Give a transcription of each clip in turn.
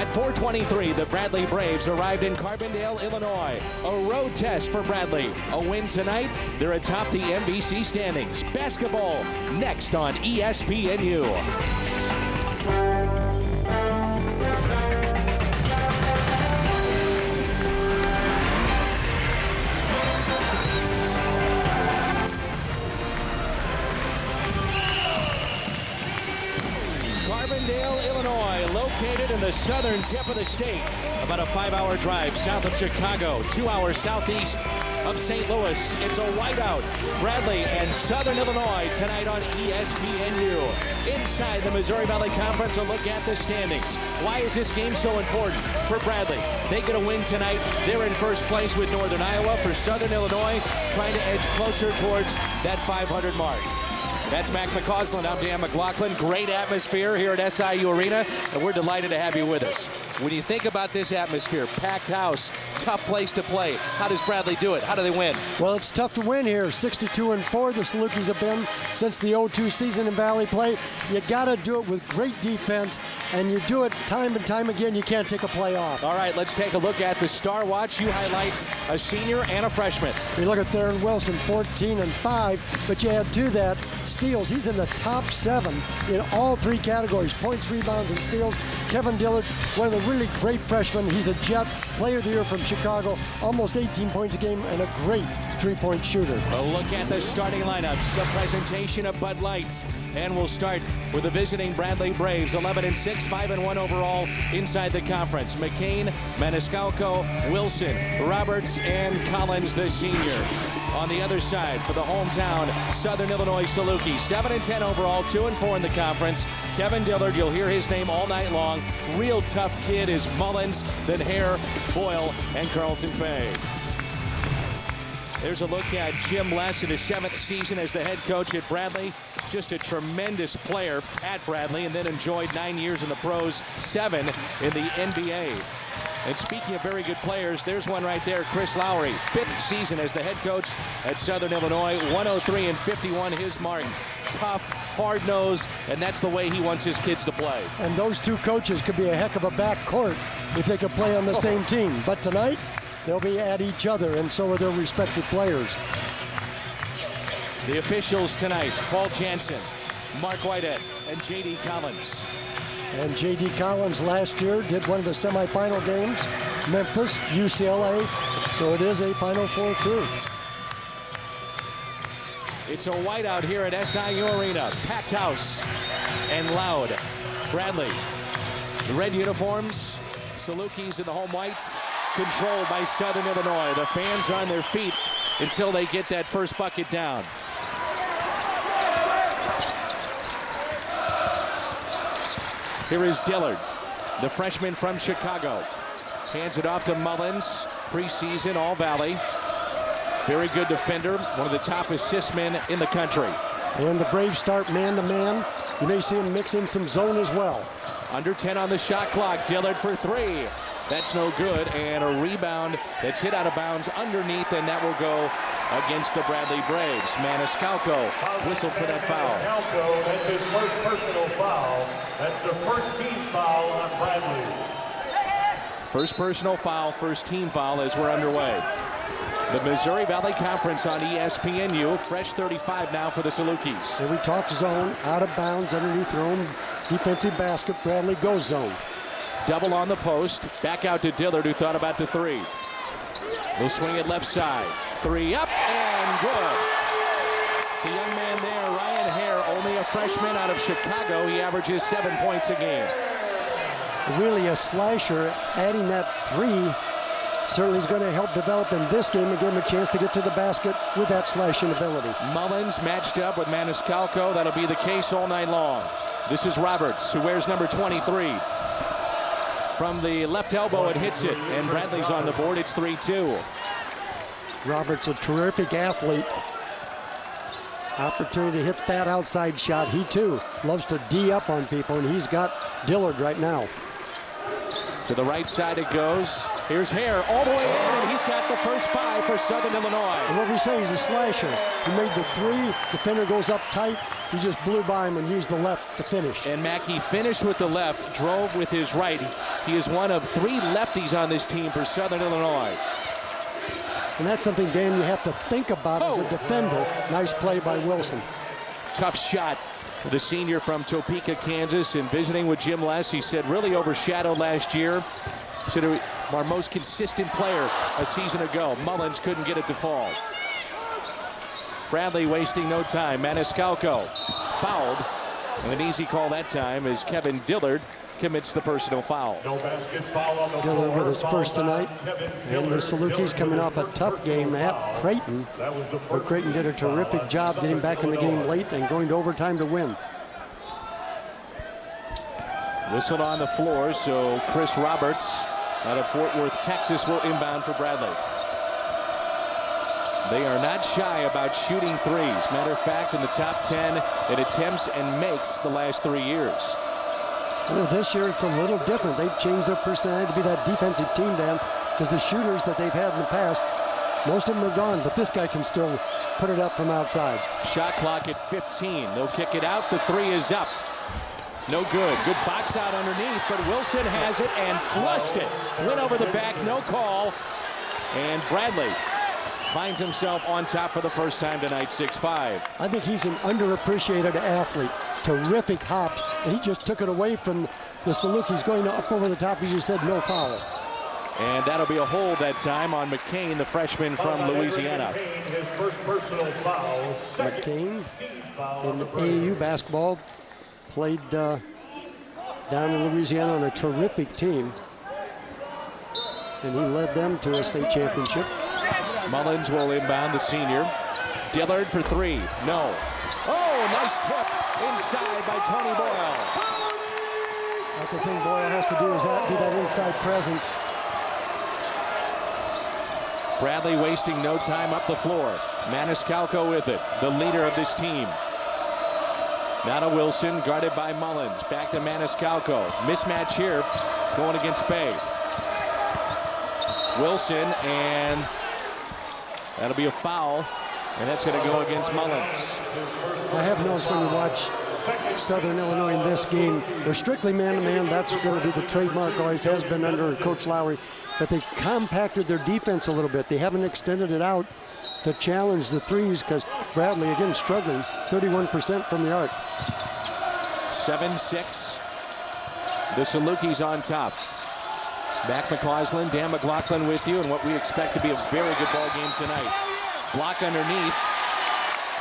At 4:23, the Bradley Braves arrived in Carbondale, Illinois. A road test for Bradley. A win tonight, they're atop the MVC standings. Basketball next on ESPNU. Carbondale, Illinois, located in the southern tip of the state. About a 5-hour drive south of Chicago, 2 hours southeast of St. Louis. It's a whiteout. Bradley and Southern Illinois tonight on ESPNU. Inside the Missouri Valley Conference, a look at the standings. Why is this game so important for Bradley? They get a win tonight. They're in first place with Northern Iowa. For Southern Illinois, trying to edge closer towards that 500 mark. That's Mac McCausland. I'm Dan McLaughlin. Great atmosphere here at SIU Arena, and we're delighted to have you with us. When you think about this atmosphere, packed house, tough place to play, how does Bradley do it? How do they win? Well, it's tough to win here. 62-4 the Salukis have been since the 02 season in Valley play. You got to do it with great defense, and you do it time and time again. You can't take a play off. All right, let's take a look at the Star Watch. You highlight a senior and a freshman. You look at Theron Wilson, 14-5, but you add to that steals. He's in the top 7 in all 3 categories, points, rebounds, and steals. Kevin Dillard, one of the really great freshmen. He's a Jet, player of the year from Chicago, almost 18 points a game, and a great three-point shooter. A look at the starting lineups, a presentation of Bud Light. And we'll start with the visiting Bradley Braves, 11-6, 5-1 overall inside the conference. McCain, Maniscalco, Wilson, Roberts, and Collins, the senior. On the other side, for the hometown Southern Illinois Salukis, 7-10 overall, 2-4 in the conference. Kevin Dillard, you'll hear his name all night long. Real tough kid is Mullins, then Hare, Boyle, and Carlton Fay. There's a look at Jim Les in his 7th season as the head coach at Bradley. Just a tremendous player at Bradley, and then enjoyed 9 years in the pros, 7 in the NBA. And speaking of very good players, there's one right there, Chris Lowry, 5th season as the head coach at Southern Illinois, 103-51 his mark. Tough, hard-nosed, and that's the way he wants his kids to play. And those two coaches could be a heck of a backcourt if they could play on the same team. But tonight, they'll be at each other, and so are their respective players. The officials tonight, Paul Jansen, Mark Whitehead, and J.D. Collins. And J.D. Collins last year did one of the semifinal games, Memphis, UCLA, so it is a Final Four crew. It's a whiteout here at SIU Arena, packed house and loud. Bradley, the red uniforms, Salukis in the home whites, controlled by Southern Illinois. The fans are on their feet until they get that first bucket down. Here is Dillard, the freshman from Chicago. Hands it off to Mullins, preseason All-Valley. Very good defender, one of the top assist men in the country. And the Braves start man-to-man. You may see him mix in some zone as well. Under 10 on the shot clock. Dillard for 3. That's no good. And a rebound that's hit out of bounds underneath, and that will go against the Bradley Braves. Maniscalco whistled for that foul. Maniscalco, that's his first personal foul. That's the first team foul on Bradley. First personal foul, first team foul as we're underway. The Missouri Valley Conference on ESPNU, fresh 35 now for the Salukis. So we talked zone, out of bounds, underneath their own defensive basket. Bradley goes zone. Double on the post, back out to Dillard, who thought about the 3. He'll swing it left side. 3 up and good. It's a young man there, Ryan Hare, only a freshman out of Chicago. He averages 7 points a game. Really a slasher, adding that 3. Certainly is going to help develop in this game and give him a chance to get to the basket with that slashing ability. Mullins matched up with Maniscalco. That'll be the case all night long. This is Roberts, who wears number 23. From the left elbow, it hits it, and Bradley's on the board. It's 3-2. Roberts, a terrific athlete. Opportunity to hit that outside shot. He, too, loves to D up on people, and he's got Dillard right now. To the right side it goes. Here's Hare all the way in, and he's got the first 5 for Southern Illinois. And what we say, he's a slasher. He made the 3. Defender goes up tight. He just blew by him and used the left to finish. And Mackey finished with the left, drove with his right. He is one of 3 lefties on this team for Southern Illinois. And that's something, Dan, you have to think about as a defender. Nice play by Wilson. Tough shot. The senior from Topeka, Kansas, and visiting with Jim Les, he said really overshadowed last year. He said our most consistent player a season ago. Mullins couldn't get it to fall. Bradley wasting no time. Maniscalco fouled. And an easy call that time as Kevin Dillard commits the personal foul. No basket foul on the Dillard floor. with his first tonight. And the Salukis coming off a tough game at Creighton. But Creighton did a terrific job getting back in the game late and going to overtime to win. Whistled on the floor, so Chris Roberts out of Fort Worth, Texas will inbound for Bradley. They are not shy about shooting threes. Matter of fact, in the top 10 in attempts and makes the last 3 years. Well, this year it's a little different. They've changed their personality to be that defensive team, Dan, because the shooters that they've had in the past, most of them are gone, but this guy can still put it up from outside. Shot clock at 15. They'll kick it out. The 3 is up. No good. Good box out underneath, but Wilson has it and flushed it. Went over the back, no call. And Bradley finds himself on top for the first time tonight, 6-5. I think he's an underappreciated athlete. Terrific hop, and he just took it away from the Salukis going up over the top. He just said no foul. And that'll be a hold that time on McCain, the freshman from Louisiana. His first personal foul. McCain in AAU basketball played down in Louisiana on a terrific team, and he led them to a state championship. Mullins will inbound, the senior. Dillard for 3. No. Oh, nice tip inside by Tony Boyle. That's the thing Boyle has to do, is be that inside presence. Bradley wasting no time up the floor. Maniscalco with it, the leader of this team. Now to Wilson, guarded by Mullins. Back to Maniscalco. Mismatch here, going against Fay. Wilson, and that'll be a foul, and that's going to go against Mullins. I have noticed when you watch Southern Illinois in this game, they're strictly man-to-man. That's going to be the trademark, always has been under Coach Lowry. But they compacted their defense a little bit. They haven't extended it out to challenge the threes, because Bradley, again, struggling, 31% from the arc. 7-6. The Salukis on top. Mac McCausland, Dan McLaughlin with you, and what we expect to be a very good ball game tonight. Block underneath,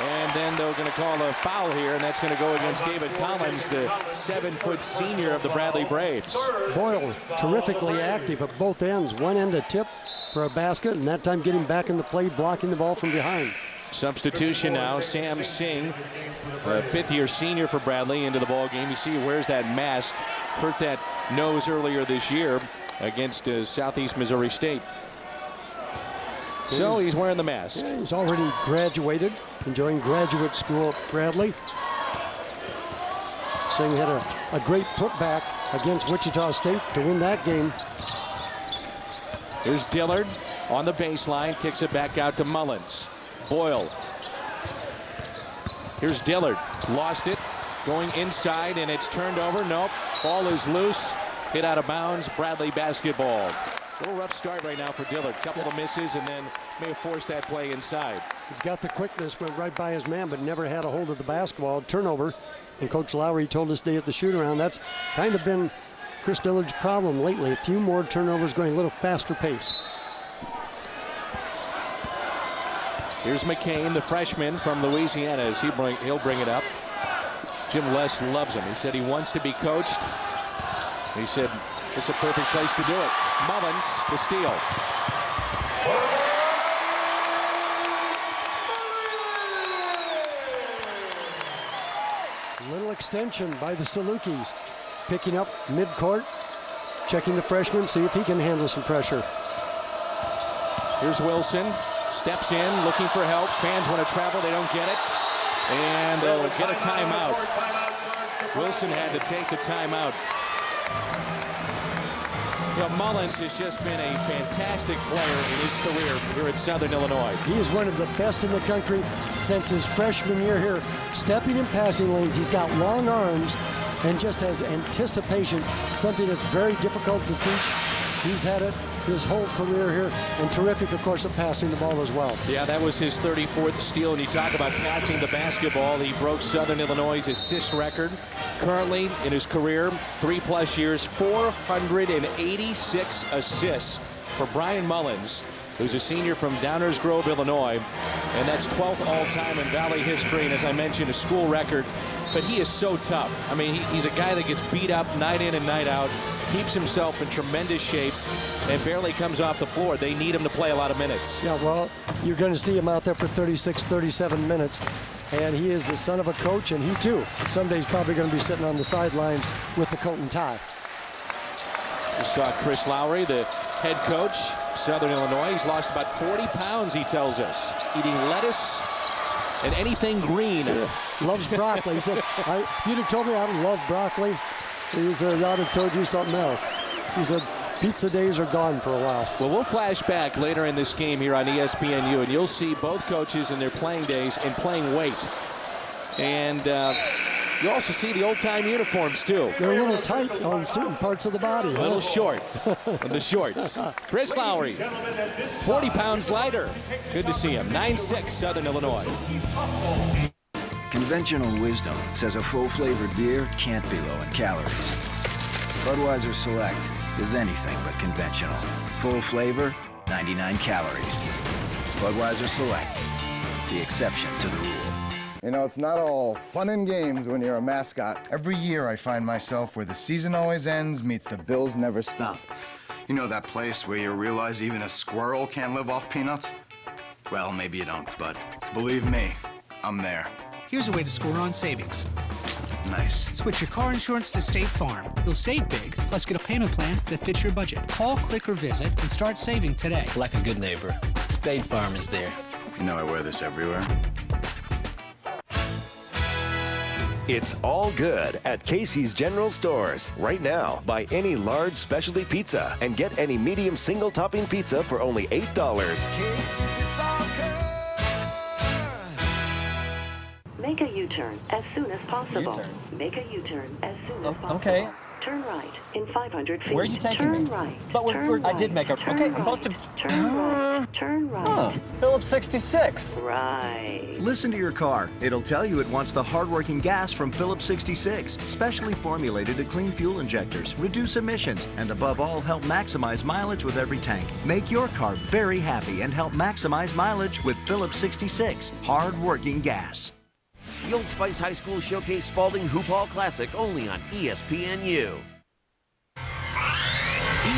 and then they're going to call a foul here, and that's going to go against David Collins, the 7-foot senior of the Bradley Braves. Boyle, terrifically active at both ends. One end a tip for a basket, and that time getting back in the play, blocking the ball from behind. Substitution now, Sam Singh, a 5th-year senior for Bradley, into the ball game. You see he wears that mask, hurt that nose earlier this year against Southeast Missouri State. So he's wearing the mask. Yeah, he's already graduated, enjoying graduate school at Bradley. Singh had a great putback against Wichita State to win that game. Here's Dillard on the baseline, kicks it back out to Mullins. Boyle. Here's Dillard, lost it, going inside, and it's turned over. Nope, ball is loose, hit out of bounds. Bradley basketball. A little rough start right now for Dillard. Couple of misses, and then may have forced that play inside. He's got the quickness, went right by his man, but never had a hold of the basketball. Turnover, and Coach Lowry told us today at the shoot-around, that's kind of been Chris Dillard's problem lately. A few more turnovers, going a little faster pace. Here's McCain, the freshman from Louisiana, as he'll bring it up. Jim Les loves him. He said he wants to be coached. He said it's a perfect place to do it. Mullins, the steal. Little extension by the Salukis. Picking up midcourt, checking the freshman, see if he can handle some pressure. Here's Wilson, steps in, looking for help. Fans want to travel, they don't get it. And they'll get a timeout. Wilson had to take the timeout. But Mullins has just been a fantastic player in his career here at Southern Illinois. He is one of the best in the country since his freshman year here. Stepping in passing lanes, he's got long arms and just has anticipation, something that's very difficult to teach. He's had it his whole career here, and terrific, of course, at passing the ball as well. Yeah, that was his 34th steal, and you talk about passing the basketball. He broke Southern Illinois' assist record. Currently, in his career, 3+ years, 486 assists for Brian Mullins, who's a senior from Downers Grove, Illinois, and that's 12th all-time in Valley history, and as I mentioned, a school record. But he is so tough. I mean, he's a guy that gets beat up night in and night out, keeps himself in tremendous shape, and barely comes off the floor. They need him to play a lot of minutes. Yeah, well, you're going to see him out there for 36, 37 minutes, and he is the son of a coach, and he, too, someday is probably going to be sitting on the sidelines with the coat and tie. You saw Chris Lowry, the head coach, Southern Illinois. He's lost about 40 pounds, he tells us, eating lettuce and anything green. Yeah. Loves broccoli. He said, if you'd have told me I would love broccoli, he said, I'd have told you something else. He said, pizza days are gone for a while. Well, we'll flash back later in this game here on ESPNU, and you'll see both coaches in their playing days and playing weight. And you also see the old-time uniforms, too. They're a little tight on certain parts of the body. A little short on the shorts. Chris Lowry, 40 pounds lighter. Good to see him. 9'6", Southern Illinois. Conventional wisdom says a full-flavored beer can't be low in calories. Budweiser Select is anything but conventional. Full flavor, 99 calories. Budweiser Select, the exception to the rule. You know, it's not all fun and games when you're a mascot. Every year I find myself where the season always ends meets the bills never stop. You know that place where you realize even a squirrel can't live off peanuts? Well, maybe you don't, but believe me, I'm there. Here's a way to score on savings. Nice. Switch your car insurance to State Farm. You'll save big, plus get a payment plan that fits your budget. Call, click, or visit and start saving today. Like a good neighbor, State Farm is there. You know I wear this everywhere. It's all good at Casey's General Stores. Right now, buy any large specialty pizza and get any medium single topping pizza for only $8. Casey's, it's all good. Make a U-turn as soon as possible. Make a U-turn as soon as possible. Okay. Turn right in 500 feet. Where are you taking turn me? Right. But turn I did right. make a... Turn okay, right. I'm supposed to... Turn right. Turn right. Huh. Phillips 66. Right. Listen to your car. It'll tell you it wants the hard-working gas from Phillips 66. Specially formulated to clean fuel injectors, reduce emissions, and above all, help maximize mileage with every tank. Make your car very happy and help maximize mileage with Phillips 66. Hard-working gas. The Old Spice High School Showcase Spalding Hoop Hall Classic only on ESPNU.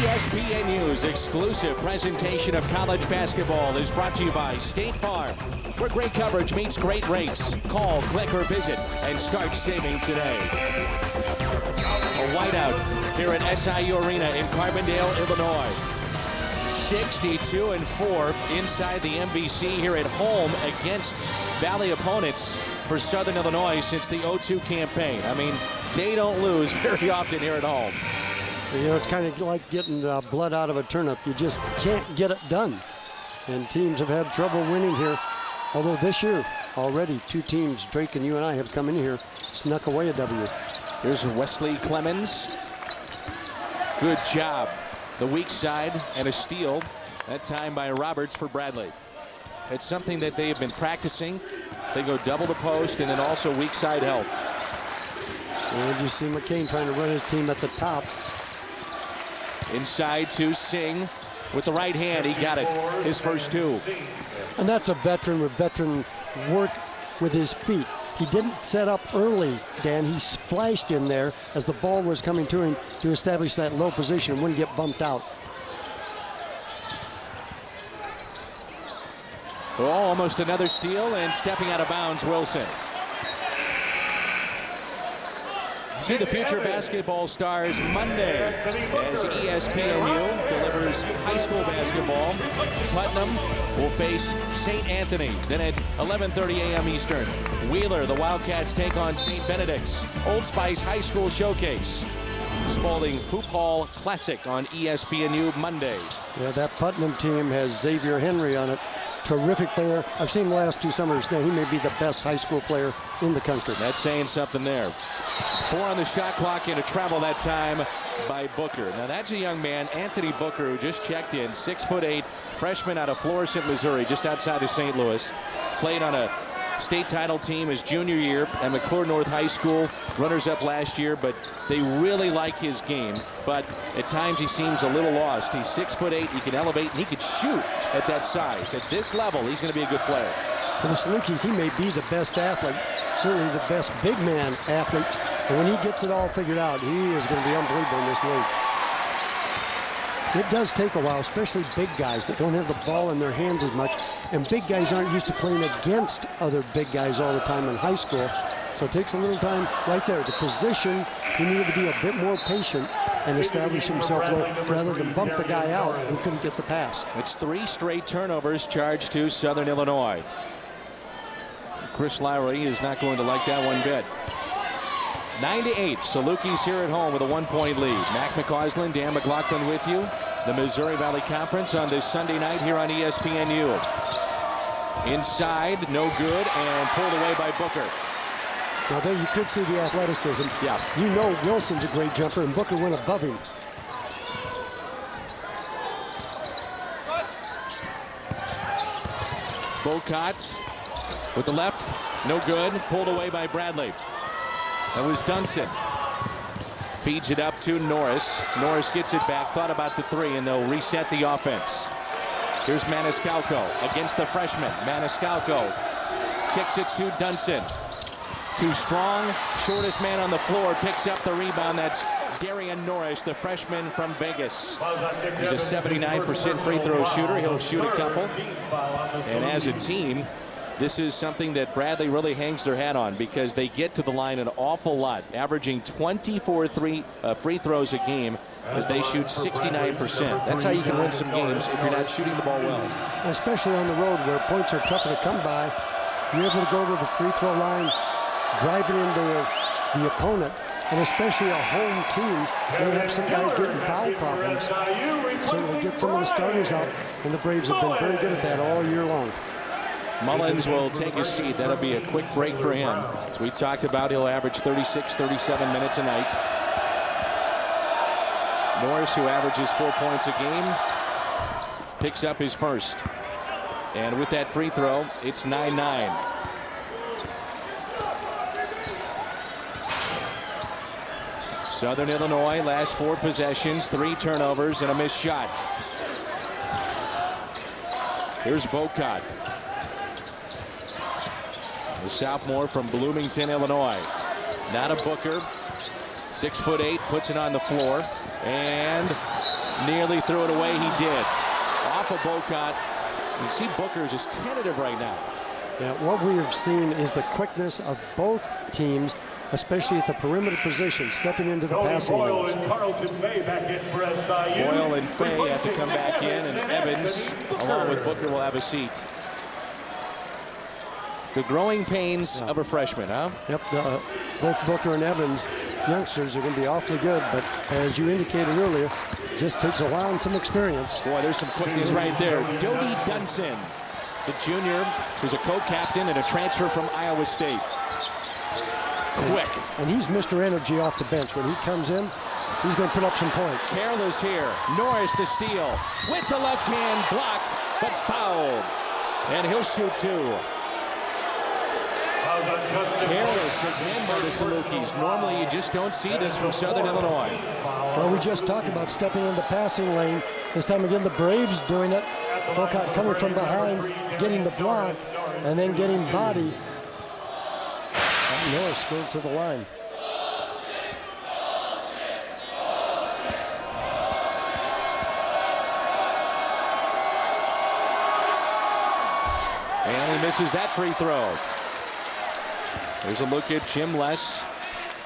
ESPNU's exclusive presentation of college basketball is brought to you by State Farm, where great coverage meets great rates. Call, click, or visit and start saving today. A whiteout here at SIU Arena in Carbondale, Illinois. 62-4 inside the MVC here at home against Valley opponents for Southern Illinois since the 0-2 campaign. I mean, they don't lose very often here at home. You know, it's kind of like getting blood out of a turnip. You just can't get it done. And teams have had trouble winning here. Although this year, already 2 teams, Drake and you and I, have come in here, snuck away a W. Here's Wesley Clemens. Good job. The weak side and a steal, that time by Roberts for Bradley. It's something that they have been practicing as they go double the post and then also weak side help. And you see McCain trying to run his team at the top. Inside to Singh with the right hand. He got it, his first 2. And that's a veteran with veteran work with his feet. He didn't set up early, Dan. He flashed in there as the ball was coming to him to establish that low position and wouldn't get bumped out. Oh, almost another steal, and stepping out of bounds, Wilson. See the future basketball stars Monday as ESPNU delivers high school basketball. Putnam will face St. Anthony. Then at 11:30 a.m. Eastern, Wheeler, the Wildcats take on St. Benedict's. Old Spice High School Showcase. Spalding Hoop Hall Classic on ESPNU Monday. Yeah, that Putnam team has Xavier Henry on it. Terrific player. I've seen the last 2 summers now. He may be the best high school player in the country. That's saying something there. 4 on the shot clock and a travel that time by Booker. Now that's a young man, Anthony Booker, who just checked in, 6'8", freshman out of Florissant, Missouri, just outside of St. Louis. Played on a state title team his junior year at McClure North High School, runners-up last year, but they really like his game. But at times he seems a little lost. He's 6'8", he can elevate, and he can shoot at that size. At this level, he's going to be a good player. For the Salukis, he may be the best athlete, certainly the best big man athlete. And when he gets it all figured out, he is going to be unbelievable in this league. It does take a while, especially big guys that don't have the ball in their hands as much. And big guys aren't used to playing against other big guys all the time in high school. So it takes a little time right there. The position, he needed to be a bit more patient and establish himself low rather than bump the guy out and couldn't get the pass. It's 3 straight turnovers charged to Southern Illinois. Chris Lowry is not going to like that one bit. 9-8, Salukis here at home with a 1-point lead. Mac McCausland, Dan McLaughlin with you. The Missouri Valley Conference on this Sunday night here on ESPNU. Inside, no good, and pulled away by Booker. Now there you could see the athleticism. Yeah. You know Wilson's a great jumper, and Booker went above him. Bocott with the left, no good, pulled away by Bradley. That was Dunson. Feeds it up to Norris. Norris gets it back, thought about the 3, and they'll reset the offense. Here's Maniscalco against the freshman. Maniscalco kicks it to Dunson. Too strong, shortest man on the floor, picks up the rebound. That's Darian Norris, the freshman from Vegas. He's a 79% free throw shooter. He'll shoot a couple. And as a team, this is something that Bradley really hangs their hat on because they get to the line an awful lot, averaging 24 free throws a game as they shoot 69%. That's how you can win some games if you're not shooting the ball well. And especially on the road where points are tougher to come by, you're able to go to the free throw line, drive it into the opponent, and especially a home team, they have some guys getting foul problems. Certainly get some of the starters out, and the Braves have been very good at that all year long. Mullins will take his seat. That'll be a quick break for him. As we talked about, he'll average 36, 37 minutes a night. Norris, who averages 4 points a game, picks up his first. And with that free throw, it's 9-9. Southern Illinois, last 4 possessions, 3 turnovers, and a missed shot. Here's Bocott. The sophomore from Bloomington, Illinois. Not a Booker. 6'8", puts it on the floor. And nearly threw it away. He did. Off of Bocott. You see Booker is just tentative right now. Yeah, what we have seen is the quickness of both teams, especially at the perimeter position, stepping into the passing lanes. Boyle and Fay have to come back in, and Evans, along with Booker, will have a seat. The growing pains of a freshman, huh? Yep, both Booker and Evans, youngsters, are going to be awfully good, but as you indicated earlier, just takes a while and some experience. Boy, there's some quickness right there. Dodie Dunson, the junior, who's a co-captain and a transfer from Iowa State. Quick. And he's Mr. Energy off the bench. When he comes in, he's going to put up some points. Careless here. Norris the steal. With the left hand, blocked, but fouled. And he'll shoot 2. Careless again by the Salukis. Normally you just don't see this from Southern Illinois. Well, we just talked about stepping in the passing lane. This time again, the Braves doing it. Bocott coming from behind, getting the block, and then getting body. Norris goes to the line. And he misses that free throw. There's a look at Jim Les.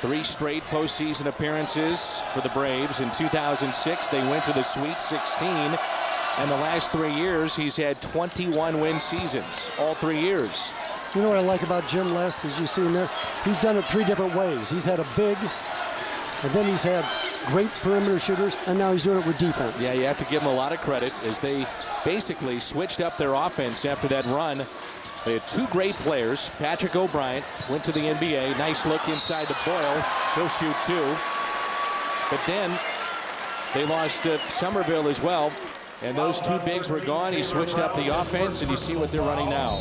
3 straight postseason appearances for the Braves. In 2006, they went to the Sweet 16. And the last 3 years, he's had 21 win seasons, all 3 years. You know what I like about Jim Les, as you see him there? He's done it 3 different ways. He's had a big, and then he's had great perimeter shooters, and now he's doing it with defense. Yeah, you have to give him a lot of credit as they basically switched up their offense after that run. They had two great players. Patrick O'Brien went to the NBA. Nice look inside the Boyle. He'll shoot two. But then they lost Somerville as well. And those two bigs were gone. He switched up the offense, and you see what they're running now.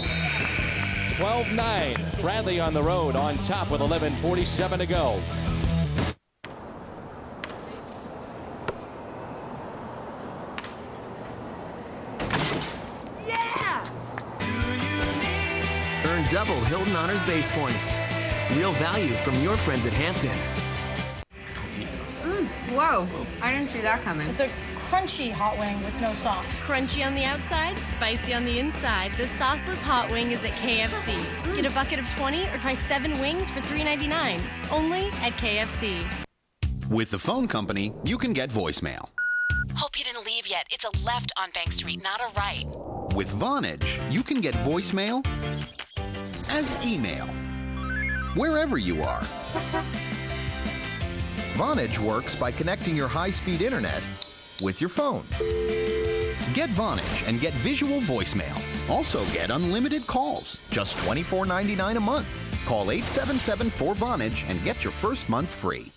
12-9. Bradley on the road on top with 11:47 to go. Earn double Hilton Honors base points. Real value from your friends at Hampton. Whoa, I didn't see that coming. It's a crunchy hot wing with no sauce. Crunchy on the outside, spicy on the inside. The sauceless hot wing is at KFC. Get a bucket of 20 or try 7 wings for $3.99. Only at KFC. With the phone company, you can get voicemail. Hope you didn't leave yet. It's a left on Bank Street, not a right. With Vonage, you can get voicemail as email, wherever you are. Vonage works by connecting your high-speed internet with your phone. Get Vonage and get visual voicemail. Also get unlimited calls, just $24.99 a month. Call 877-4VONAGE and get your first month free.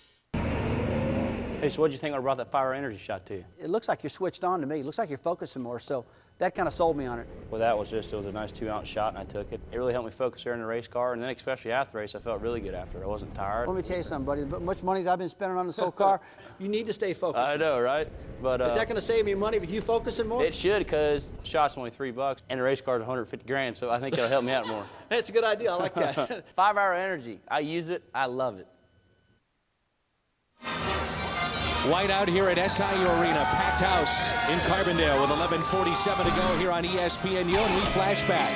Hey, so what did you think when I brought that fire energy shot to you? It looks like you're switched on to me. It looks like you're focusing more, so that kind of sold me on it. Well, that was just, it was a nice 2-ounce shot, and I took it. It really helped me focus there in the race car, and then especially after the race, I felt really good after. I wasn't tired. Let me tell you something, buddy. As much money as I've been spending on this whole car, you need to stay focused. I know, right? But is that going to save me money with you focusing more? It should, because the shot's only $3, and the race car's 150 grand, so I think it'll help me out more. That's a good idea. I like that. 5-hour energy. I use it. I love it. White out here at SIU Arena, packed house in Carbondale with 11:47 to go here on ESPNU, and we flash back.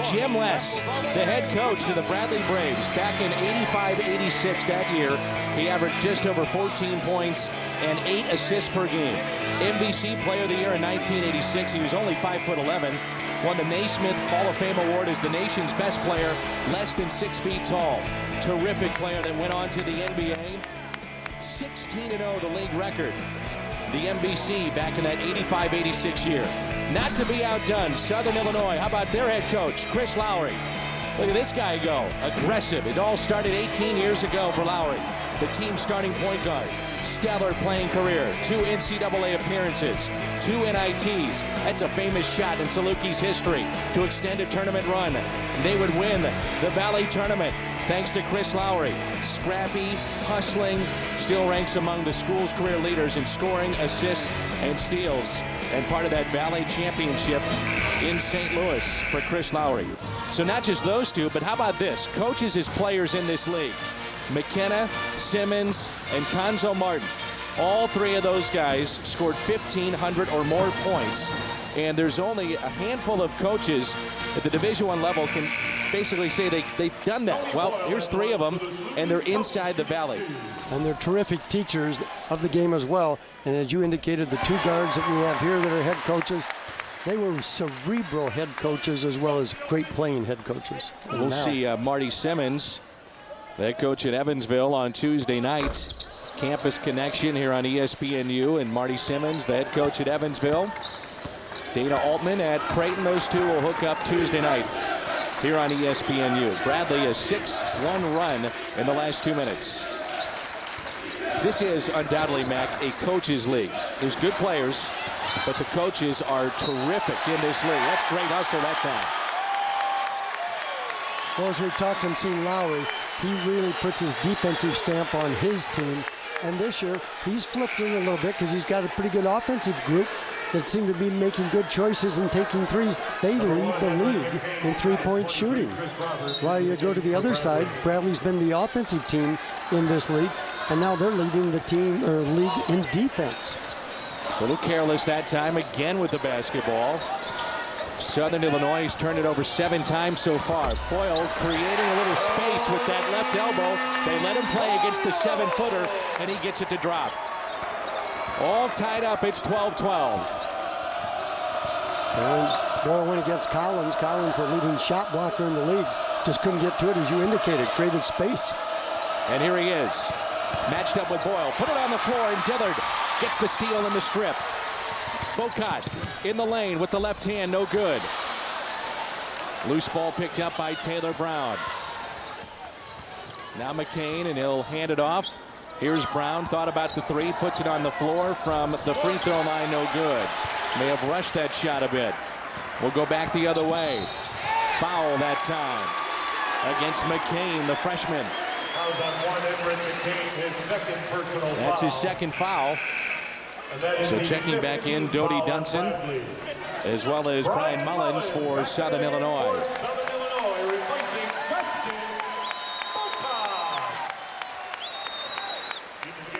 Jim Less, the head coach of the Bradley Braves, back in 85-86 that year. He averaged just over 14 points and 8 assists per game. NBC Player of the Year in 1986. He was only 5'11". Won the Naismith Hall of Fame Award as the nation's best player, less than 6 feet tall. Terrific player that went on to the NBA. 16-0 the league record. The NBC back in that 85-86 year. Not to be outdone, Southern Illinois. How about their head coach, Chris Lowry? Look at this guy go. Aggressive. It all started 18 years ago for Lowry. The team's starting point guard. Stellar playing career. 2 NCAA appearances. 2 NITs. That's a famous shot in Salukis history to extend a tournament run. They would win the Valley Tournament thanks to Chris Lowry. Scrappy, hustling, still ranks among the school's career leaders in scoring, assists, and steals. And part of that Valley Championship in St. Louis for Chris Lowry. So not just those two, but how about this? Coaches as players in this league. McKenna, Simmons, and Conzo Martin. All 3 of those guys scored 1,500 or more points. And there's only a handful of coaches at the Division I level can basically say they've done that. Well, here's 3 of them, and they're inside the Valley. And they're terrific teachers of the game as well. And as you indicated, the 2 guards that we have here that are head coaches, they were cerebral head coaches as well as great playing head coaches. And we'll see Marty Simmons, the head coach at Evansville, on Tuesday night. Campus Connection here on ESPNU, and Marty Simmons, the head coach at Evansville. Dana Altman at Creighton. Those 2 will hook up Tuesday night here on ESPNU. Bradley, a 6-1 run in the last 2 minutes. This is undoubtedly, Mac, a coaches' league. There's good players, but the coaches are terrific in this league. That's great hustle that time. Well, as we've talked and seen Lowry, he really puts his defensive stamp on his team. And this year, he's flipped in a little bit because he's got a pretty good offensive group that seem to be making good choices and taking threes. They lead the league in three-point shooting. While you go to the other side, Bradley's been the offensive team in this league, and now they're leading the team or league in defense. A little careless that time again with the basketball. Southern Illinois has turned it over 7 times so far. Boyle creating a little space with that left elbow. They let him play against the 7-footer, and he gets it to drop. All tied up. It's 12-12. Boyle went against Collins. Collins, the leading shot blocker in the league, just couldn't get to it, as you indicated. Created space. And here he is. Matched up with Boyle. Put it on the floor, and Dillard gets the steal in the strip. Bocott in the lane with the left hand, no good. Loose ball picked up by Taylor Brown. Now McCain, and he'll hand it off. Here's Brown, thought about the three, puts it on the floor from the free throw line, no good. May have rushed that shot a bit. We'll go back the other way. Foul that time against McCain, the freshman. That's his second foul. So checking back in, Dodie Dunson, as well as Brian Mullins for Southern Illinois.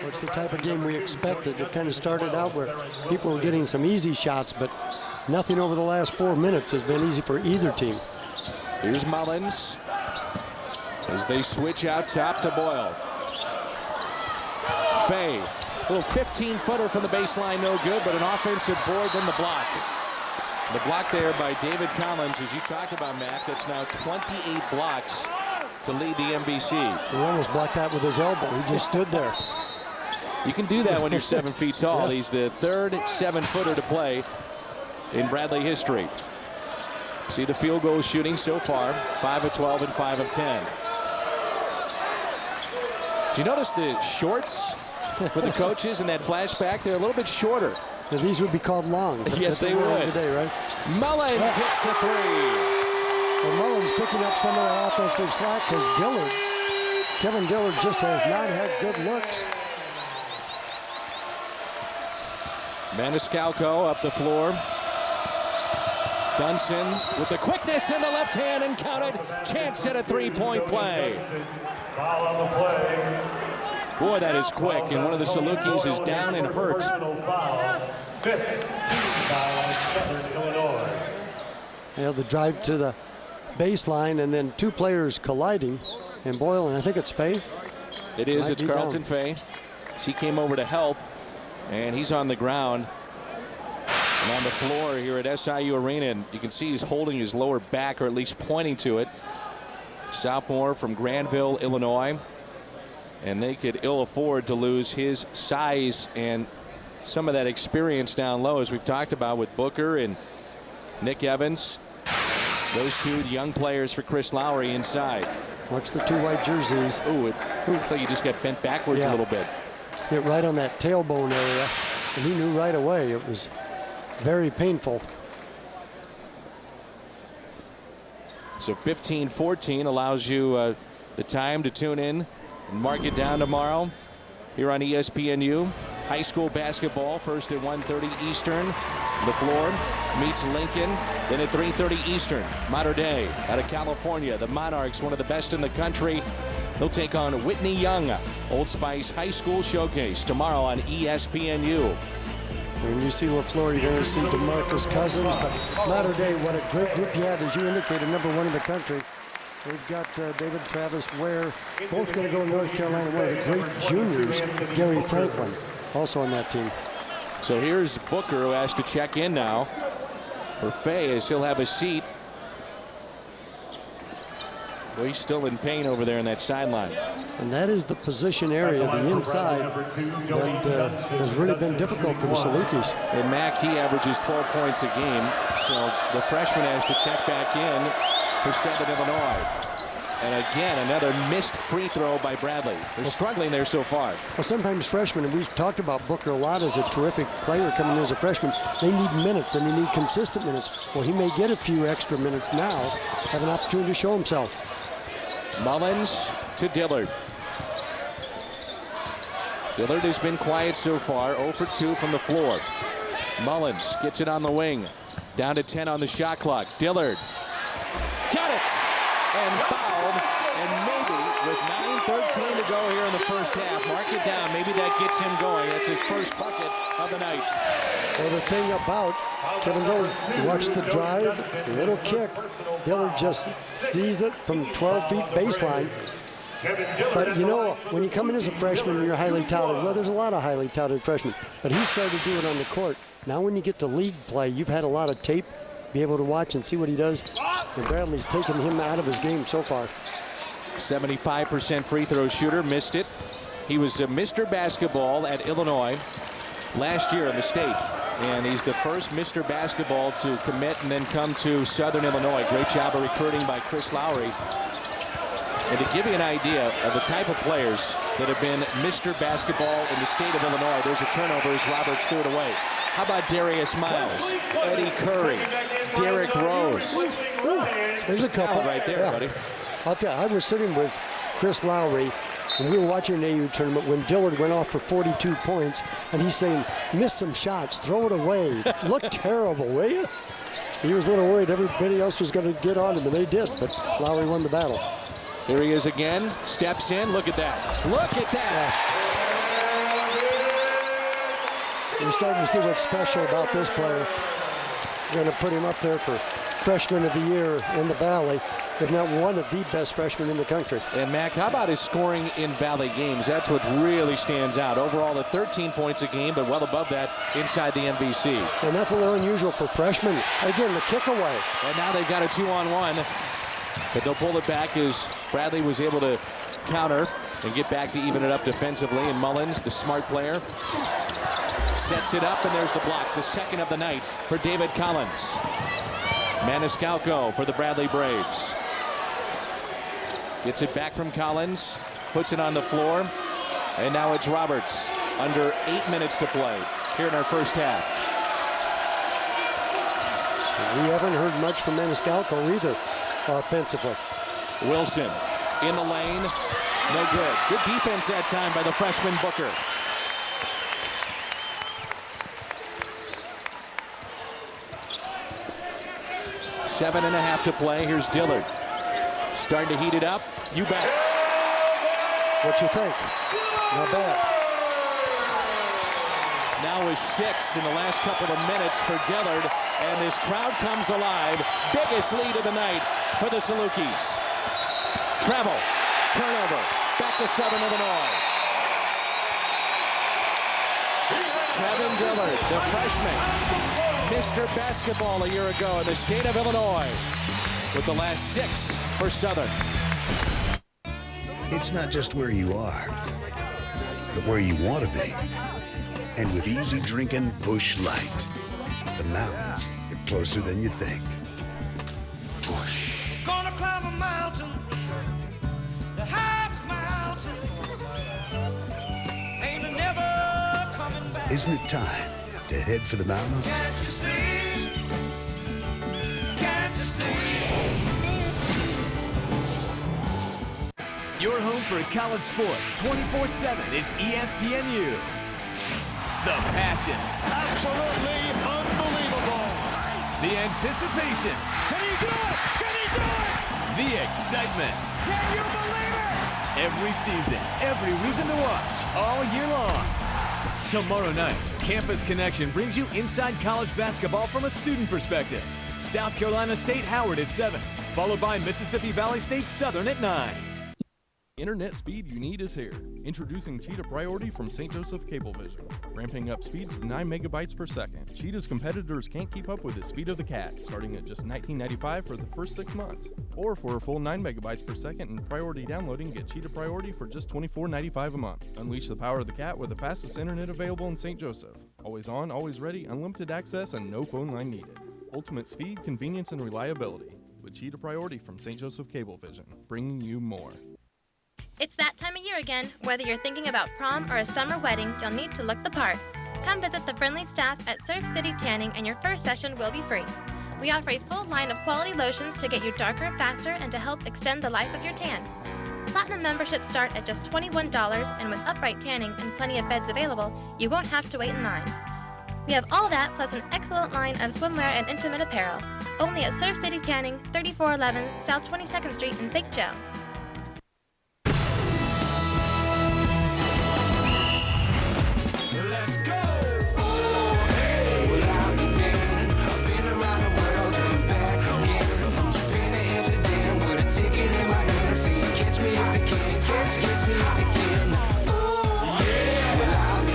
It's the type of game we expected. It kind of started out where people were getting some easy shots, but nothing over the last 4 minutes has been easy for either team. Here's Mullins as they switch out top to Boyle. Fay, a little 15-footer from the baseline, no good, but an offensive board, then the block. The block there by David Collins, as you talked about, Mac. That's now 28 blocks to lead the MVC. He almost blocked that with his elbow. He just stood there. You can do that when you're 7 feet tall. Yeah. He's the third 7-footer to play in Bradley history. See the field goal shooting so far, 5 of 12 and 5 of 10. Do you notice the shorts for the coaches in that flashback? They're a little bit shorter. Now, these would be called long. Yes, they would. Today, right? Mullins hits the three. Well, Mullins picking up some of the offensive slack because Kevin Dillard just has not had good looks. Maniscalco up the floor. Dunson with the quickness in the left hand and counted. Chance at a three-point play. Boy, that is quick, and one of the Salukis is down and hurt. Yeah, the drive to the baseline and then two players colliding. And Boyle, and I think it's Fay. It is, it's Carlton Fay. He came over to help, and he's on the ground. And on the floor here at SIU Arena, and you can see he's holding his lower back, or at least pointing to it. Sophomore from Granville, Illinois. And they could ill afford to lose his size and some of that experience down low, as we've talked about with Booker and Nick Evans. Those two young players for Chris Lowry inside. Watch the two white jerseys. Ooh, it looked like he just got bent backwards a little bit. Hit right on that tailbone area, and he knew right away. It was very painful. So 15-14 allows you the time to tune in and mark it down tomorrow here on ESPNU. High school basketball first at 1:30 Eastern. The floor meets Lincoln. Then at 3:30 Eastern, Mater Dei out of California. The Monarchs, one of the best in the country. They'll take on Whitney Young. Old Spice High School Showcase tomorrow on ESPNU. When you see LaFleur, you're going to see DeMarcus Cousins. But Mater Dei, what a great group you had, as you indicated, #1 in the country. They've got David Travis Ware, both going to go to North Carolina. One of the great juniors, Gary Franklin, also on that team. So here's Booker, who has to check in now for Fay, as he'll have a seat. Well, he's still in pain over there in that sideline. And that is the position area, the inside, that has really been difficult for the Salukis. And Mack, he averages 12 points a game, so the freshman has to check back in for Southern Illinois. And again, another missed free throw by Bradley. They're struggling there so far. Well, sometimes freshmen, and we've talked about Booker a lot as a terrific player coming in as a freshman, they need minutes and they need consistent minutes. Well, he may get a few extra minutes now, have an opportunity to show himself. Mullins to Dillard. Dillard has been quiet so far, 0 for 2 from the floor. Mullins gets it on the wing. Down to 10 on the shot clock. Dillard. Got it! And fouled. And maybe with 9:13 to go here in the first half, mark it down. Maybe that gets him going. That's his first bucket of the night. Well, the thing about Kevin Dillard, you watch the drive, the little kick. Dillard just sees it from 12 feet baseline. But you know, when you come in as a freshman and you're highly touted, well, there's a lot of highly touted freshmen, but he started to do it on the court. Now when you get to league play, you've had a lot of tape, be able to watch and see what he does. And Bradley's taken him out of his game so far. 75% free throw shooter, missed it. He was Mr. Basketball at Illinois last year in the state. And he's the first Mr. Basketball to commit and then come to Southern Illinois. Great job of recruiting by Chris Lowry. And to give you an idea of the type of players that have been Mr. Basketball in the state of Illinois, there's a turnover as Roberts threw it away. How about Darius Miles, Eddie Curry, Derrick Rose? There's a couple right there, buddy. I'll tell you, I was sitting with Chris Lowry, and we were watching an AU tournament when Dillard went off for 42 points, and he's saying, miss some shots, throw it away. Look terrible, will you? He was a little worried everybody else was going to get on him, and they did, but Lowry won the battle. Here he is again, steps in, look at that. Look at that. You're starting to see what's special about this player. We're going to put him up there for Freshman of the Year in the Valley, if not one of the best freshmen in the country. And Mac, how about his scoring in Valley games? That's what really stands out. Overall at 13 points a game, but well above that inside the MVC. And that's a little unusual for freshmen. Again, the kick away. And now they've got a 2-on-1. But they'll pull it back as Bradley was able to counter and get back to even it up defensively. And Mullins, the smart player, sets it up, and there's the block, the second of the night for David Collins. Maniscalco for the Bradley Braves. Gets it back from Collins, puts it on the floor, and now it's Roberts. Under 8 minutes to play here in our first half. We haven't heard much from Maniscalco either offensively. Wilson in the lane, no good. Good defense that time by the freshman Booker. Seven and a half to play. Here's Dillard. Starting to heat it up. You bet. What you think? Not bad. Now is 6 in the last couple of minutes for Dillard. And this crowd comes alive. Biggest lead of the night for the Salukis. Travel. Turnover. Back to Southern Illinois. Kevin Dillard, the freshman. Mr. Basketball a year ago in the state of Illinois with the last 6 for Southern. It's not just where you are, but where you want to be. And with easy drinking Busch Light, the mountains are closer than you think. Busch. Gonna climb a mountain, the highest mountain. Ain't never coming back. Isn't it time to head for the mountains? Can't you see? Can't you see? Your home for college sports 24/7 is ESPNU. The passion. Absolutely unbelievable. The anticipation. Can he do it? Can he do it? The excitement. Can you believe it? Every season, every reason to watch, all year long. Tomorrow night, Campus Connection brings you inside college basketball from a student perspective. South Carolina State Howard at 7, followed by Mississippi Valley State Southern at 9. Internet speed you need is here. Introducing Cheetah Priority from St. Joseph Cablevision. Ramping up speeds to 9 megabytes per second. Cheetah's competitors can't keep up with the speed of the cat, starting at just $19.95 for the first 6 months. Or for a full 9 megabytes per second and priority downloading, get Cheetah Priority for just $24.95 a month. Unleash the power of the cat with the fastest internet available in St. Joseph. Always on, always ready, unlimited access, and no phone line needed. Ultimate speed, convenience, and reliability. With Cheetah Priority from St. Joseph Cablevision. Bringing you more. It's that time of year again. Whether you're thinking about prom or a summer wedding, you'll need to look the part. Come visit the friendly staff at Surf City Tanning and your first session will be free. We offer a full line of quality lotions to get you darker faster and to help extend the life of your tan. Platinum memberships start at just $21, and with upright tanning and plenty of beds available, you won't have to wait in line. We have all that plus an excellent line of swimwear and intimate apparel. Only at Surf City Tanning, 3411 South 22nd Street in St. Joe. Let's go! Oh, hey! Well, I've been around the world and back again. From Japan to Amsterdam with a ticket in my hand. See, catch me if you can. Catch me if you can. Oh, yeah! Well, I've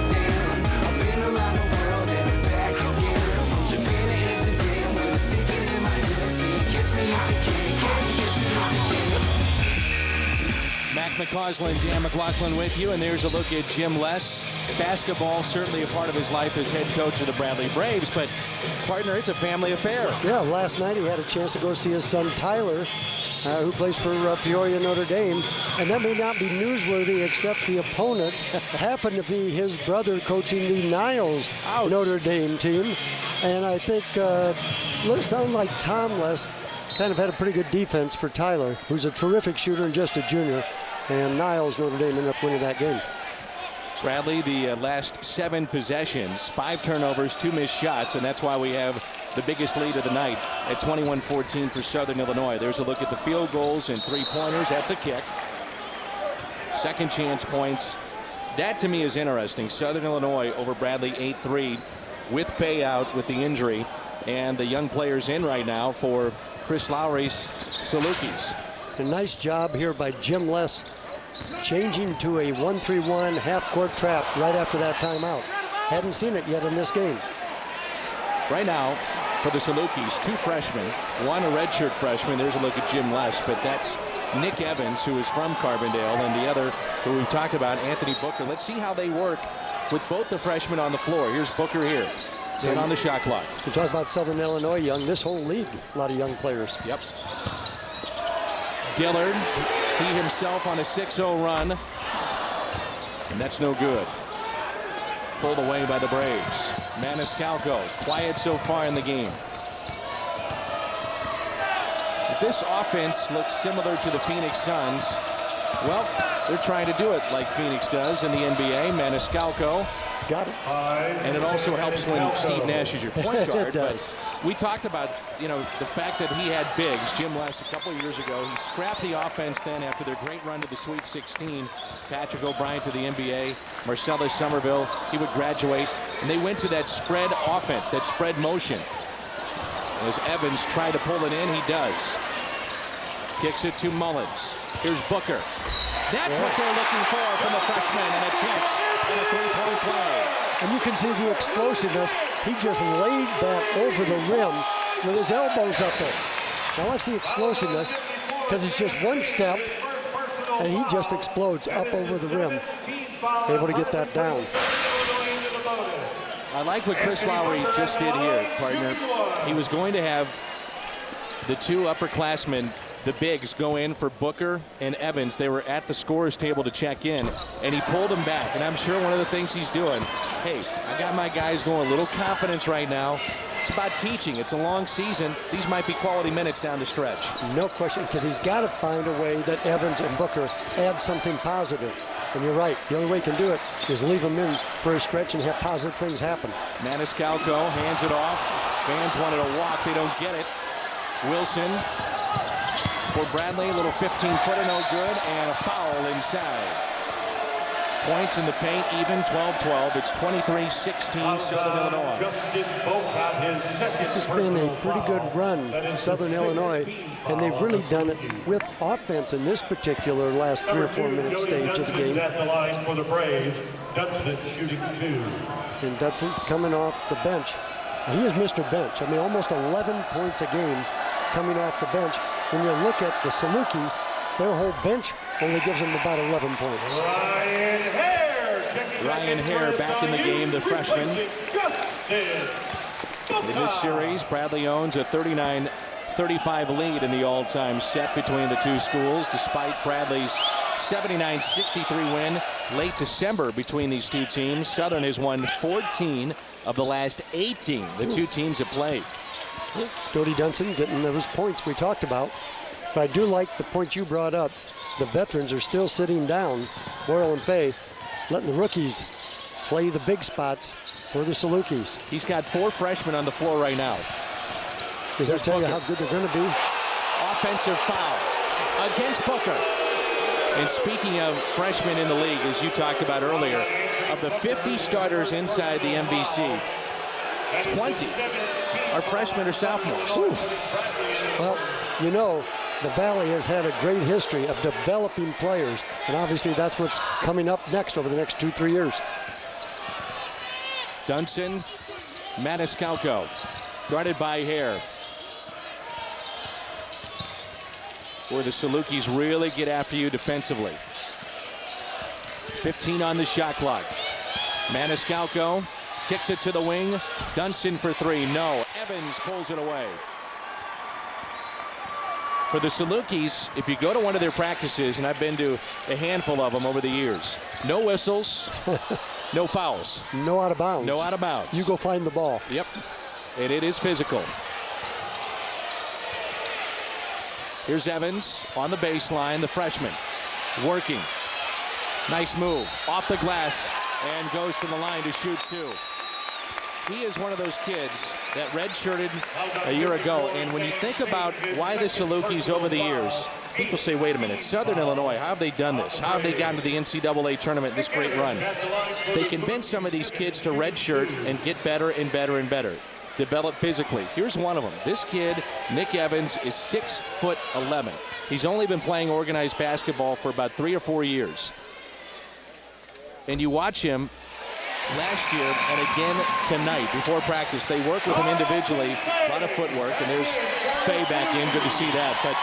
been around the world and back again. From Japan to Amsterdam with a ticket in my hand. See, catch me if you can. Catch me if you can. McCausland, Dan McLaughlin with you, and there's a look at Jim Les. Basketball certainly a part of his life as head coach of the Bradley Braves, but partner, it's a family affair. Yeah, last night he had a chance to go see his son Tyler, who plays for Peoria Notre Dame, and that may not be newsworthy except the opponent happened to be his brother coaching the Niles Notre Dame team, and I think sounded like Tom Les kind of had a pretty good defense for Tyler, who's a terrific shooter and just a junior, and Niles Notre Dame ended up winning that game. Bradley, the last 7 possessions, 5 turnovers, 2 missed shots, and that's why we have the biggest lead of the night at 21-14 for Southern Illinois. There's a look at the field goals and 3-pointers. That's a kick. Second chance points. That to me is interesting. Southern Illinois over Bradley 8-3 with Faye out with the injury, and the young players in right now for Chris Lowry's Salukis. A nice job here by Jim Les, changing to a 1-3-1 half-court trap right after that timeout. Hadn't seen it yet in this game. Right now, for the Salukis, 2 freshmen, 1 a redshirt freshman. There's a look at Jim Les, but that's Nick Evans, who is from Carbondale, and the other, who we've talked about, Anthony Booker. Let's see how they work with both the freshmen on the floor. Here's Booker here. 10 on the shot clock. We talk about Southern Illinois young. This whole league, a lot of young players. Yep. Dillard, he himself on a 6-0 run. And that's no good. Pulled away by the Braves. Maniscalco, quiet so far in the game. If this offense looks similar to the Phoenix Suns, well, they're trying to do it like Phoenix does in the NBA. Maniscalco. Got it. And it also helps when Steve Nash is your point guard. It does. But we talked about, the fact that he had bigs. Jim Les a couple of years ago, he scrapped the offense then after their great run to the Sweet 16. Patrick O'Brien to the NBA. Marcellus Somerville, he would graduate. And they went to that spread offense, that spread motion. As Evans tried to pull it in, he does. Kicks it to Mullins. Here's Booker. That's what they're looking for from the freshman, and a chance and a 3-point play. And you can see the explosiveness. He just laid that over the rim with his elbows up there. Now watch the explosiveness, because it's just one step, and he just explodes up over the rim, able to get that down. I like what Chris Lowry just did here, partner. He was going to have the 2 upperclassmen, the bigs, go in for Booker and Evans. They were at the scorer's table to check in, and he pulled them back. And I'm sure one of the things he's doing, hey, I got my guys going a little confidence right now. It's about teaching. It's a long season. These might be quality minutes down the stretch. No question, because he's got to find a way that Evans and Booker add something positive. And you're right. The only way he can do it is leave them in for a stretch and have positive things happen. Maniscalco hands it off. Fans wanted a walk. They don't get it. Wilson for Bradley, a little 15-footer, no good, and a foul inside. Points in the paint, even 12-12. It's 23-16, Southern Illinois. This has been a pretty good run, Southern Illinois, and they've really done it with offense in this particular last 3 or 4 minute stage of the game. And Dudson coming off the bench. He is Mr. Bench. I mean, almost 11 points a game coming off the bench. When you look at the Salukis, their whole bench only gives them about 11 points. Ryan Hare back in the game, the freshman. In this series, Bradley owns a 39-35 lead in the all-time set between the 2 schools, despite Bradley's 79-63 win late December between these 2 teams. Southern has won 14 of the last 18 the 2 teams have played. Dodie Dunson getting those points we talked about. But I do like the point you brought up. The veterans are still sitting down, Boyle and Fay, letting the rookies play the big spots for the Salukis. He's got 4 freshmen on the floor right now. Does that tell you how good they're going to be? Offensive foul against Booker. And speaking of freshmen in the league, as you talked about earlier, of the 50 starters inside the MVC, 20 are freshmen or sophomores. Ooh. Well, you know, the Valley has had a great history of developing players, and obviously that's what's coming up next over the next 2-3 years. Dunson, Maniscalco, guarded by Hare. Where the Salukis really get after you defensively. 15 on the shot clock. Maniscalco kicks it to the wing. Dunson for three. No. Evans pulls it away. For the Salukis, if you go to one of their practices, and I've been to a handful of them over the years, no whistles, no fouls. No out of bounds. No out of bounds. You go find the ball. Yep. And it is physical. Here's Evans on the baseline, the freshman, working. Nice move. Off the glass and goes to the line to shoot two. He is one of those kids that redshirted a year ago, and when you think about why the Salukis over the years, people say, wait a minute, Southern Illinois, how have they done this? How have they gotten to the NCAA tournament, this great run? They convince some of these kids to redshirt and get better and better and better, develop physically. Here's one of them. This kid, Nick Evans, is 6'11". He's only been playing organized basketball for about 3 or 4 years. And you watch him last year and again tonight before practice. They work with him individually, a lot of footwork, and there's Faye back in. Good to see that. But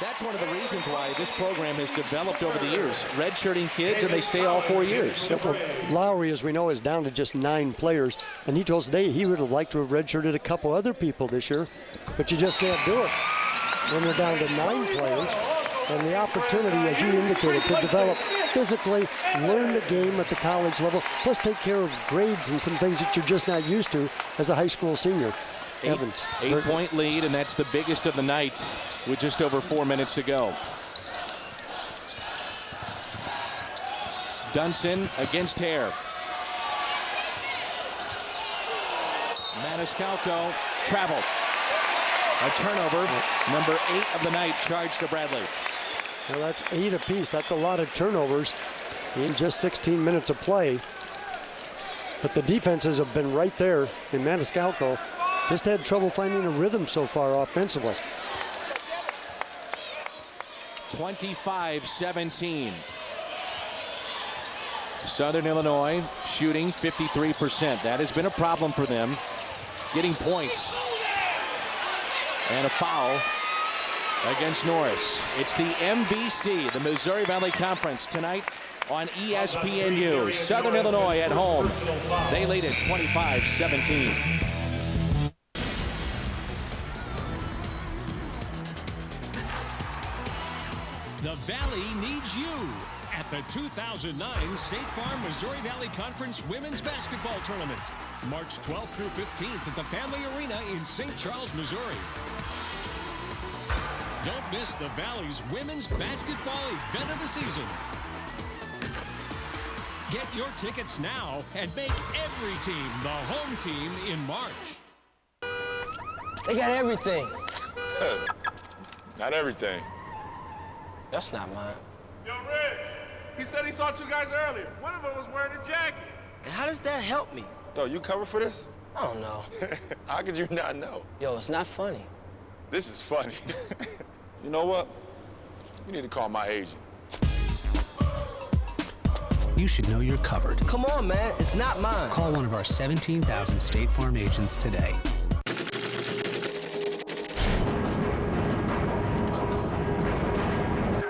that's one of the reasons why this program has developed over the years. Redshirting kids, and they stay all 4 years. Yeah, well, Lowry, as we know, is down to just 9 players, and he told us today he would have liked to have redshirted a couple other people this year, but you just can't do it when you're down to 9 players. And the opportunity, as you indicated, to develop physically, learn the game at the college level, plus take care of grades and some things that you're just not used to as a high school senior. Evans. 8-point lead, and that's the biggest of the night with just over 4 minutes to go. Dunson against Hare. Maniscalco traveled. A turnover, number 8 of the night, charged to Bradley. Now that's 8 apiece. That's a lot of turnovers in just 16 minutes of play. But the defenses have been right there, and Maniscalco just had trouble finding a rhythm so far offensively. 25-17. Southern Illinois shooting 53%. That has been a problem for them, getting points. And a foul against Norris. It's the MVC, the Missouri Valley Conference, tonight on ESPNU. Southern Illinois at home. They lead at 25-17. The Valley needs you at the 2009 State Farm Missouri Valley Conference Women's Basketball Tournament. March 12th through 15th at the Family Arena in St. Charles, Missouri. Don't miss the Valley's women's basketball event of the season. Get your tickets now and make every team the home team in March. They got everything. Not everything. That's not mine. Yo, Rich, he said he saw 2 guys earlier. One of them was wearing a jacket. And how does that help me? Yo, you covered for this? I don't know. How could you not know? Yo, it's not funny. This is funny. You know what? You need to call my agent. You should know you're covered. Come on, man. It's not mine. Call one of our 17,000 State Farm agents today.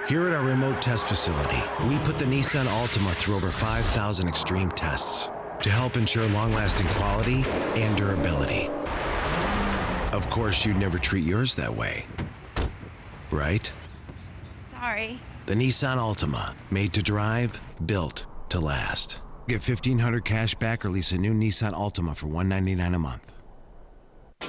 Here at our remote test facility, we put the Nissan Altima through over 5,000 extreme tests to help ensure long-lasting quality and durability. Of course, you'd never treat yours that way, right? Sorry. The Nissan Altima, made to drive, built to last. Get $1,500 cash back or lease a new Nissan Altima for $199 a month.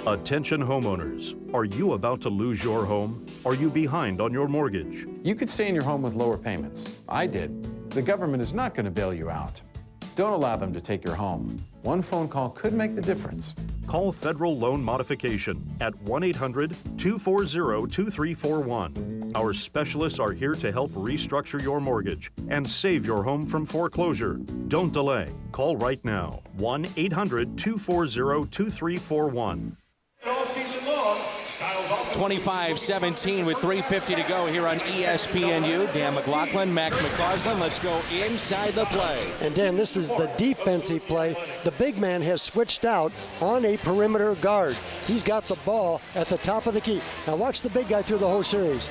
Attention homeowners. Are you about to lose your home? Are you behind on your mortgage? You could stay in your home with lower payments. I did. The government is not going to bail you out. Don't allow them to take your home. One phone call could make the difference. Call Federal Loan Modification at 1-800-240-2341. Our specialists are here to help restructure your mortgage and save your home from foreclosure. Don't delay. Call right now. 1-800-240-2341. All season long. 25-17 with 3:50 to go here on ESPNU. Dan McLaughlin, Max McCausland. Let's go inside the play. And Dan, this is the defensive play. The big man has switched out on a perimeter guard. He's got the ball at the top of the key. Now watch the big guy through the whole series.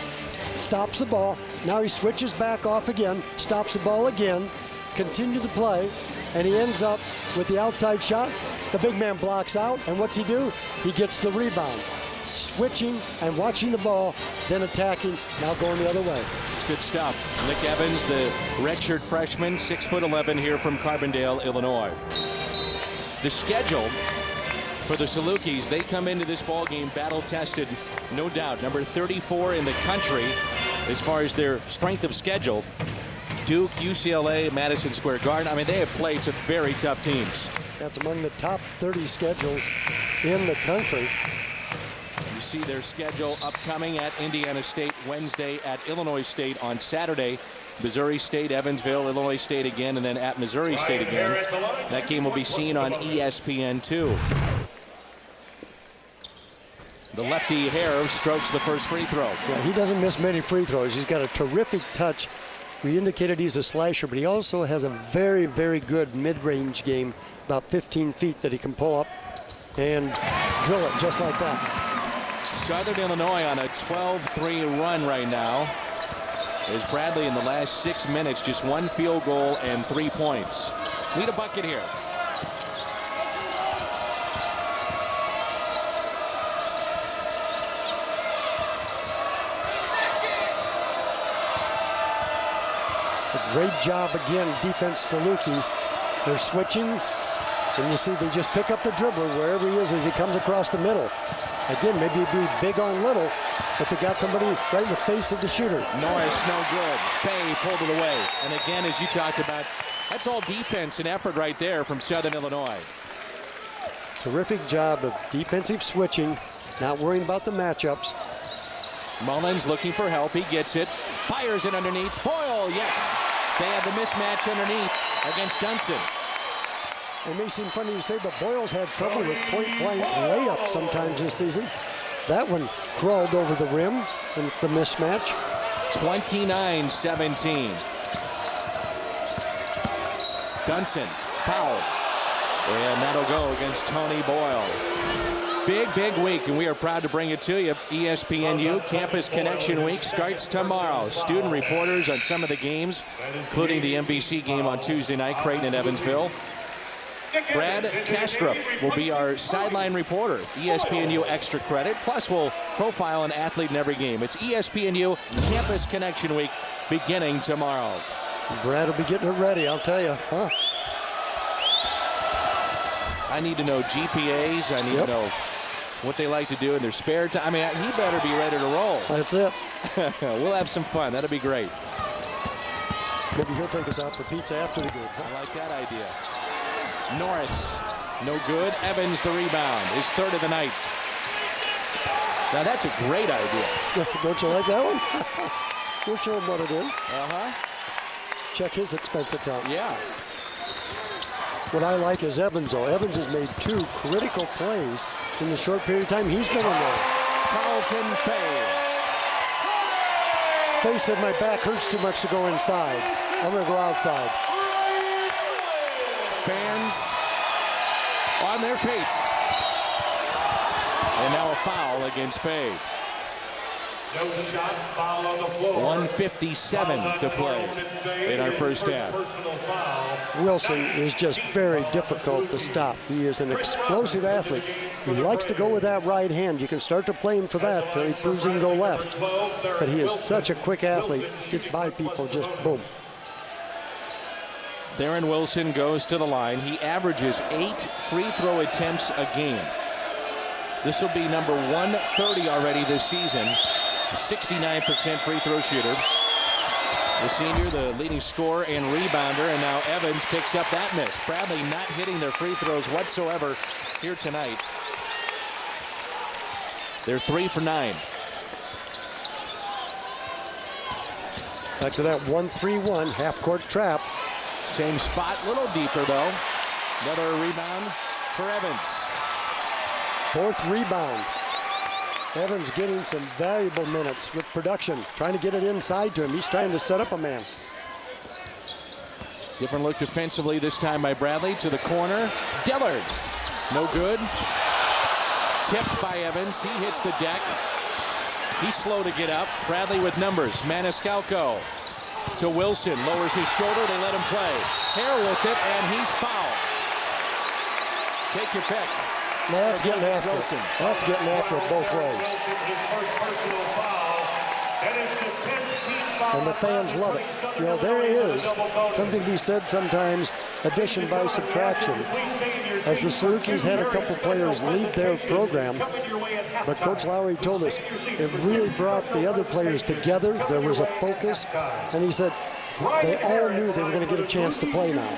Stops the ball. Now he switches back off again. Stops the ball again. continue the play, and he ends up with the outside shot. The big man blocks out, and what's he do? He gets the rebound. Switching and watching the ball, then attacking, now going the other way. It's good stuff. Nick Evans, the redshirt freshman, 6'11" here from Carbondale, Illinois. The schedule for the Salukis, they come into this ball game battle-tested, no doubt. Number 34 in the country as far as their strength of schedule. Duke, UCLA, Madison Square Garden. I mean, they have played some very tough teams. That's among the top 30 schedules in the country. You see their schedule upcoming at Indiana State Wednesday, at Illinois State on Saturday, Missouri State, Evansville, Illinois State again, and then at Missouri State again. That game will be seen on ESPN2. The lefty Hare strokes the first free throw. Yeah, he doesn't miss many free throws. He's got a terrific touch. We indicated he's a slasher, but he also has a very, very good mid-range game, about 15 feet that he can pull up and drill it just like that. Southern Illinois on a 12-3 run right now. As Bradley in the last 6 minutes, just 1 field goal and 3 points. Need a bucket here. A great job again, defense Salukis. They're switching, and you see they just pick up the dribbler wherever he is as he comes across the middle. Again, maybe he'd be big on little, but they got somebody right in the face of the shooter. Norris, no good. Fay pulled it away. And again, as you talked about, that's all defense and effort right there from Southern Illinois. Terrific job of defensive switching, not worrying about the matchups. Mullins looking for help. He gets it. Fires it underneath. Boyle, yes. They have the mismatch underneath against Dunson. It may seem funny to say, but Boyle's had trouble with point-blank layups sometimes this season. That one crawled over the rim in the mismatch. 29-17. Dunson, foul. And that'll go against Tony Boyle. Big, big week, and we are proud to bring it to you. ESPNU Campus Connection Week starts tomorrow. Student reporters on some of the games, including the MVC game on Tuesday night, Creighton and Evansville. Brad Kastrup will be our sideline reporter. ESPNU Extra Credit. Plus, we'll profile an athlete in every game. It's ESPNU Campus Connection Week beginning tomorrow. Brad will be getting it ready, I'll tell you. Huh? I need to know GPAs. I need to know what they like to do in their spare time. I mean, he better be ready to roll. That's it. We'll have some fun. That'll be great. Maybe he'll take us out for pizza after the game. I like that idea. Norris, no good. Evans, the rebound. His third of the night. Now, that's a great idea. Don't you like that one? We'll show him what it is. Check his expense account. Yeah. What I like is Evans, though. Evans has made 2 critical plays in the short period of time he's been in there. Carlton Fay. Fay said, my back hurts too much to go inside. I'm going to go outside. Fans on their feet. And now a foul against Fay. 1:57 to play in our first half. Wilson is just very difficult to stop. He is an explosive athlete. He likes to go with that right hand. You can start to play him for that till he proves he can go left. But he is such a quick athlete. Gets by people, just boom. Theron Wilson goes to the line. He averages 8 free throw attempts a game. This will be number 130 already this season. 69% free throw shooter. The senior, the leading scorer and rebounder, and now Evans picks up that miss. Bradley not hitting their free throws whatsoever here tonight. They're 3 for 9. Back to that 1-3-1 half-court trap. Same spot, a little deeper though. Another rebound for Evans. 4th rebound. Evans getting some valuable minutes with production, trying to get it inside to him. He's trying to set up a man. Different look defensively this time by Bradley to the corner. Dillard, no good. Tipped by Evans. He hits the deck. He's slow to get up. Bradley with numbers. Maniscalco. to Wilson. Lowers his shoulder. They let him play. Hare with it, and he's fouled. Take your pick. That's getting after it. That's getting after it both ways. And the fans love it. You know, there he is. Something to be said sometimes, addition by subtraction. As the Salukis had a couple players leave their program, but Coach Lowry told us it really brought the other players together. There was a focus, and he said they all knew they were going to get a chance to play now.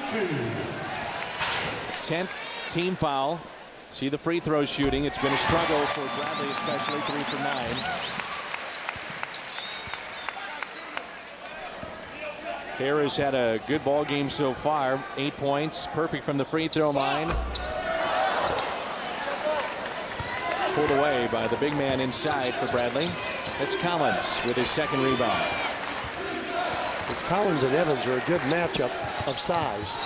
10th team foul. See the free throw shooting. It's been a struggle for Bradley, especially 3 for 9. Hare has had a good ball game so far. 8 points, perfect from the free throw line. Pulled away by the big man inside for Bradley. It's Collins with his second rebound. Collins and Evans are a good matchup of size.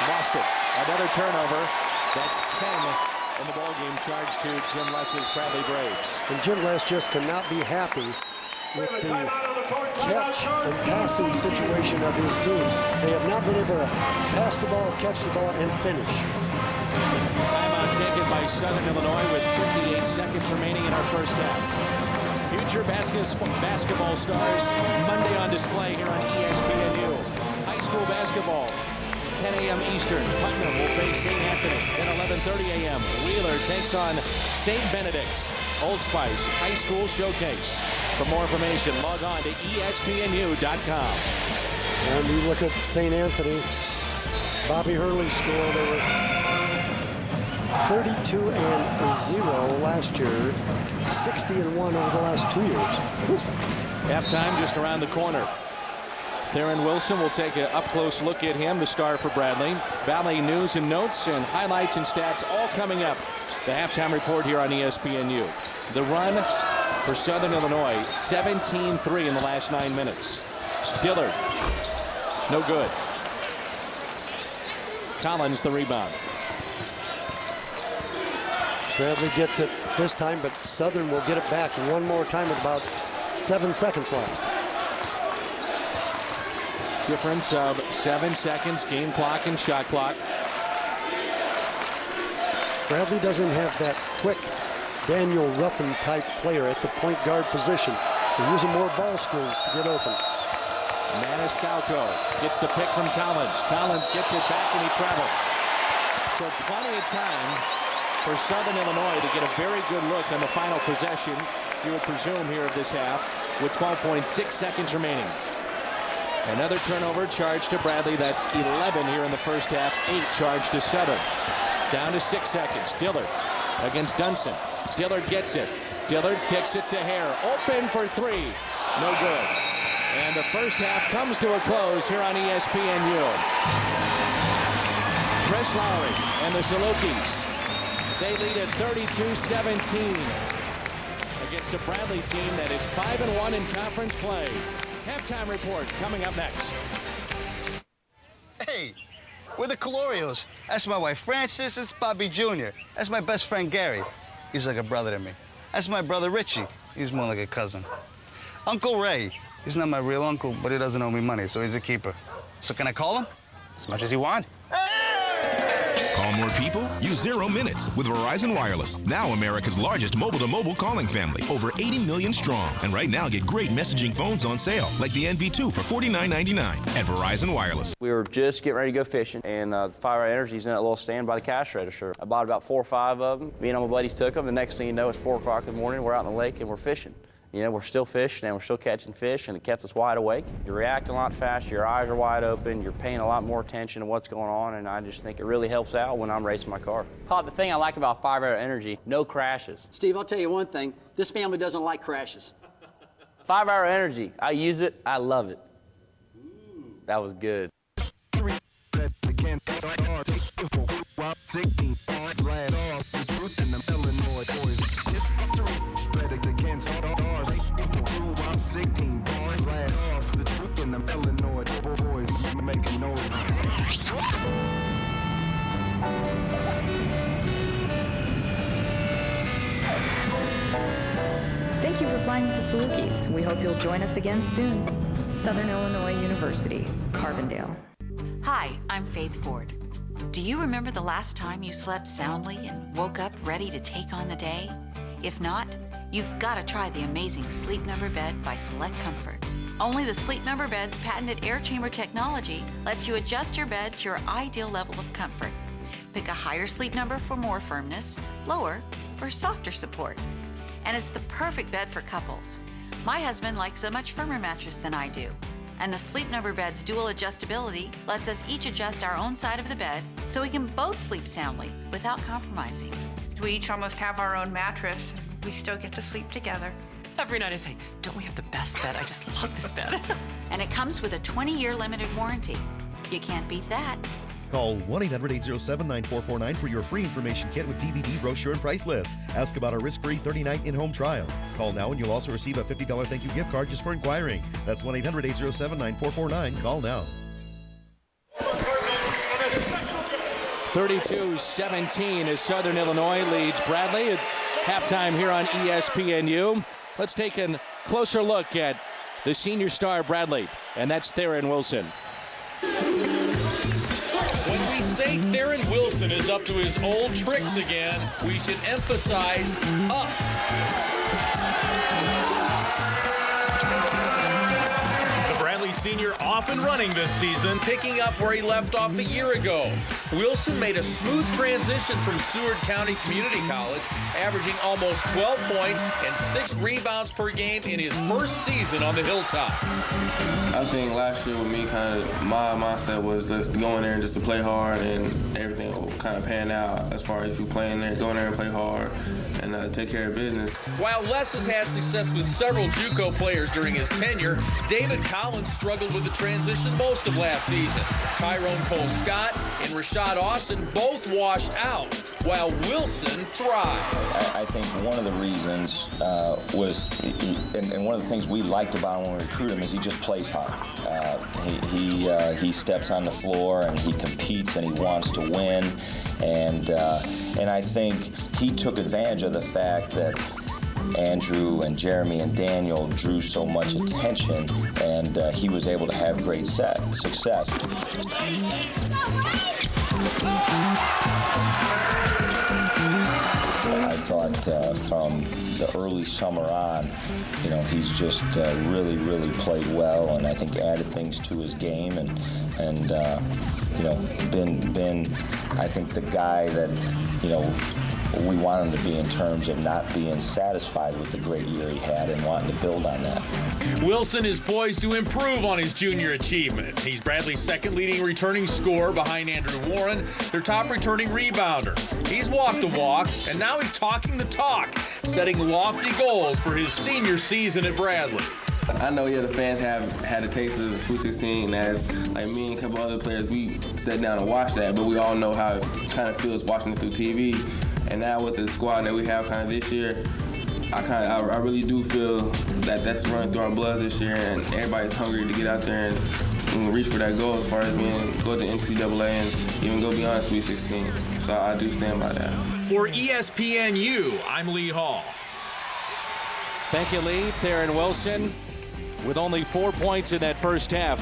Lost it. Another turnover. That's 10 in the ball game, charged to Jim Less's Bradley Braves. And Jim Less just cannot be happy with the catch and passing situation of his team. They have not been able to pass the ball, catch the ball, and finish. Timeout taken by Southern Illinois with 58 seconds remaining in our first half. Future basketball stars Monday on display here on ESPNU. High school basketball, 10 a.m. Eastern. Putnam will face St. Anthony. Then 11:30 a.m. Wheeler takes on St. Benedict's. Old Spice High School Showcase. For more information, log on to ESPNU.com. And you look at St. Anthony, Bobby Hurley's score. They were 32-0 last year, 60-1 over the last 2 years. Halftime just around the corner. Theron Wilson will take an up-close look at him, the star for Bradley. Valley news and notes and highlights and stats all coming up. The halftime report here on ESPNU. The run for Southern Illinois, 17-3 in the last 9 minutes. Dillard, no good. Collins the rebound. Bradley gets it this time, but Southern will get it back one more time with about 7 seconds left. Difference of 7 seconds, game clock and shot clock. Bradley doesn't have that quick Daniel Ruffin type player at the point guard position. They're using more ball screens to get open. Maniscalco gets the pick from Collins. Collins gets it back and he traveled. So plenty of time for Southern Illinois to get a very good look on the final possession, you would presume, here of this half, with 12.6 seconds remaining. Another turnover charged to Bradley. That's 11 here in the first half. 8 charged to Southern. Down to 6 seconds. Dillard against Dunson. Dillard gets it. Dillard kicks it to Hare. Open for 3. No good. And the first half comes to a close here on ESPNU. Chris Lowry and the Salukis, they lead at 32-17 against a Bradley team that is 5-1 in conference play. Halftime report coming up next. Hey, we're the Calorios. That's my wife Frances. It's Bobby Jr. That's my best friend Gary. He's like a brother to me. That's my brother Richie. He's more like a cousin. Uncle Ray. He's not my real uncle, but he doesn't owe me money, so he's a keeper. So can I call him? As much as you want. Call more people? Use 0 minutes with Verizon Wireless. Now America's largest mobile-to-mobile calling family. Over 80 million strong. And right now, get great messaging phones on sale, like the NV2 for $49.99 at Verizon Wireless. We were just getting ready to go fishing, and 5-Hour Energy's in that little stand by the cash register. I bought about 4 or 5 of them. Me and all my buddies took them. The next thing you know, it's 4 o'clock in the morning. We're out in the lake, and we're fishing. You know, we're still fishing and we're still catching fish, and it kept us wide awake. You're reacting a lot faster, your eyes are wide open, you're paying a lot more attention to what's going on, and I just think it really helps out when I'm racing my car. Pop, the thing I like about 5-Hour Energy, no crashes. Steve, I'll tell you one thing, this family doesn't like crashes. 5-Hour Energy, I use it, I love it. That was good. Thank you for flying with the Salukis. We hope you'll join us again soon. Southern Illinois University, Carbondale. Hi, I'm Faith Ford. Do you remember the last time you slept soundly and woke up ready to take on the day? If not, you've got to try the amazing Sleep Number bed by Select Comfort. Only the Sleep Number bed's patented air chamber technology lets you adjust your bed to your ideal level of comfort. Pick a higher Sleep Number for more firmness, lower for softer support. And it's the perfect bed for couples. My husband likes a much firmer mattress than I do. And the Sleep Number bed's dual adjustability lets us each adjust our own side of the bed so we can both sleep soundly without compromising. We each almost have our own mattress. We still get to sleep together. Every night I say, don't we have the best bed? I just love this bed. And it comes with a 20-year limited warranty. You can't beat that. Call 1-800-807-9449 for your free information kit with DVD, brochure, and price list. Ask about our risk-free 30-night in-home trial. Call now and you'll also receive a $50 thank you gift card just for inquiring. That's 1-800-807-9449. Call now. 32-17 as Southern Illinois leads Bradley at halftime here on ESPNU. Let's take a closer look at the senior star Bradley, and that's Theron Wilson. When we say Theron Wilson is up to his old tricks again, we should emphasize up. The Bradley senior off and running this season, picking up where he left off a year ago. Wilson made a smooth transition from Seward County Community College, averaging almost 12 points and 6 rebounds per game in his first season on the Hilltop. I think last year with me, kind of my mindset was just go in there and just to play hard, and everything will kind of pan out as far as you playing there, go in there and play hard and take care of business. While Les has had success with several JUCO players during his tenure, David Collins struggled with the transition most of last season. Tyrone Cole-Scott and Rashad Austin both washed out, while Wilson thrived. I think one of the reasons was, and one of the things we liked about him when we recruited him is he just plays hard. He steps on the floor and he competes and he wants to win, and I think he took advantage of the fact that Andrew and Jeremy and Daniel drew so much attention, and he was able to have great success. I thought from the early summer on, he's just really played well, and I think added things to his game, and been I think the guy that we want him to be in terms of not being satisfied with the great year he had and wanting to build on that. Wilson is poised to improve on his junior achievement. He's Bradley's second leading returning scorer behind Andrew Warren, their top returning rebounder. He's walked the walk, and now he's talking the talk, setting lofty goals for his senior season at Bradley. I know, the fans have had a taste of the Sweet 16 as, like me and a couple other players, we sat down and watched that, but we all know how it kind of feels watching it through TV. And now with the squad that we have kind of this year, I really do feel that that's running through our blood this year, and everybody's hungry to get out there and reach for that goal as far as go to NCAA and even go beyond Sweet 16. So I do stand by that. For ESPNU, I'm Lee Hall. Thank you, Lee. Theron Wilson with only 4 points in that first half.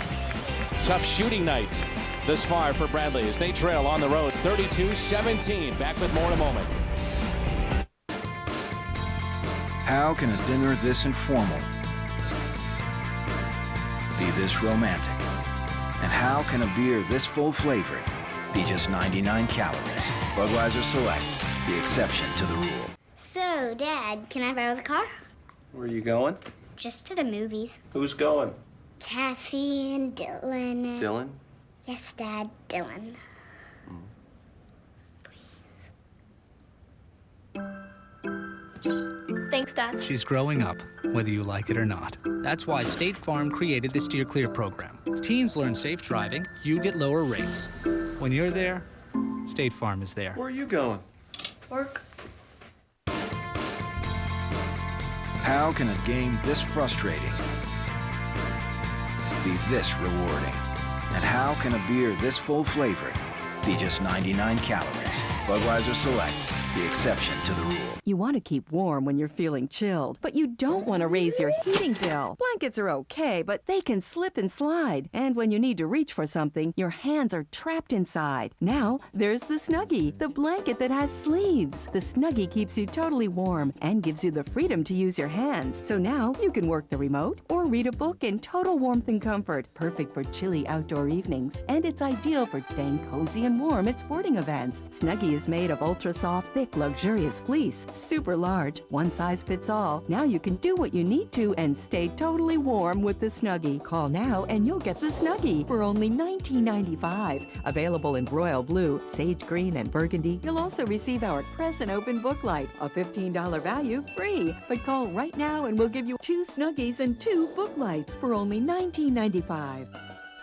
Tough shooting night thus far for Bradley as they trail on the road 32-17. Back with more in a moment. How can a dinner this informal be this romantic? And how can a beer this full-flavored be just 99 calories? Budweiser Select, the exception to the rule. So, Dad, can I borrow the car? Where are you going? Just to the movies. Who's going? Kathy and Dylan. Dylan? Yes, Dad, Dylan. Thanks, Dad. She's growing up, whether you like it or not. That's why State Farm created the Steer Clear program. Teens learn safe driving, you get lower rates. When you're there, State Farm is there. Where are you going? Work. How can a game this frustrating be this rewarding? And how can a beer this full-flavored be just 99 calories? Budweiser Select, the exception to the rule. You want to keep warm when you're feeling chilled, but you don't want to raise your heating bill. Blankets are okay, but they can slip and slide. And when you need to reach for something, your hands are trapped inside. Now, there's the Snuggie, the blanket that has sleeves. The Snuggie keeps you totally warm and gives you the freedom to use your hands. So now you can work the remote or read a book in total warmth and comfort. Perfect for chilly outdoor evenings. And it's ideal for staying cozy and warm at sporting events. Snuggie is made of ultra-soft, thick, luxurious fleece. Super large, one size fits all. Now you can do what you need to and stay totally warm with the Snuggie. Call now and you'll get the Snuggie for only $19.95. Available in royal blue, sage green, and burgundy. You'll also receive our press and open book light, a $15 value, free. But call right now and we'll give you 2 Snuggies and 2 book lights for only $19.95.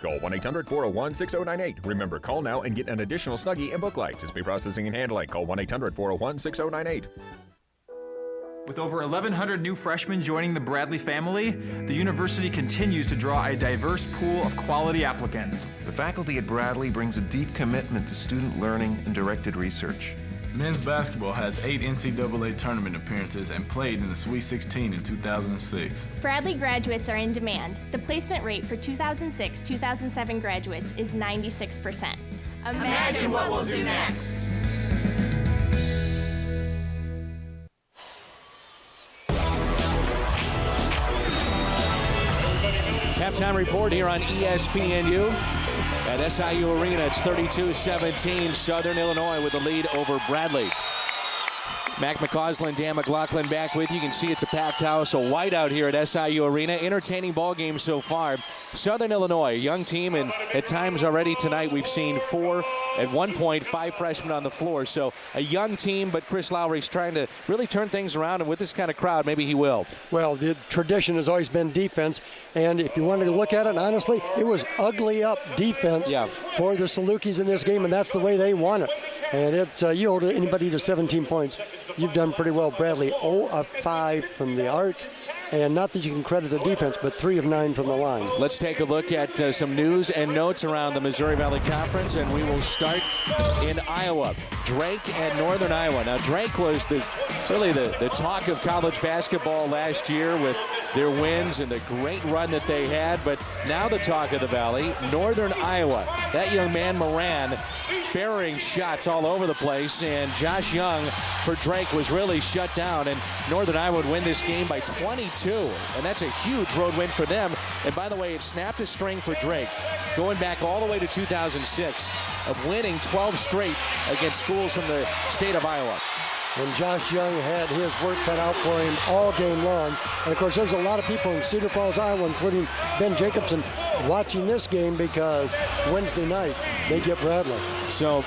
Call 1-800-401-6098. Remember, call now and get an additional Snuggie and book light. Display processing and handling. Call 1-800-401-6098. With over 1,100 new freshmen joining the Bradley family, the university continues to draw a diverse pool of quality applicants. The faculty at Bradley brings a deep commitment to student learning and directed research. Men's basketball has 8 NCAA tournament appearances and played in the Sweet 16 in 2006. Bradley graduates are in demand. The placement rate for 2006-2007 graduates is 96%. Imagine what we'll do next. Halftime report here on ESPNU. At SIU Arena, it's 32-17. Southern Illinois with the lead over Bradley. Mac McCausland, Dan McLaughlin back with you. You can see it's a packed house, a whiteout here at SIU Arena. Entertaining ball game so far. Southern Illinois, a young team, and at times already tonight we've seen 4, at one point 5 freshmen on the floor. So a young team, but Chris Lowry's trying to really turn things around, and with this kind of crowd, maybe he will. Well, the tradition has always been defense, and if you wanted to look at it, honestly, it was ugly up defense for the Salukis in this game, and that's the way they want it. And you hold anybody to 17 points. You've done pretty well, Bradley. 0 of 5 from the arc. And not that you can credit the defense, but 3 of 9 from the line. Let's take a look at some news and notes around the Missouri Valley Conference, and we will start in Iowa. Drake and Northern Iowa. Now, Drake was really the talk of college basketball last year with their wins and the great run that they had, but now the talk of the Valley, Northern Iowa. That young man, Moran, burying shots all over the place, and Josh Young for Drake was really shut down, and Northern Iowa would win this game by 22, and that's a huge road win for them. And by the way, it snapped a string for Drake, going back all the way to 2006, of winning 12 straight against schools from the state of Iowa. And Josh Young had his work cut out for him all game long. And, of course, there's a lot of people in Cedar Falls, Iowa, including Ben Jacobson, watching this game because Wednesday night they get Bradley. So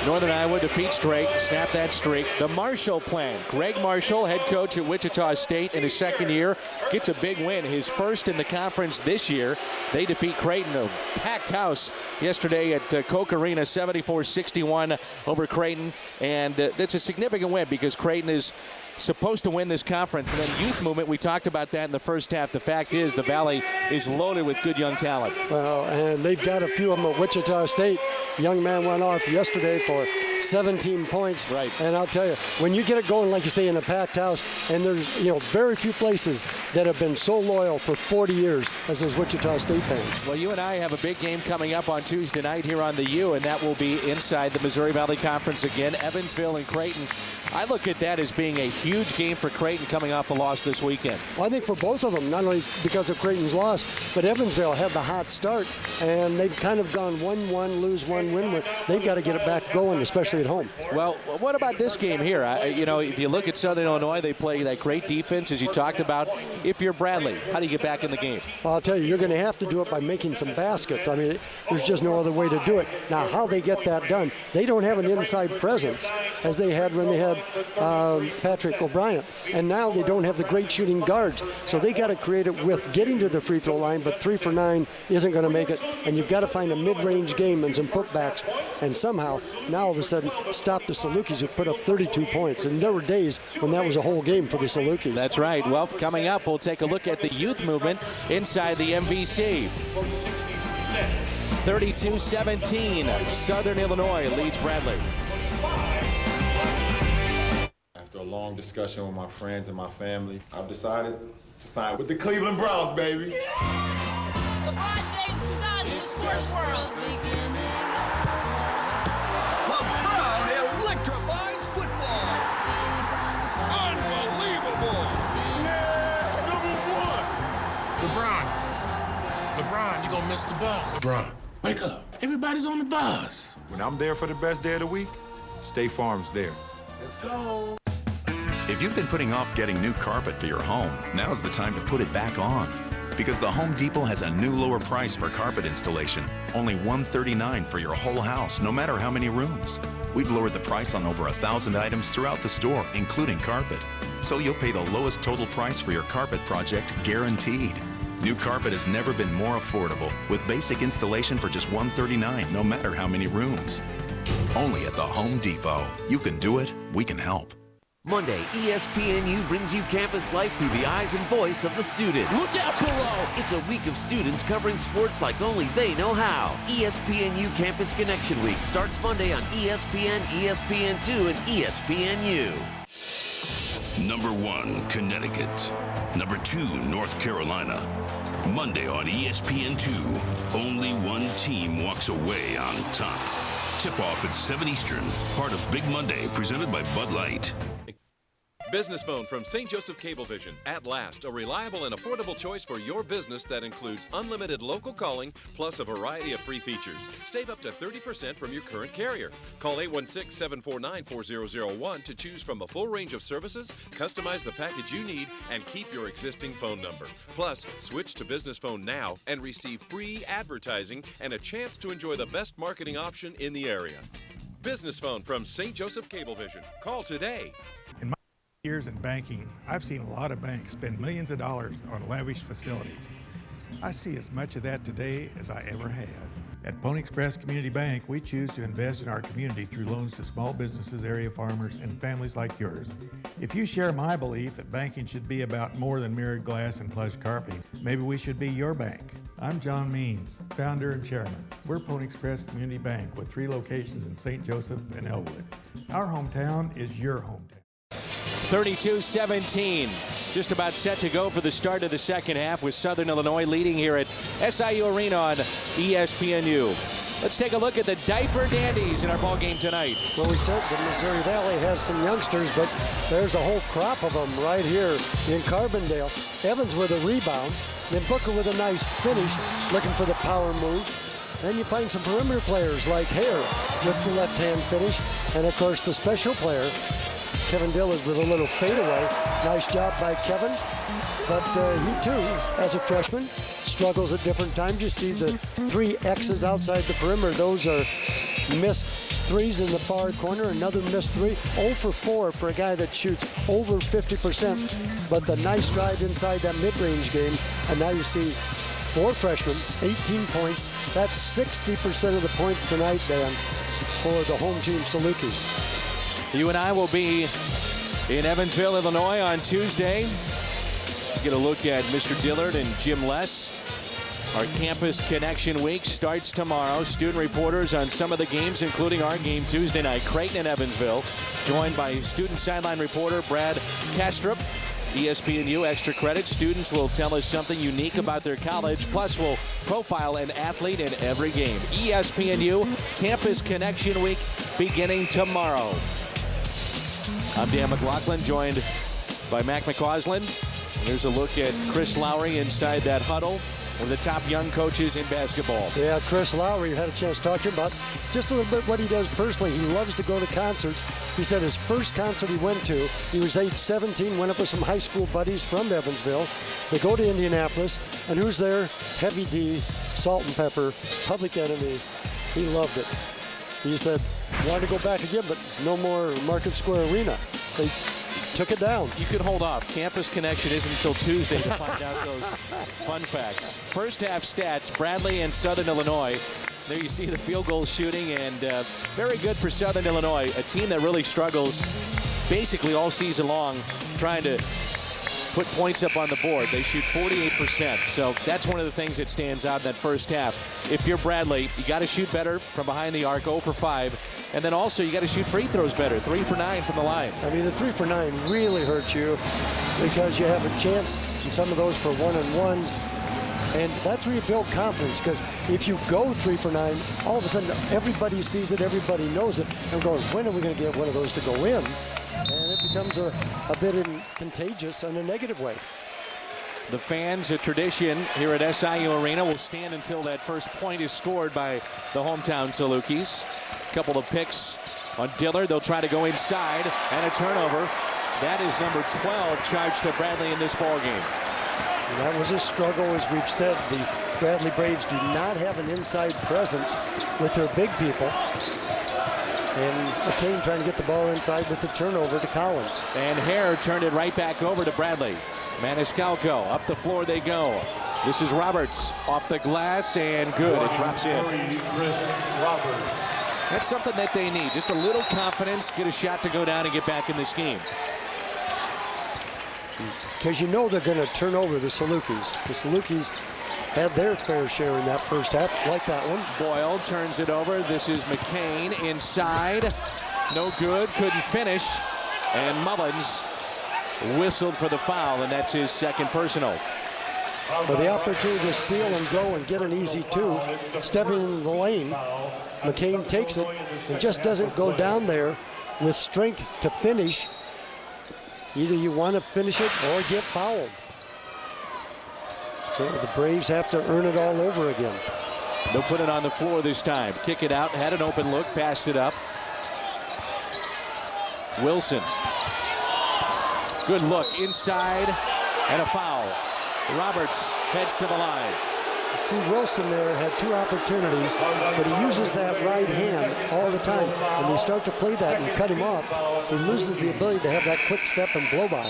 Northern Iowa defeats Drake, snap that streak. The Marshall plan. Greg Marshall, head coach at Wichita State in his second year, gets a big win, his first in the conference this year. They defeat Creighton, a packed house yesterday at Koch Arena, 74-61 over Creighton. And that's a significant win because Creighton is supposed to win this conference. And then youth movement, we talked about that in the first half. The fact is the Valley is loaded with good young talent. Well, and they've got a few of them at Wichita State. Young man went off yesterday for 17 points. Right. And I'll tell you, when you get it going, like you say, in a packed house, and there's very few places that have been so loyal for 40 years as those Wichita State fans. Well, you and I have a big game coming up on Tuesday night here on the U, and that will be inside the Missouri Valley Conference again, Evansville and Creighton. I look at that as being a huge game for Creighton coming off the loss this weekend. Well, I think for both of them, not only because of Creighton's loss, but Evansville had the hot start, and they've kind of gone 1-1, lose 1, win 1. They've got to get it back going, especially at home. Well, what about this game here? If you look at Southern Illinois, they play that great defense, as you talked about. If you're Bradley, how do you get back in the game? Well, I'll tell you, you're going to have to do it by making some baskets. I mean, there's just no other way to do it. Now, how they get that done, they don't have an inside presence as they had when they had Patrick O'Brien. And now they don't have the great shooting guards. So they got to create it with getting to the free throw line, but 3 for 9 isn't going to make it. And you've got to find a mid-range game and some putbacks. And somehow, now all of a sudden, stop the Salukis who put up 32 points. And there were days when that was a whole game for the Salukis. That's right. Well, coming up, we'll take a look at the youth movement inside the MVC. 32-17, Southern Illinois leads Bradley. a long discussion with my friends and my family, I've decided to sign with the Cleveland Browns, baby. LeBron James 2000 in the sports world. LeBron electrifies football. Unbelievable. Yeah, #1. LeBron, you're gonna miss the bus. LeBron, wake up. Everybody's on the bus. When I'm there for the best day of the week, State Farm's there. Let's go. If you've been putting off getting new carpet for your home, now's the time to put it back on. Because the Home Depot has a new lower price for carpet installation. Only $139 for your whole house, no matter how many rooms. We've lowered the price on over 1,000 items throughout the store, including carpet. So you'll pay the lowest total price for your carpet project, guaranteed. New carpet has never been more affordable, with basic installation for just $139, no matter how many rooms. Only at the Home Depot. You can do it, we can help. Monday, ESPNU brings you campus life through the eyes and voice of the student. Look out below! It's a week of students covering sports like only they know how. ESPNU Campus Connection Week starts Monday on ESPN, ESPN2, and ESPNU. Number 1, Connecticut. Number 2, North Carolina. Monday on ESPN2, only one team walks away on top. Tip-off at 7 Eastern, part of Big Monday, presented by Bud Light. Business phone from St. Joseph Cablevision. At last, a reliable and affordable choice for your business that includes unlimited local calling plus a variety of free features. Save up to 30% from your current carrier. Call 816-749-4001 to choose from a full range of services, customize the package you need, and keep your existing phone number. Plus, switch to business phone now and receive free advertising and a chance to enjoy the best marketing option in the area. Business phone from St. Joseph Cablevision. Call today. Years in banking, I've seen a lot of banks spend millions of dollars on lavish facilities. I see as much of that today as I ever have. At Pony Express Community Bank, we choose to invest in our community through loans to small businesses, area farmers, and families like yours. If you share my belief that banking should be about more than mirrored glass and plush carpeting, maybe we should be your bank. I'm John Means, founder and chairman. We're Pony Express Community Bank with 3 locations in St. Joseph and Elwood. Our hometown is your hometown. 32-17. Just about set to go for the start of the second half with Southern Illinois leading here at SIU Arena on ESPNU. Let's take a look at the Diaper Dandies in our ball game tonight. Well, we said the Missouri Valley has some youngsters, but there's a whole crop of them right here in Carbondale. Evans with a rebound, then Booker with a nice finish, looking for the power move. Then you find some perimeter players like Hare with the left-hand finish, and of course the special player, Kevin Dillard with a little fadeaway. Nice job by Kevin. But he, too, as a freshman, struggles at different times. You see the 3 X's outside the perimeter. Those are missed threes in the far corner. Another missed 3. 0 for 4 for a guy that shoots over 50%. But the nice drive inside that mid-range game. And now you see 4 freshmen, 18 points. That's 60% of the points tonight, Dan, for the home team Salukis. You and I will be in Evansville, Illinois on Tuesday. Get a look at Mr. Dillard and Jim Less. Our Campus Connection Week starts tomorrow. Student reporters on some of the games, including our game Tuesday night, Creighton and Evansville, joined by student sideline reporter Brad Kastrup. ESPNU Extra Credit. Students will tell us something unique about their college, plus we'll profile an athlete in every game. ESPNU Campus Connection Week beginning tomorrow. I'm Dan McLaughlin, joined by Mac McCausland. Here's a look at Chris Lowry inside that huddle, one of the top young coaches in basketball. Yeah, Chris Lowry, had a chance to talk to him about just a little bit what he does personally. He loves to go to concerts. He said his first concert he went to, he was age 17, went up with some high school buddies from Evansville. They go to Indianapolis, and who's there? Heavy D, Salt and Pepper, Public Enemy. He loved it. He said, wanted to go back again, but no more Market Square Arena. They took it down. You could hold off. Campus Connection isn't until Tuesday to find out those fun facts. First half stats, Bradley and Southern Illinois. There you see the field goal shooting, and very good for Southern Illinois, a team that really struggles basically all season long trying to put points up on the board. They shoot 48%. So that's one of the things that stands out in that first half. If you're Bradley, you got to shoot better from behind the arc, 0 for 5. And then also you got to shoot free throws better, 3 for 9 from the line. I mean, the 3 for 9 really hurts you because you have a chance in some of those for 1-and-1s. And that's where you build confidence, because if you go 3 for 9, all of a sudden everybody sees it, everybody knows it, and going, when are we going to get one of those to go in? And it becomes a bit contagious in a negative way. The fans, a tradition here at SIU Arena, will stand until that first point is scored by the hometown Salukis. A couple of picks on Dillard. They'll try to go inside, and a turnover. That is number 12 charged to Bradley in this ball game. And that was a struggle, as we've said. The Bradley Braves do not have an inside presence with their big people. And McCain trying to get the ball inside with the turnover to Collins. And Hare turned it right back over to Bradley. Maniscalco, up the floor they go. This is Roberts off the glass, and good. It drops in. That's something that they need. Just a little confidence, get a shot to go down and get back in this game. Because you know they're going to turn over the Salukis. The Salukis had their fair share in that first half, like that one. Boyle turns it over. This is McCain inside. No good, couldn't finish. And Mullins whistled for the foul, and that's his second personal. For the opportunity to steal and go and get an easy 2, stepping in the lane, McCain takes it and just doesn't go down there with strength to finish. Either you want to finish it or get fouled. So the Braves have to earn it all over again. They'll put it on the floor this time. Kick it out, had an open look, passed it up. Wilson. Good look inside, and a foul. Roberts heads to the line. See, Wilson there had 2 opportunities, but he uses that right hand all the time. When they start to play that and cut him off, he loses the ability to have that quick step and blow by.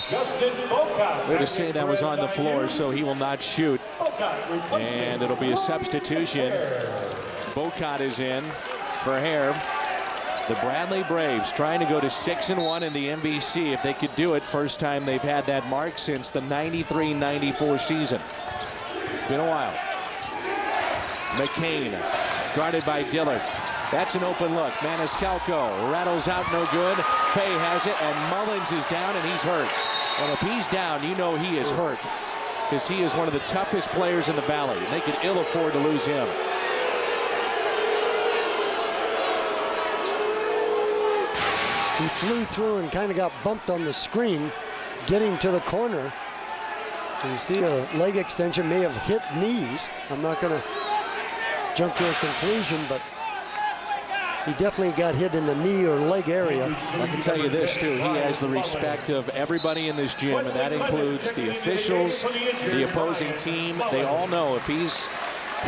Way to say that was on the floor, so he will not shoot. And it'll be a substitution. Bocott is in for Hare. The Bradley Braves trying to go to 6-1 in the MVC. If they could do it, first time they've had that mark since the 93-94 season. It's been a while. McCain guarded by Dillard. That's an open look. Maniscalco rattles out, no good. Fay has it, and Mullins is down, and he's hurt. And if he's down, you know he is hurt, because he is one of the toughest players in the Valley. They could ill afford to lose him. He flew through and kind of got bumped on the screen, getting to the corner. You see a leg extension, may have hit knees. I'm not going to jump to a conclusion, but he definitely got hit in the knee or leg area. I can tell you this, too. He has the respect of everybody in this gym, and that includes the officials, the opposing team. They all know if he's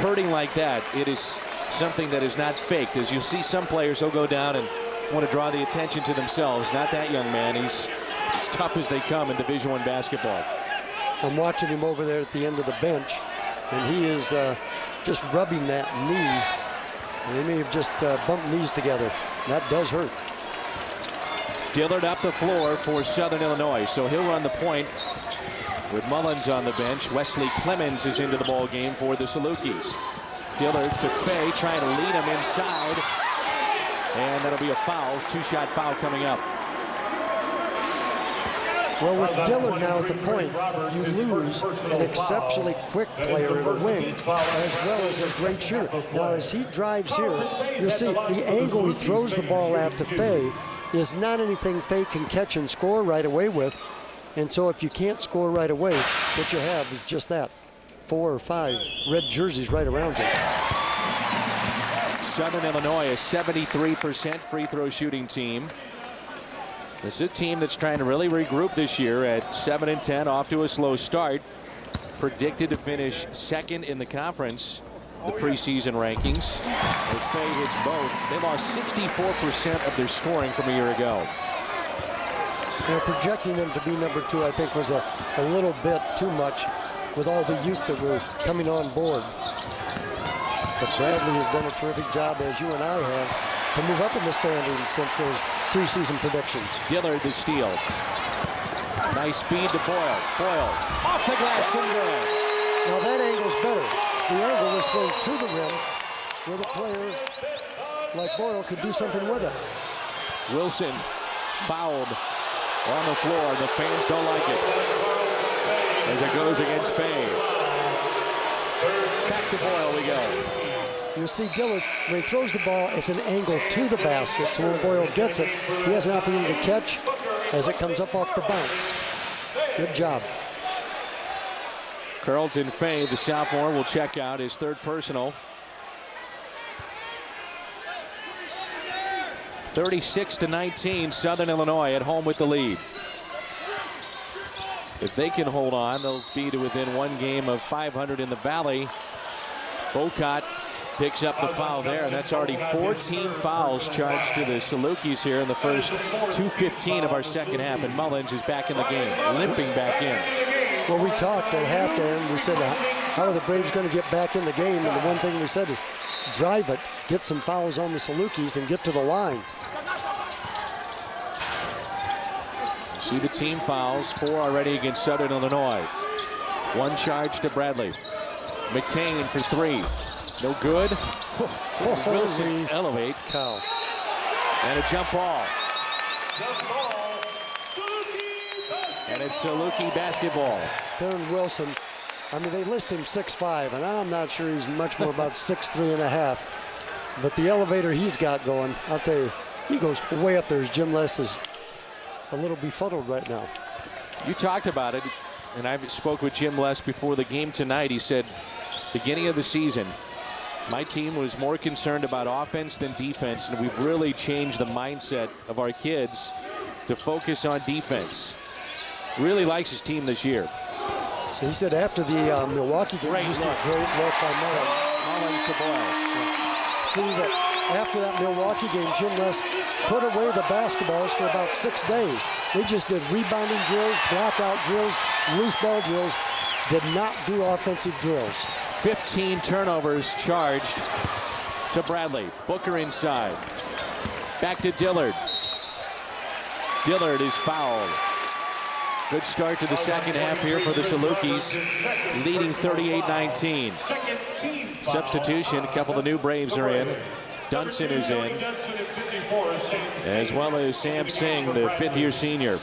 hurting like that, it is something that is not faked. As you see some players, they'll go down and want to draw the attention to themselves. Not that young man. He's as tough as they come in Division I basketball. I'm watching him over there at the end of the bench, and he is just rubbing that knee. And they may have just bumped knees together. That does hurt. Dillard up the floor for Southern Illinois, so he'll run the point with Mullins on the bench. Wesley Clemens is into the ball game for the Salukis. Dillard to Fay, trying to lead him inside. And that'll be a foul, 2-shot foul coming up. Well, with Dillard now at the point, you lose an exceptionally quick player in the wing, as well as a great shooter. Now, as he drives here, you'll see the angle he throws the ball at to Fay is not anything Fay can catch and score right away with. And so if you can't score right away, what you have is just that, 4 or 5 red jerseys right around you. Southern Illinois, a 73% free throw shooting team. This is a team that's trying to really regroup this year at 7-10, off to a slow start. Predicted to finish second in the conference, the preseason rankings. As Fay hits both, they lost 64% of their scoring from a year ago. You know, projecting them to be number 2, I think, was a little bit too much with all the youth that were coming on board. But Bradley has done a terrific job, as you and I have, to move up in the standings since those preseason predictions. Dillard the steal. Nice feed to Boyle. Boyle off the glass and good. Now that angle's better. The angle was thrown to the rim where the player like Boyle could do something with it. Wilson fouled on the floor. The fans don't like it as it goes against Fay. Back to Boyle we go. You see Dillard, when he throws the ball, it's an angle to the basket. So when Boyle gets it, he has an opportunity to catch as it comes up off the bounce. Good job. Carlton Fay, the sophomore, will check out his third personal. 36-19, Southern Illinois at home with the lead. If they can hold on, they'll be to within one game of 500 in the Valley. Bocott picks up the foul there, and that's already 14 fouls charged to the Salukis here in the first 2:15 of our second half, and Mullins is back in the game, limping back in. Well, we talked at halftime. We said, how are the Braves going to get back in the game? And the one thing we said is drive it, get some fouls on the Salukis, and get to the line. See the team fouls, 4 already against Southern Illinois. 1 charge to Bradley. McCain for 3. No good. Wilson elevate. Cow. And a jump ball. And it's Saluki basketball. Darren Wilson, I mean, they list him 6'5", and I'm not sure he's much more about 6'3.5". But the elevator he's got going, I'll tell you, he goes way up there as Jim Les is a little befuddled right now. You talked about it, and I spoke with Jim Les before the game tonight. He said, beginning of the season, my team was more concerned about offense than defense, and we've really changed the mindset of our kids to focus on defense. Really likes his team this year. He said after the Milwaukee game, great look by Mullins. Mullins to Boyle. See that after that Milwaukee game, Jim Les put away the basketballs for about 6 days. They just did rebounding drills, blockout drills, loose ball drills, did not do offensive drills. 15 turnovers charged to Bradley. Booker inside. Back to Dillard. Dillard is fouled. Good start to the second half here for the Salukis, leading 38-19. Substitution, a couple of the new Braves are in. Dunson is in, as well as Sam Singh, the fifth-year senior.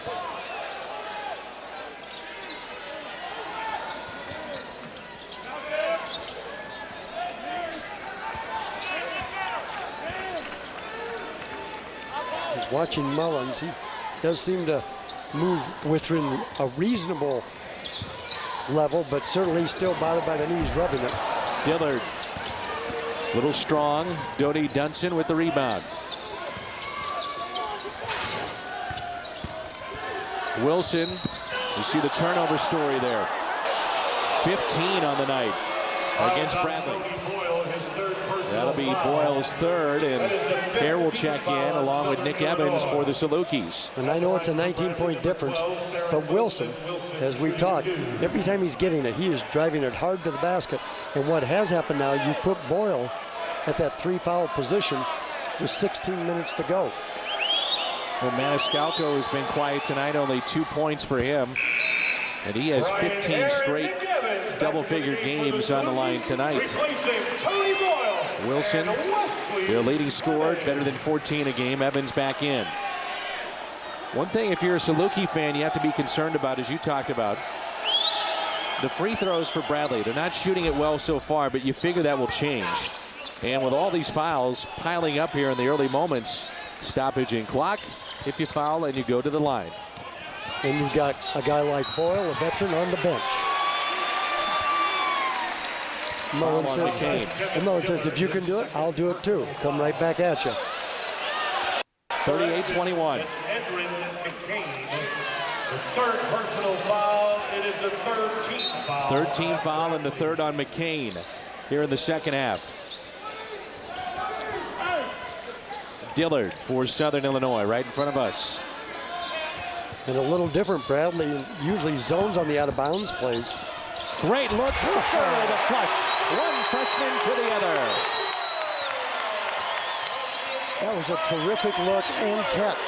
Watching Mullins, he does seem to move within a reasonable level, but certainly still bothered by the knees, rubbing it. Dillard, little strong. Dodie Dunson with the rebound. Wilson, you see the turnover story there. 15 on the night against Bradley. That'll be Boyle's third, and Hare will check in along with Nick Evans for the Salukis. And I know it's a 19-point difference, but Wilson, as we've talked, every time he's getting it, he is driving it hard to the basket. And what has happened now, you put Boyle at that 3-foul position with 16 minutes to go. Well, Maniscalco has been quiet tonight, only 2 points for him. And he has 15 straight double-figure games on the line tonight. Wilson, their leading scorer, better than 14 a game. Evans back in. One thing, if you're a Saluki fan, you have to be concerned about, as you talked about, the free throws for Bradley. They're not shooting it well so far, but you figure that will change. And with all these fouls piling up here in the early moments, stoppage in clock if you foul and you go to the line. And you've got a guy like Boyle, a veteran, on the bench. Mullins says, if you can do it, I'll do it too. Come right back at you. 38-21. Third personal foul. It is the 13th foul. 13 foul and the third on McCain here in the second half. Dillard for Southern Illinois right in front of us. And a little different, Bradley usually zones on the out-of-bounds plays. Great look, Booker, the flush. One freshman to the other. That was a terrific look and catch.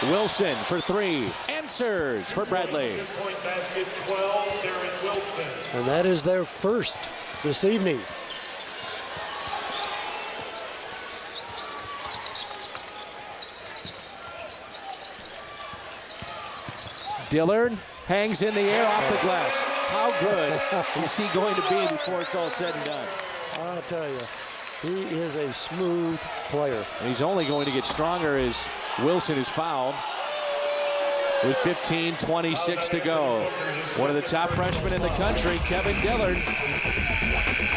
Wilson for three. Answers for Bradley. Point basket 12, Darren Wilson. And that is their first this evening. Dillard hangs in the air off the glass. How good is he going to be before it's all said and done? I'll tell you, he is a smooth player. And he's only going to get stronger as Wilson is fouled with 15:26 to go. One of the top freshmen in the country, Kevin Dillard,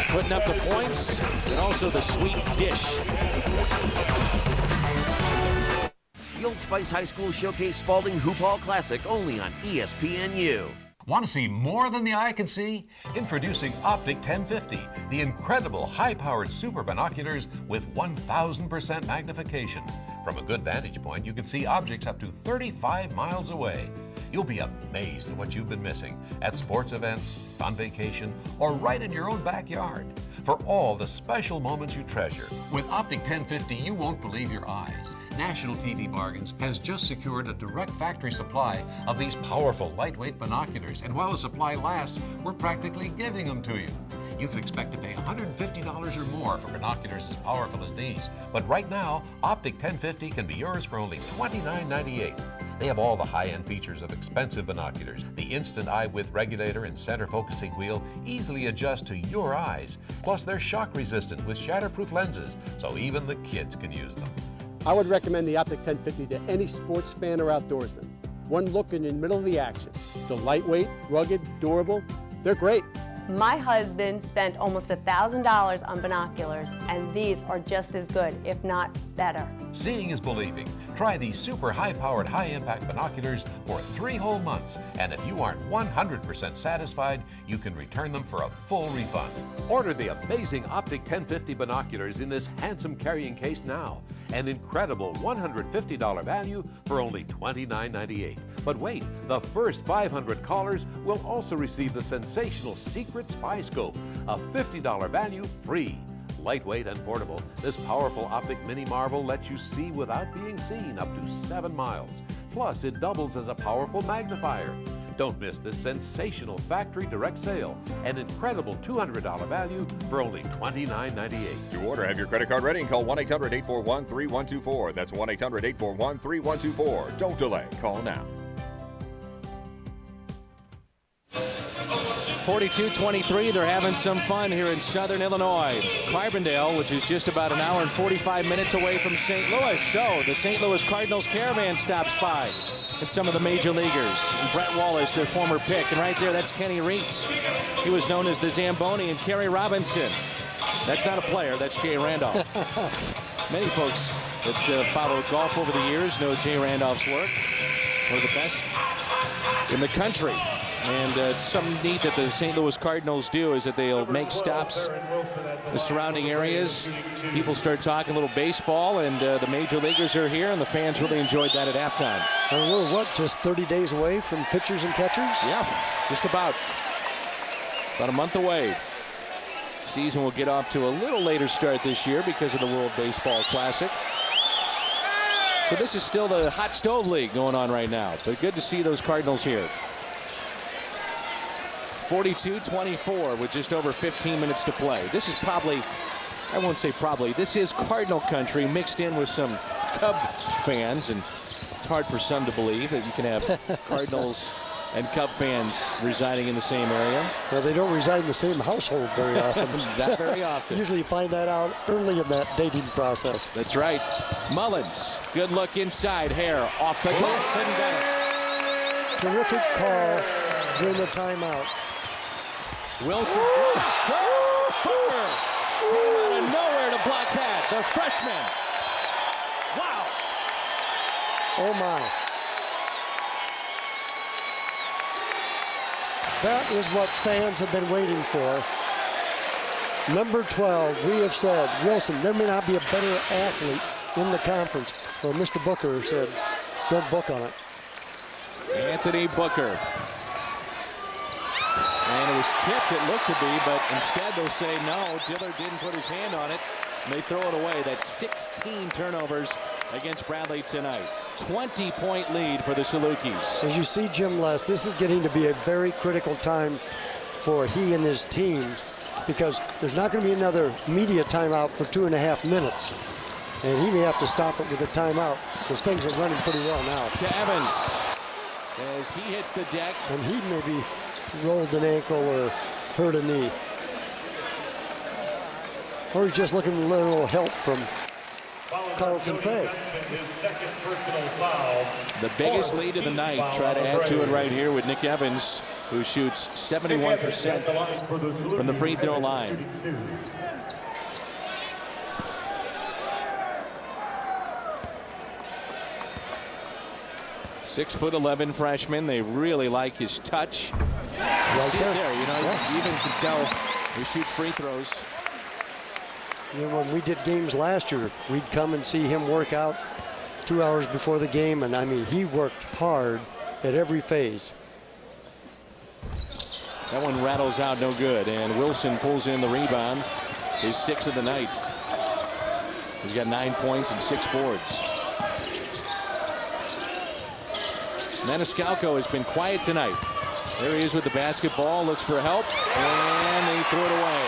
putting up the points and also the sweet dish. The Old Spice High School Showcase Spalding Hoop Hall Classic only on ESPNU. Want to see more than the eye can see? Introducing Optic 1050, the incredible high-powered super binoculars with 1000% magnification. From a good vantage point, you can see objects up to 35 miles away. You'll be amazed at what you've been missing at sports events, on vacation, or right in your own backyard. For all the special moments you treasure. With Optic 1050, you won't believe your eyes. National TV Bargains has just secured a direct factory supply of these powerful lightweight binoculars, and while the supply lasts, we're practically giving them to you. You can expect to pay $150 or more for binoculars as powerful as these. But right now, Optic 1050 can be yours for only $29.98. They have all the high-end features of expensive binoculars. The instant eye width regulator and center focusing wheel easily adjust to your eyes. Plus, they're shock resistant with shatterproof lenses, so even the kids can use them. I would recommend the Optic 1050 to any sports fan or outdoorsman. One look in the middle of the action. They're lightweight, rugged, durable. They're great. My husband spent almost $1,000 on binoculars, and these are just as good, if not better. Seeing is believing. Try these super high-powered, high-impact binoculars for 3 whole months, and if you aren't 100% satisfied, you can return them for a full refund. Order the amazing Optic 1050 binoculars in this handsome carrying case now. An incredible $150 value for only $29.98. But wait, the first 500 callers will also receive the sensational Secret Spy Scope, a $50 value free. Lightweight and portable, this powerful optic mini marvel lets you see without being seen up to 7 miles. Plus, it doubles as a powerful magnifier. Don't miss this sensational factory direct sale. An incredible $200 value for only $29.98. To order, have your credit card ready and call 1-800-841-3124. That's 1-800-841-3124. Don't delay. Call now. 42-23, they're having some fun here in Southern Illinois. Carbondale, which is just about an hour and 45 minutes away from St. Louis. So the St. Louis Cardinals caravan stops by. And some of the major leaguers. And Brett Wallace, their former pick. And right there, that's Kenny Reitz. He was known as the Zamboni, and Kerry Robinson. That's not a player, that's Jay Randolph. Many folks that followed golf over the years know Jay Randolph's work. One of the best in the country. And it's something neat that the St. Louis Cardinals do is that they'll make stops in the surrounding areas. People start talking a little baseball, and the major leaguers are here, and the fans really enjoyed that at halftime. And we're, what, just 30 days away from pitchers and catchers? Yeah, just about. About a month away. Season will get off to a little later start this year because of the World Baseball Classic. So this is still the hot stove league going on right now, but good to see those Cardinals here. 42-24 with just over 15 minutes to play. This is probably, I won't say probably, this is Cardinal country mixed in with some Cub fans, and it's hard for some to believe that you can have Cardinals and Cub fans residing in the same area. Well, they don't reside in the same household very often. Not very often. Usually you find that out early in that dating process. That's right. Mullins, good look inside. Hare off the glass and got it. Terrific call during the timeout. Wilson, Booker came out of nowhere to block that. The freshman. Wow. Oh my. That is what fans have been waiting for. Number 12, we have said, Wilson, there may not be a better athlete in the conference. Well, Mr. Booker said, don't book on it. Anthony Booker. And it was tipped, it looked to be, but instead they'll say no, Dillard didn't put his hand on it, and they throw it away. That's 16 turnovers against Bradley tonight. 20-point lead for the Salukis. As you see Jim Les, this is getting to be a very critical time for he and his team, because there's not going to be another media timeout for 2.5 minutes. And he may have to stop it with a timeout because things are running pretty well now. To Evans as he hits the deck. And he maybe rolled an ankle or hurt a knee. Or he's just looking for a little help from Carlton Fay. The biggest lead of the night. Try to add to it right here with Nick Evans, who shoots 71% from the free throw line. .6'11" freshman. They really like his touch. You see it there, you know, you even can tell he shoots free throws. You know, when we did games last year, we'd come and see him work out 2 hours before the game, and I mean, he worked hard at every phase. That one rattles out no good, and Wilson pulls in the rebound, his 6th of the night. He's got 9 points and 6 boards. Maniscalco has been quiet tonight. There he is with the basketball, looks for help, and they throw it away.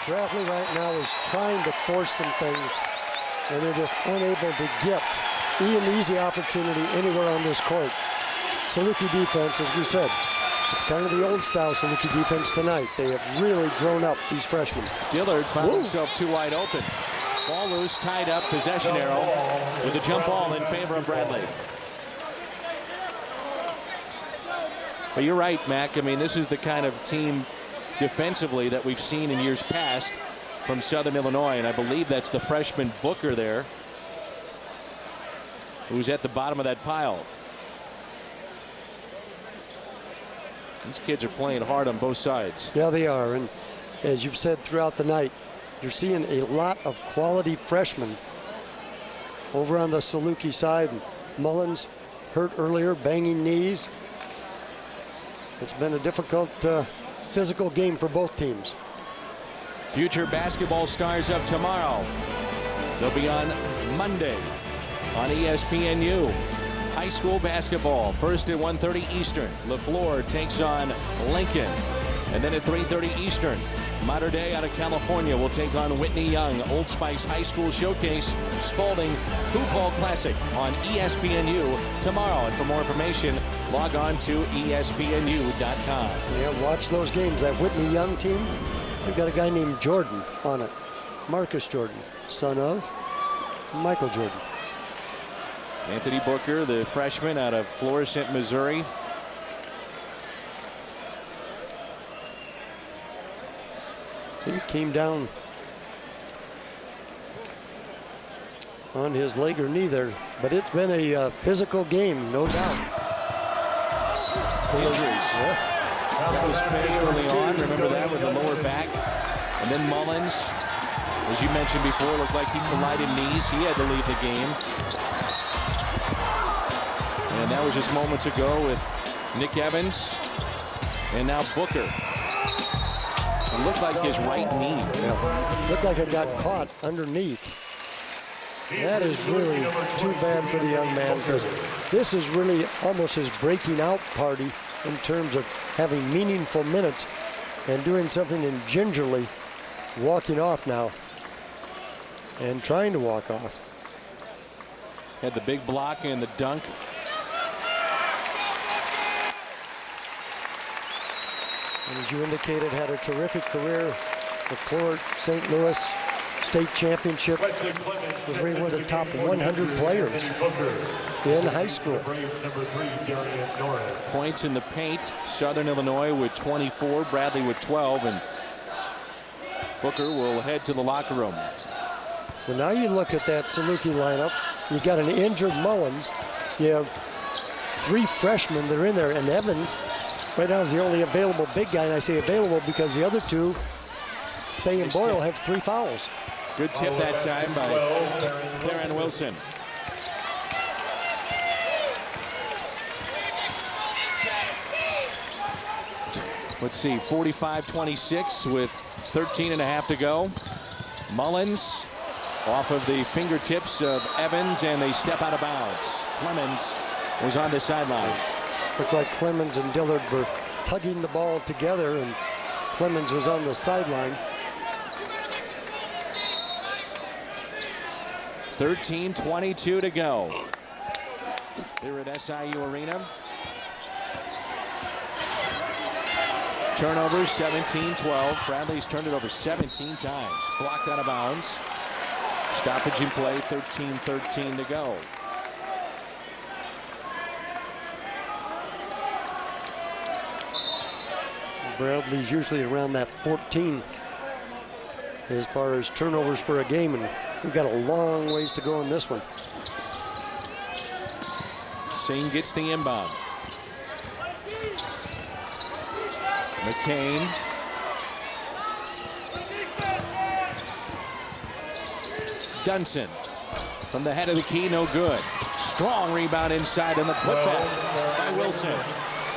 Bradley right now is trying to force some things, and they're just unable to get an easy opportunity anywhere on this court. Saluki defense, as we said, it's kind of the old style Saluki defense tonight. They have really grown up, these freshmen. Dillard found himself too wide open. Ball loose, tied up, possession arrow with a jump ball in favor of Bradley. But you're right, Mac. I mean, this is the kind of team defensively that we've seen in years past from Southern Illinois, and I believe that's the freshman Booker there, who's at the bottom of that pile. These kids are playing hard on both sides. Yeah, they are, and as you've said throughout the night, you're seeing a lot of quality freshmen over on the Saluki side. Mullins hurt earlier, banging knees. It's been a difficult physical game for both teams. Future basketball stars up tomorrow. They'll be on Monday on ESPNU. High school basketball, first at 1:30 Eastern. LaFleur takes on Lincoln. And then at 3:30 Eastern, Mater Dei out of California will take on Whitney Young. Old Spice High School Showcase, Spalding Hoop Ball Classic on ESPNU tomorrow. And for more information, log on to ESPNU.com. Yeah, watch those games. That Whitney Young team, they've got a guy named Jordan on it. Marcus Jordan, son of Michael Jordan. Anthony Booker, the freshman out of Florissant, Missouri. He came down on his leg or knee there, but it's been a physical game, no doubt. Injuries. That was Fay early on. Remember that with the lower back. And then Mullins, as you mentioned before, looked like he collided knees. He had to leave the game. And that was just moments ago with Nick Evans. And now Booker. It looked like his right knee. Yeah. Looked like it got caught underneath. That is really too bad for the young man, because this is really almost his breaking out party in terms of having meaningful minutes and doing something and gingerly walking off now and trying to walk off. Had the big block and the dunk. And as you indicated, had a terrific career. The Port St. Louis State Championship, was rated one of the top 100 players in high school. Points in the paint, Southern Illinois with 24, Bradley with 12, and Booker will head to the locker room. Well, now you look at that Saluki lineup. You got an injured Mullins. You have 3 freshmen that are in there, and Evans right now is the only available big guy, and I say available because the other two, Fay and Boyle, have 3 fouls. Good tip that time by Theron Wilson. Let's see, 45-26 with 13 and a half to go. Mullins Off of the fingertips of Evans, and they step out of bounds. Clemens was on the sideline. Looked like Clemens and Dillard were hugging the ball together, and Clemens was on the sideline. 13:22 to go. Here at SIU Arena. Turnovers 17-12. Bradley's turned it over 17 times. Blocked out of bounds. Stoppage in play, 13-13 to go. Bradley's usually around that 14 as far as turnovers for a game, and we've got a long ways to go in this one. Singh gets the inbound. McCain. Dunson from the head of the key, no good. Strong rebound inside, and the putback by Wilson.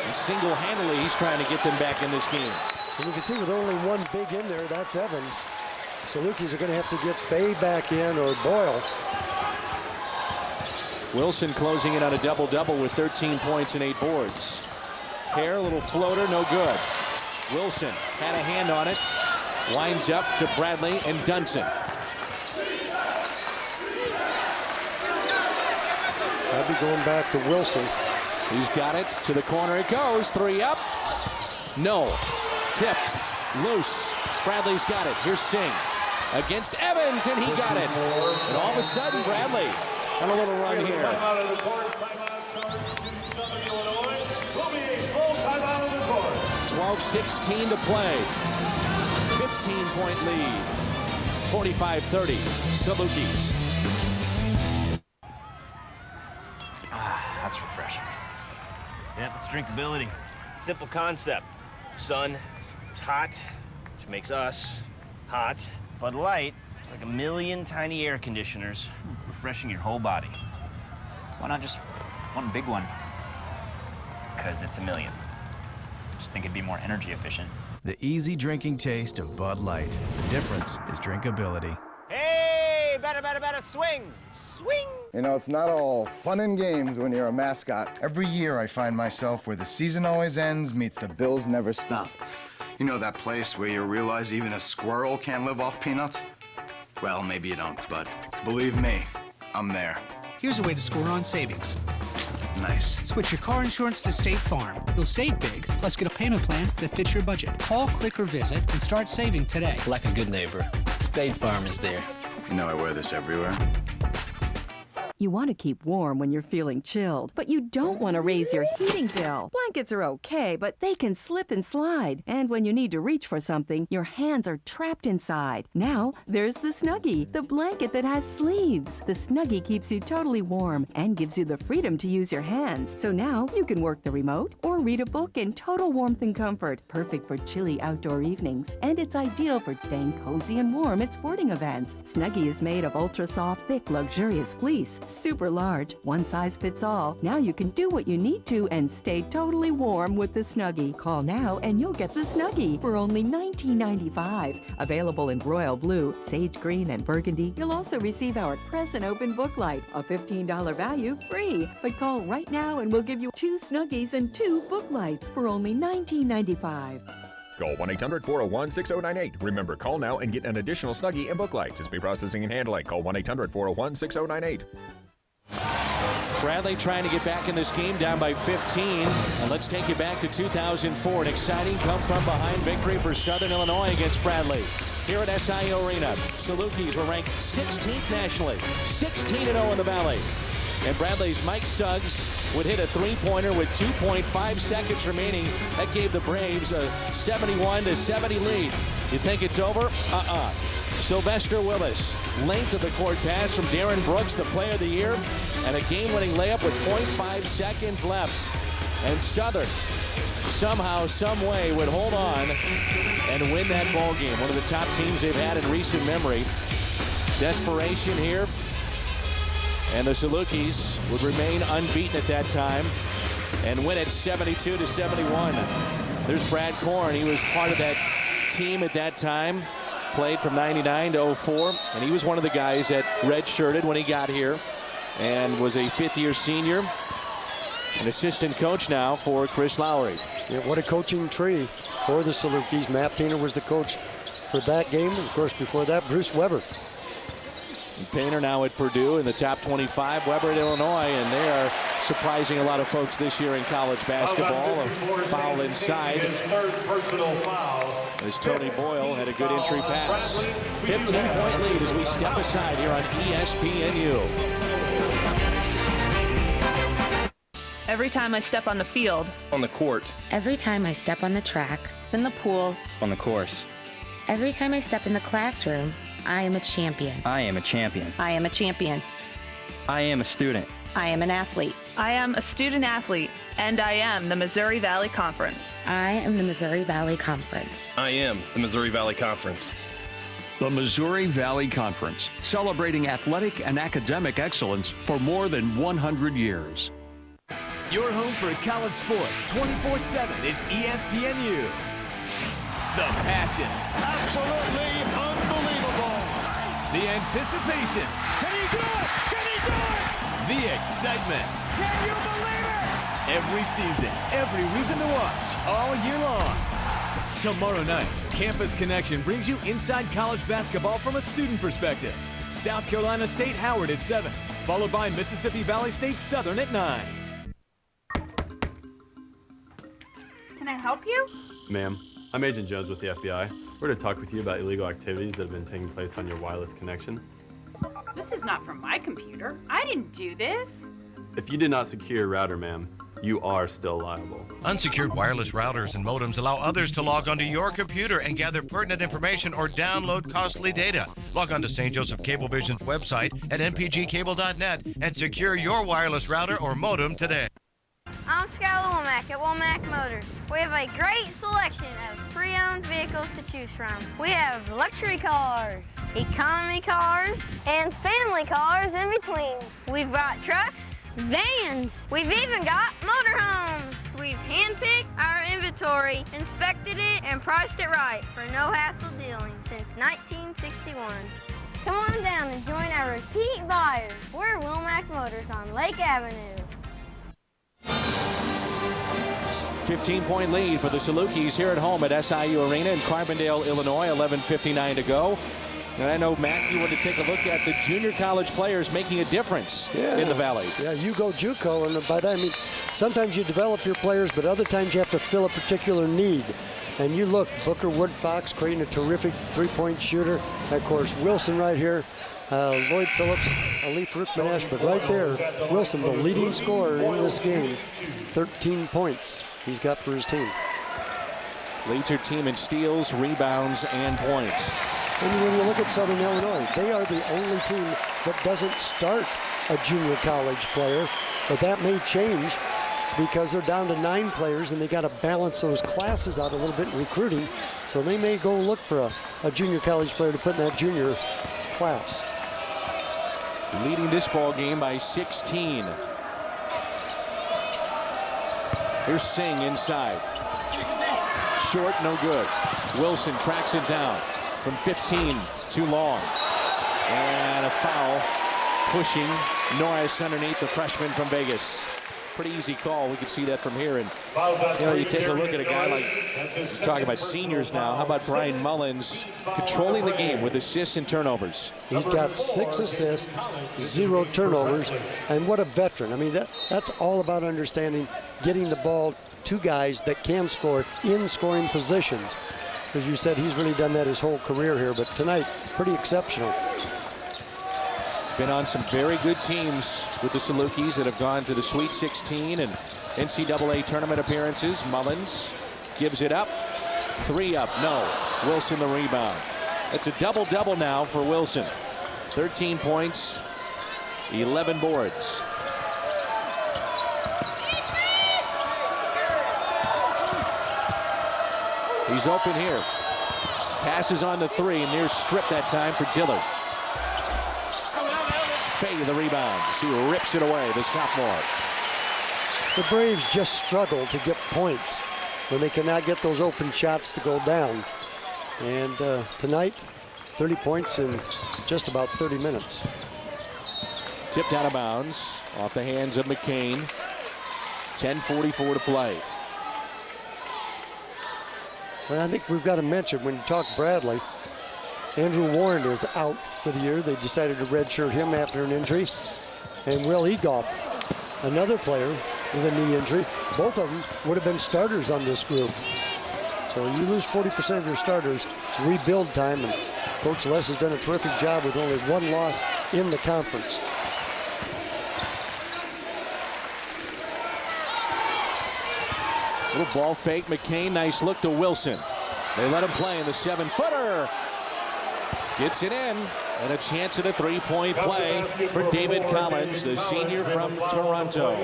And single-handedly, he's trying to get them back in this game. And you can see with only one big in there, that's Evans. Salukis are going to have to get Bay back in or Boyle. Wilson closing in on a double-double with 13 points and 8 boards. Hare, a little floater, no good. Wilson had a hand on it. Winds up to Bradley and Dunson. I'll be going back to Wilson. He's got it. To the corner it goes. 3 up. No. Tipped. Loose. Bradley's got it. Here's Singh against Evans, and he got it. And all of a sudden, Bradley on a little run here. 12:16 to play. 15-point lead. 45-30. Salukis. That's refreshing. Yeah, it's drinkability. Simple concept. The sun is hot, which makes us hot. Bud Light, it's like a million tiny air conditioners, refreshing your whole body. Why not just one big one? Because it's a million. Just think it'd be more energy efficient. The easy drinking taste of Bud Light. The difference is drinkability. Hey, better, swing! Swing! You know, it's not all fun and games when you're a mascot. Every year I find myself where the season always ends meets the bills never stop. You know that place where you realize even a squirrel can't live off peanuts? Well, maybe you don't, but believe me, I'm there. Here's a way to score on savings. Nice. Switch your car insurance to State Farm. You'll save big, plus get a payment plan that fits your budget. Call, click, or visit and start saving today. Like a good neighbor, State Farm is there. You know I wear this everywhere. You want to keep warm when you're feeling chilled, but you don't want to raise your heating bill. Blankets are okay, but they can slip and slide. And when you need to reach for something, your hands are trapped inside. Now, there's the Snuggie, the blanket that has sleeves. The Snuggie keeps you totally warm and gives you the freedom to use your hands. So now you can work the remote or read a book in total warmth and comfort. Perfect for chilly outdoor evenings. And it's ideal for staying cozy and warm at sporting events. Snuggie is made of ultra-soft, thick, luxurious fleece. Super large, one size fits all. Now you can do what you need to and stay totally warm with the Snuggie. Call now and you'll get the Snuggie for only $19.95. Available in royal blue, sage green, and burgundy. You'll also receive our Press and Open Book Light, a $15 value free. But call right now and we'll give you 2 Snuggies and 2 book lights for only $19.95. Call 1-800-401-6098. Remember, call now and get an additional Snuggie and book light. Display processing and handling. Call 1-800-401-6098. Bradley trying to get back in this game, down by 15. And let's take you back to 2004. An exciting come-from-behind victory for Southern Illinois against Bradley. Here at SIU Arena, Salukis were ranked 16th nationally, 16-0 in the Valley. And Bradley's Mike Suggs would hit a three-pointer with 2.5 seconds remaining. That gave the Braves a 71-70 lead. You think it's over? Sylvester Willis, length of the court pass from Darren Brooks, the player of the year, and a game-winning layup with 0.5 seconds left. And Southern, somehow, some way, would hold on and win that ball game. One of the top teams they've had in recent memory. Desperation here. And the Salukis would remain unbeaten at that time and win it 72-71. There's Brad Korn. He was part of that team at that time. played from 99 to 04, and he was one of the guys that redshirted when he got here and was a fifth-year senior. An assistant coach now for Chris Lowry. Yeah, what a coaching tree for the Salukis. Matt Painter was the coach for that game. And of course, before that, Bruce Weber. And Painter now at Purdue in the top 25. Weber at Illinois, and they are surprising a lot of folks this year in college basketball. A foul inside. As Tony Boyle had a good entry pass. 15-point lead as we step aside here on ESPNU. Every time I step on the field. On the court. Every time I step on the track. In the pool. On the course. Every time I step in the classroom, I am a champion. I am a champion. I am a champion. I am a student. I am an athlete. I am a student athlete, and I am the Missouri Valley Conference. I am the Missouri Valley Conference. I am the Missouri Valley Conference. The Missouri Valley Conference, celebrating athletic and academic excellence for more than 100 years. Your home for college sports 24/7 is ESPNU. The passion. Absolutely unbelievable. The anticipation. Can he do it? Can he do it? The excitement. Can you believe it? Every season, every reason to watch, all year long. Tomorrow night, Campus Connection brings you inside college basketball from a student perspective. South Carolina State Howard at 7, followed by Mississippi Valley State Southern at 9. Can I help you? Ma'am, I'm Agent Jones with the FBI. We're to talk with you about illegal activities that have been taking place on your wireless connection. This is not from my computer. I didn't do this. If you did not secure your router, ma'am, you are still liable. Unsecured wireless routers and modems allow others to log onto your computer and gather pertinent information or download costly data. Log on to St. Joseph Cablevision's website at mpgcable.net and secure your wireless router or modem today. I'm Skylar Womack at Womack Motors. We have a great selection of pre-owned vehicles to choose from. We have luxury cars, economy cars, and family cars in between. We've got trucks, vans. We've even got motorhomes. We've handpicked our inventory, inspected it, and priced it right for no hassle dealing since 1961. Come on down and join our repeat buyers. We're Womack Motors on Lake Avenue. 15-point lead for the Salukis here at home at SIU Arena in Carbondale, Illinois. 11:59 to go. And I know, Matt, you want to take a look at the junior college players making a difference in the Valley. Yeah, you go JUCO, and by that I mean sometimes you develop your players, but other times you have to fill a particular need. And you look, Booker Woodfox creating a terrific three-point shooter. Of course, Wilson right here. Lloyd Phillips, Ali Fruitman-Ash, but right there, Wilson, the leading scorer in this game. 13 points he's got for his team. Leads her team in steals, rebounds, and points. And when you look at Southern Illinois, they are the only team that doesn't start a junior college player, but that may change because they're down to 9 players and they got to balance those classes out a little bit in recruiting. So they may go look for a junior college player to put in that junior class. Leading this ball game by 16. Here's Singh inside. Short, no good. Wilson tracks it down from 15, too long. And a foul pushing Norris underneath, the freshman from Vegas. Pretty easy call. We can see that from here. And you take a look at a guy like, we're talking about seniors now. How about Brian Mullins controlling the game with assists and turnovers? He's got 6 assists, 0 turnovers, and what a veteran. I mean, that's all about understanding getting the ball to guys that can score in scoring positions. As you said, he's really done that his whole career here, but tonight, pretty exceptional. He's been on some very good teams with the Salukis that have gone to the Sweet 16 and NCAA tournament appearances. Mullins gives it up. 3 up, no. Wilson the rebound. It's a double-double now for Wilson. 13 points, 11 boards. He's open here. Passes on the 3, and near strip that time for Dillard. Fay the rebound. He rips it away, the sophomore. The Braves just struggle to get points when they cannot get those open shots to go down. And tonight, 30 points in just about 30 minutes. Tipped out of bounds off the hands of McCain. 10:44 to play. Well, I think we've got to mention when you talk Bradley, Andrew Warren is out for the year. They decided to redshirt him after an injury. And Will Egoff, another player with a knee injury. Both of them would have been starters on this group. So you lose 40% of your starters. It's rebuild time, and Coach Les has done a terrific job with only one loss in the conference. Little ball fake. McCain, nice look to Wilson. They let him play in the 7-footer. Gets it in, and a chance at a three-point play for David Collins, the senior from Toronto.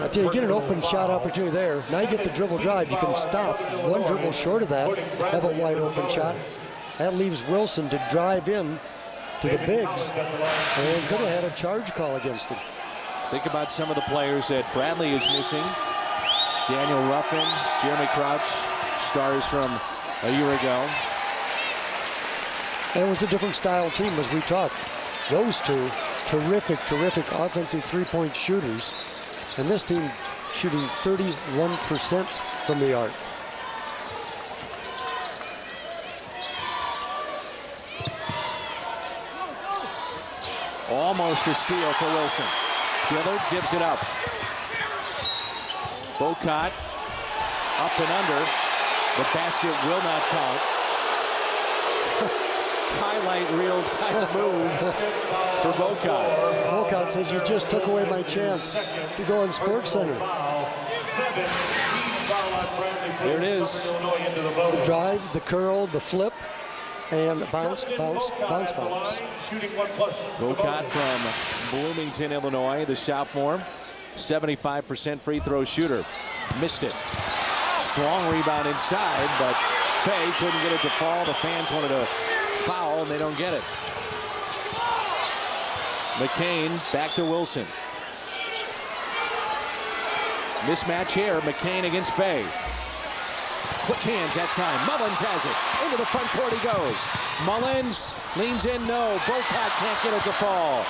I tell you, get an open shot opportunity there. Now you get the dribble drive. You can stop. One dribble short of that, have a wide open shot. That leaves Wilson to drive in to the bigs, and could have had a charge call against him. Think about some of the players that Bradley is missing. Daniel Ruffin, Jeremy Crouch, stars from a year ago. And it was a different style team, as we talked. Those two, terrific offensive three-point shooters. And this team shooting 31% from the arc. Almost a steal for Wilson. Dillard gives it up. Bocott up and under. The basket will not count. Highlight reel type move for Bocott. Bocott says, you just took away my chance to go on Sports Center. There it is. The drive, the curl, the flip, and bounce, bounce, bounce, bounce. Bocott from Bloomington, Illinois, the sophomore. 75% free throw shooter. Missed it. Strong rebound inside, but Fay couldn't get it to fall. The fans wanted to foul, and they don't get it. McCain back to Wilson. Mismatch here. McCain against Fay. Quick hands that time. Mullins has it. Into the front court he goes. Mullins leans in. No. Bocott can't get it to fall.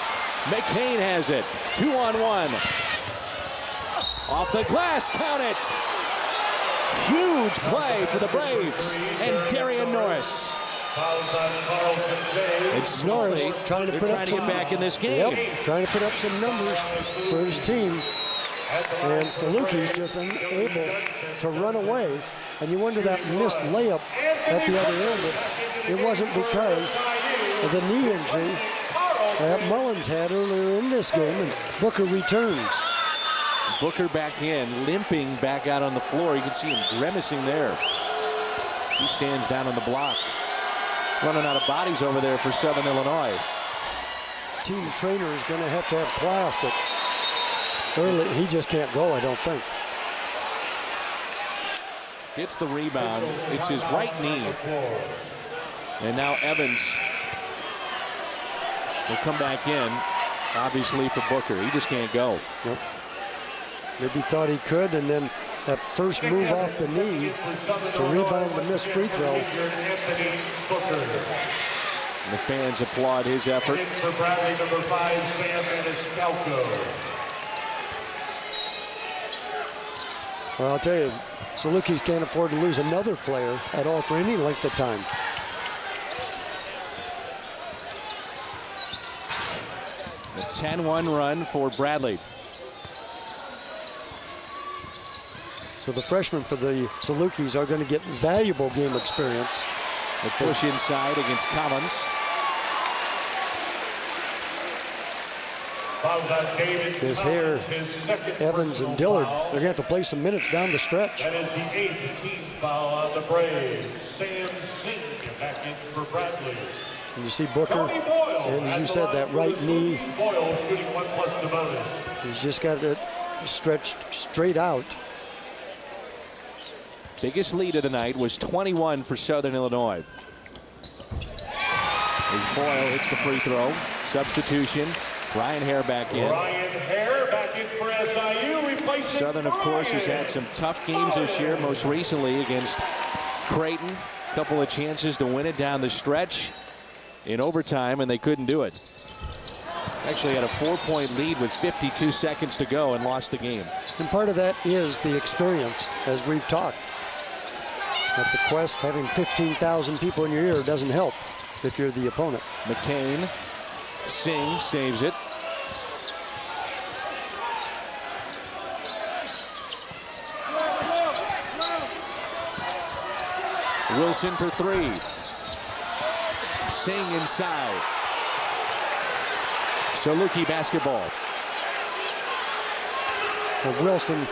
McCain has it. 2-on-1. Off the glass. Count it. Huge play for the Braves and Darian Norris. And slowly trying to get back in this game. Yep, trying to put up some numbers for his team. And Salukis just unable to run away. And you wonder that missed layup at the other end. It wasn't because of the knee injury that Mullins had earlier in this game, and Booker returns. Booker back in, limping back out on the floor. You can see him grimacing there. He stands down on the block. Running out of bodies over there for Southern Illinois. Team trainer is going to have class at early. He just can't go, I don't think. Gets the rebound. It's his right knee. And now Evans will come back in, obviously, for Booker. He just can't go. Yep. Maybe thought he could, and then that first move off the knee to rebound the missed free throw. And the fans applaud his effort. For Bradley, number 5, Sam Maniscalco. Well, I'll tell you, Salukis can't afford to lose another player at all for any length of time. A 10-1 run for Bradley. So the freshmen for the Salukis are going to get valuable game experience. The push inside against Collins. His hair, Evans and Dillard, they're going to have to play some minutes down the stretch. That is the 8th team foul on the Braves. Sam Singh back in for Bradley. And you see Booker, and as you said, that right knee. Boyle shooting 1+ to bonus. He's just got it stretched straight out. Biggest lead of the night was 21 for Southern Illinois. As Boyle hits the free throw. Substitution. Ryan Hare back in. Ryan Hare back in for SIU. Replacing Southern, of course, has had some tough games this year, most recently against Creighton couple of chances to win it down the stretch in overtime, and they couldn't do it. Actually had a 4-point lead with 52 seconds to go and lost the game. And part of that is the experience, as we've talked. At the Quest, having 15,000 people in your ear doesn't help if you're the opponent. McCain, Singh saves it. Wilson for three. Singh inside. Saluki basketball. Well, Wilson,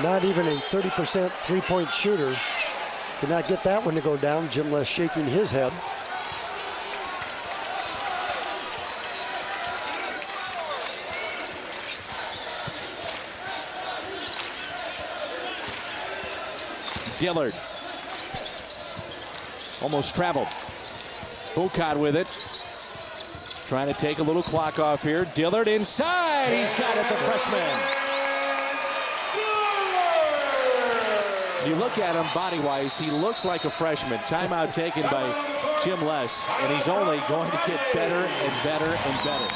not even a 30% three-point shooter. Could not get that one to go down. Jim Les shaking his head. Dillard. Almost traveled. Bukad with it. Trying to take a little clock off here. Dillard inside. He's got it, the freshman. You look at him body-wise, he looks like a freshman. Timeout taken by Jim Les, and he's only going to get better and better and better.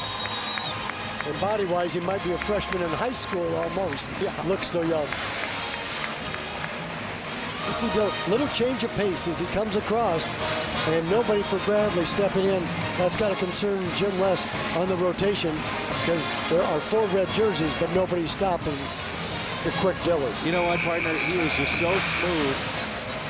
And body-wise, he might be a freshman in high school almost. Yeah. Looks so young. You see, Dill, little change of pace as he comes across, and nobody for Bradley stepping in. That's got to concern Jim Les on the rotation, because there are 4 red jerseys, but nobody's stopping the quick Dillard. You know what, partner? He is just so smooth,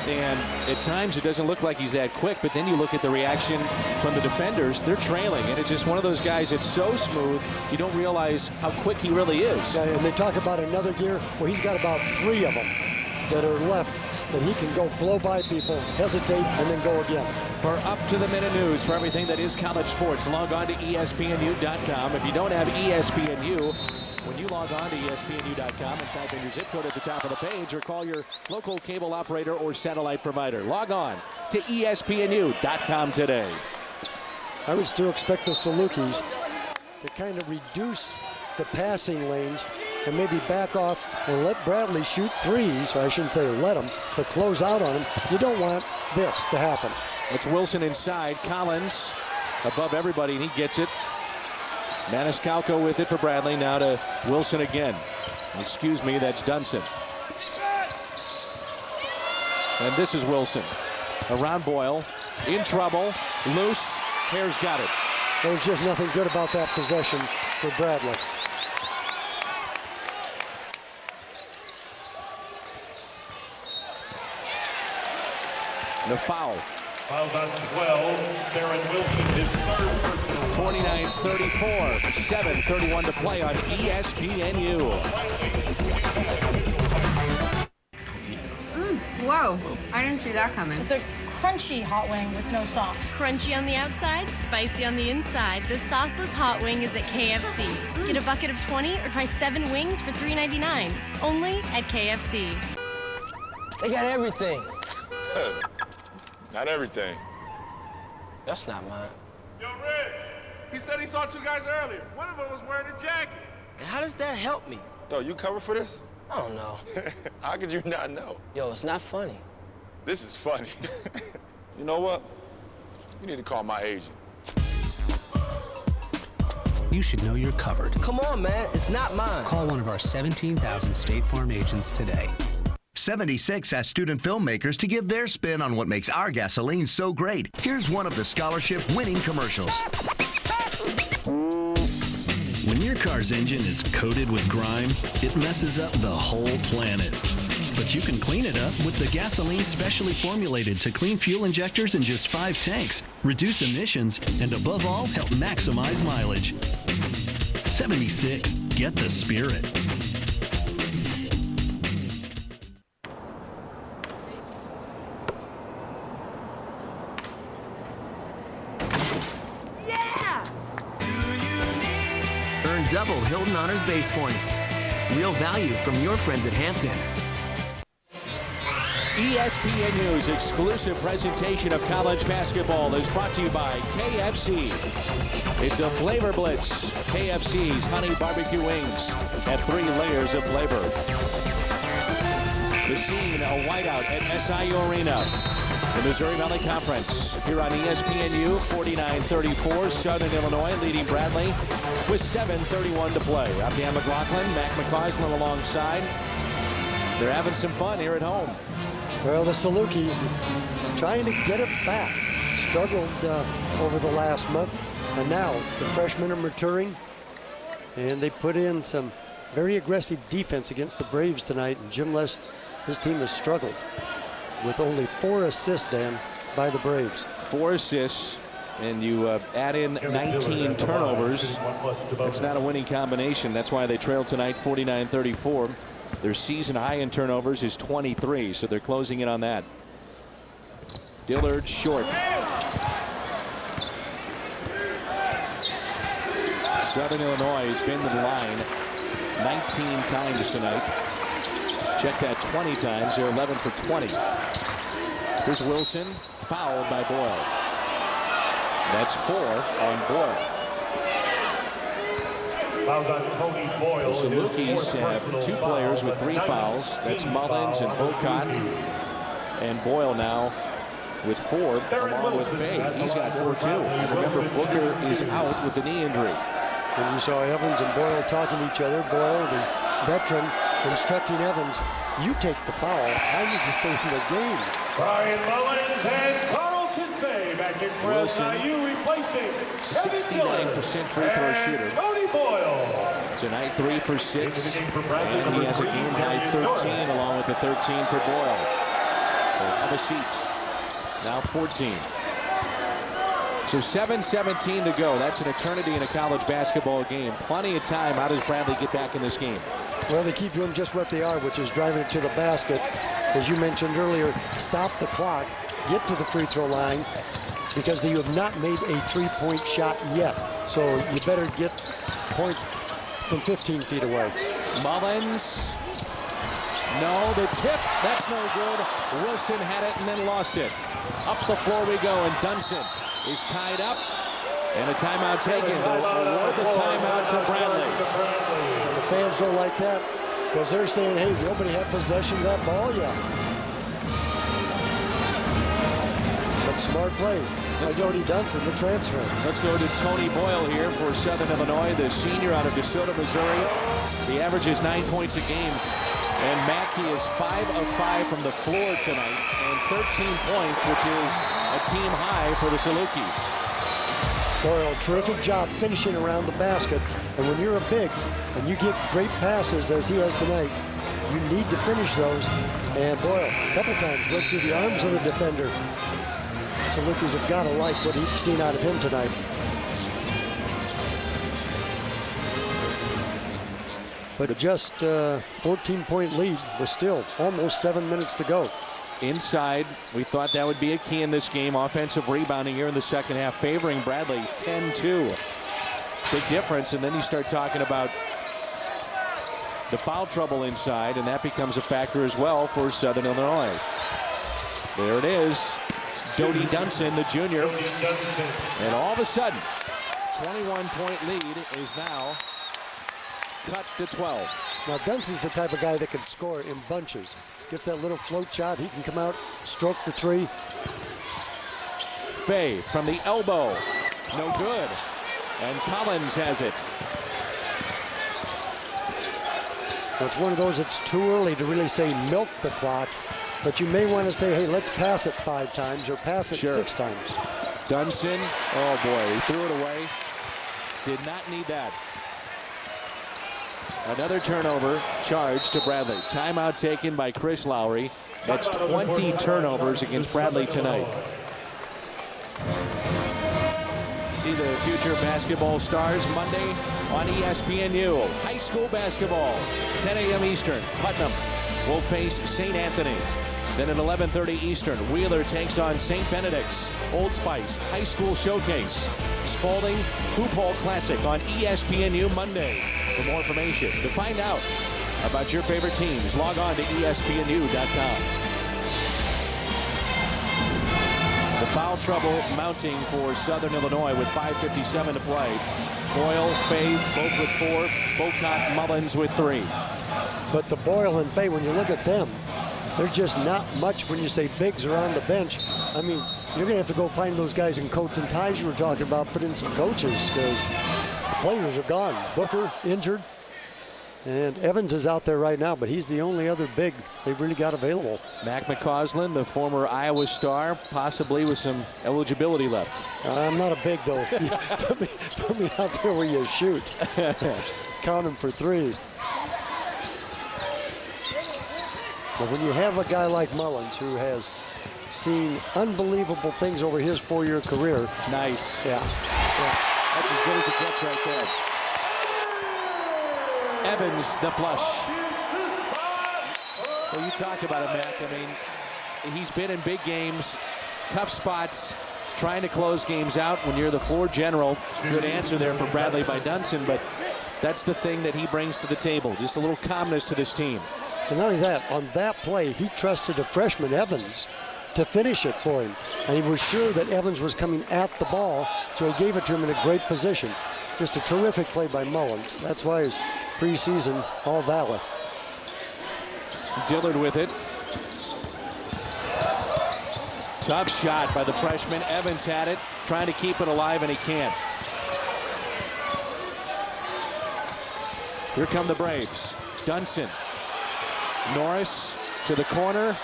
and at times it doesn't look like he's that quick, but then you look at the reaction from the defenders, they're trailing, and it's just one of those guys that's so smooth, you don't realize how quick he really is. Yeah, and they talk about another gear. Well, he's got about 3 of them that are left, that he can go blow by people, hesitate, and then go again. For up-to-the-minute news for everything that is college sports, log on to ESPNU.com. If you don't have ESPNU, when you log on to ESPNU.com and type in your zip code at the top of the page, or call your local cable operator or satellite provider. Log on to ESPNU.com today. I would still expect the Salukis to kind of reduce the passing lanes and maybe back off and let Bradley shoot threes, or I shouldn't say let him, but close out on him. You don't want this to happen. It's Wilson inside. Collins above everybody, and he gets it. Maniscalco with it for Bradley. Now to Wilson again. Excuse me, that's Dunson. And this is Wilson. Around Boyle. In trouble. Loose. Hare's got it. There's just nothing good about that possession for Bradley. The foul. Fouled on 12, Darren Wilson, his 3rd personal. 49-34, 7:31 to play on ESPNU. Whoa, I didn't see that coming. It's a crunchy hot wing with no sauce. Crunchy on the outside, spicy on the inside. The sauceless hot wing is at KFC. Get a bucket of 20 or try 7 wings for $3.99. Only at KFC. They got everything. Not everything. That's not mine. Yo, Rich, he said he saw 2 guys earlier. One of them was wearing a jacket. And how does that help me? Yo, you cover for this? I don't know. How could you not know? Yo, it's not funny. This is funny. You know what? You need to call my agent. You should know you're covered. Come on, man. It's not mine. Call one of our 17,000 State Farm agents today. 76 has student filmmakers to give their spin on what makes our gasoline so great. Here's one of the scholarship-winning commercials. When your car's engine is coated with grime, it messes up the whole planet. But you can clean it up with the gasoline specially formulated to clean fuel injectors in just 5 tanks, reduce emissions, and above all, help maximize mileage. 76, get the spirit. Double Hilton Honors base points. Real value from your friends at Hampton. ESPNU's exclusive presentation of college basketball is brought to you by KFC. It's a flavor blitz. KFC's honey barbecue wings have 3 layers of flavor. The scene, a whiteout at SIU Arena. The Missouri Valley Conference here on ESPNU, 49-34. Southern Illinois leading Bradley with 7:31 to play. Rafian McLaughlin, Mac McCausland alongside. They're having some fun here at home. Well, the Salukis trying to get it back. Struggled over the last month, and now the freshmen are maturing, and they put in some very aggressive defense against the Braves tonight. And Jim Lest, his team has struggled with only 4 assists, Dan, by the Braves. 4 assists, and you add in 19 turnovers. It's not a winning combination. That's why they trail tonight 49-34. Their season high in turnovers is 23, so they're closing in on that. Dillard short. Southern Illinois has been to the line 19 times tonight. Check that 20 times. They're 11 for 20. Here's Wilson, fouled by Boyle. That's 4 on Boyle. The Salukis have 2 players with 3 fouls. That's Mullins and Bocott. And Boyle now with 4, along with Fay. He's got 4 too. And remember, Booker is out with the knee injury. And you saw Evans and Boyle talking to each other. Boyle, the veteran, instructing Evans, you take the foul. I need to stay in the game. Brian Mullins and Carlton Fay back in for SIU, replacing 69% free throw shooter. Tony Boyle. Tonight 3 for 6. And he has a game high 13 along with the 13 for Boyle. They'll have a seat. Now 14. So 7:17 to go. That's an eternity in a college basketball game. Plenty of time. How does Bradley get back in this game? Well, they keep doing just what they are, which is driving it to the basket. As you mentioned earlier, stop the clock, get to the free throw line, because you have not made a 3-point shot yet. So you better get points from 15 feet away. Mullins. No, the tip. That's no good. Wilson had it and then lost it. Up the floor we go, and Dunson is tied up. And a timeout taken. They'll award the timeout to Bradley. The fans don't like that because they're saying, hey, nobody had possession of that ball yet. But smart play by Jody Dunson, the transfer. Let's go to Tony Boyle here for Southern Illinois, the senior out of DeSoto, Missouri. The average is 9 points a game. And Mackey is 5 of 5 from the floor tonight, and 13 points, which is a team high for the Salukis. Boyle, terrific job finishing around the basket. And when you're a big and you get great passes as he has tonight, you need to finish those. And Boyle, a couple times went through the arms of the defender. Salukis have got to like what he's seen out of him tonight. But just 14-point lead with still almost 7 minutes to go. Inside, we thought that would be a key in this game. Offensive rebounding here in the second half, favoring Bradley 10-2. Big difference, and then you start talking about the foul trouble inside, and that becomes a factor as well for Southern Illinois. There it is. Dodie Dunson, the junior. And all of a sudden, 21-point lead is now cut to 12. Now Dunson's the type of guy that can score in bunches. Gets that little float shot. He can come out, stroke the 3. Fay from the elbow. No good. And Collins has it. Well, it's one of those that's too early to really say milk the clock. But you may want to say, hey, let's pass it 5 times or pass it 6 times. Dunson. Oh, boy. He threw it away. Did not need that. Another turnover charge to Bradley. Timeout taken by Chris Lowry. That's 20 turnovers against Bradley tonight. See the future basketball stars Monday on ESPNU. High school basketball, 10 a.m. Eastern. Putnam will face St. Anthony. Then at 11:30 Eastern, Wheeler takes on St. Benedict's. Old Spice High School Showcase. Spalding Hoop Hall Classic on ESPNU Monday. For more information, to find out about your favorite teams, log on to ESPNU.com. The foul trouble mounting for Southern Illinois with 5:57 to play. Boyle, Fay, both with 4. Bocott, Mullins with 3. But the Boyle and Fay, when you look at them, There's just not much when you say bigs are on the bench. I mean, you're going to have to go find those guys in coats and ties you were talking about, put in some coaches, because the players are gone. Booker injured, and Evans is out there right now, but he's the only other big they've really got available. Mac McCausland, the former Iowa star, possibly with some eligibility left. I'm not a big, though. put me out there where you shoot. Count him for 3. But when you have a guy like Mullins who has seen unbelievable things over his 4-year career. Nice. Yeah. That's as good as it gets right there. Evans, the flush. Well, you talked about it, Mac. I mean, he's been in big games, tough spots, trying to close games out when you're the floor general. Good answer there for Bradley by Dunson, but that's the thing that he brings to the table, just a little calmness to this team. And not only that, on that play, he trusted a freshman, Evans, to finish it for him. And he was sure that Evans was coming at the ball, so he gave it to him in a great position. Just a terrific play by Mullins. That's why his preseason all valid. Dillard with it. Tough shot by the freshman. Evans had it, trying to keep it alive, and he can't. Here come the Braves. Dunson. Norris to the corner.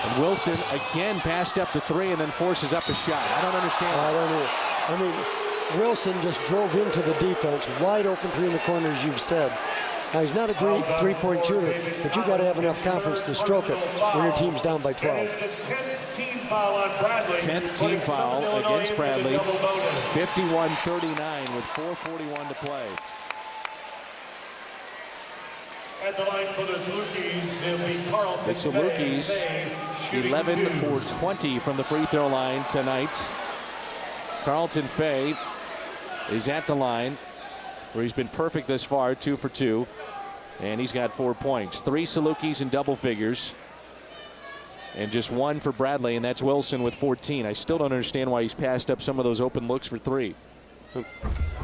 And Wilson again passed up the 3 and then forces up a shot. I don't understand. I don't know. I mean, Wilson just drove into the defense. Wide open 3 in the corner, as you've said. Now, he's not a great three-point shooter, but you've got to have enough confidence to stroke it when your team's down by 12. 10th team foul against Bradley. 51-39 with 4:41 to play. At the line for the Salukis, it'll be Carlton. The Salukis, 11 for 20 from the free throw line tonight. Carlton Fay is at the line, where he's been perfect this far, 2 for 2. And he's got 4 points. 3 Salukis in double figures. And just 1 for Bradley, and that's Wilson with 14. I still don't understand why he's passed up some of those open looks for 3.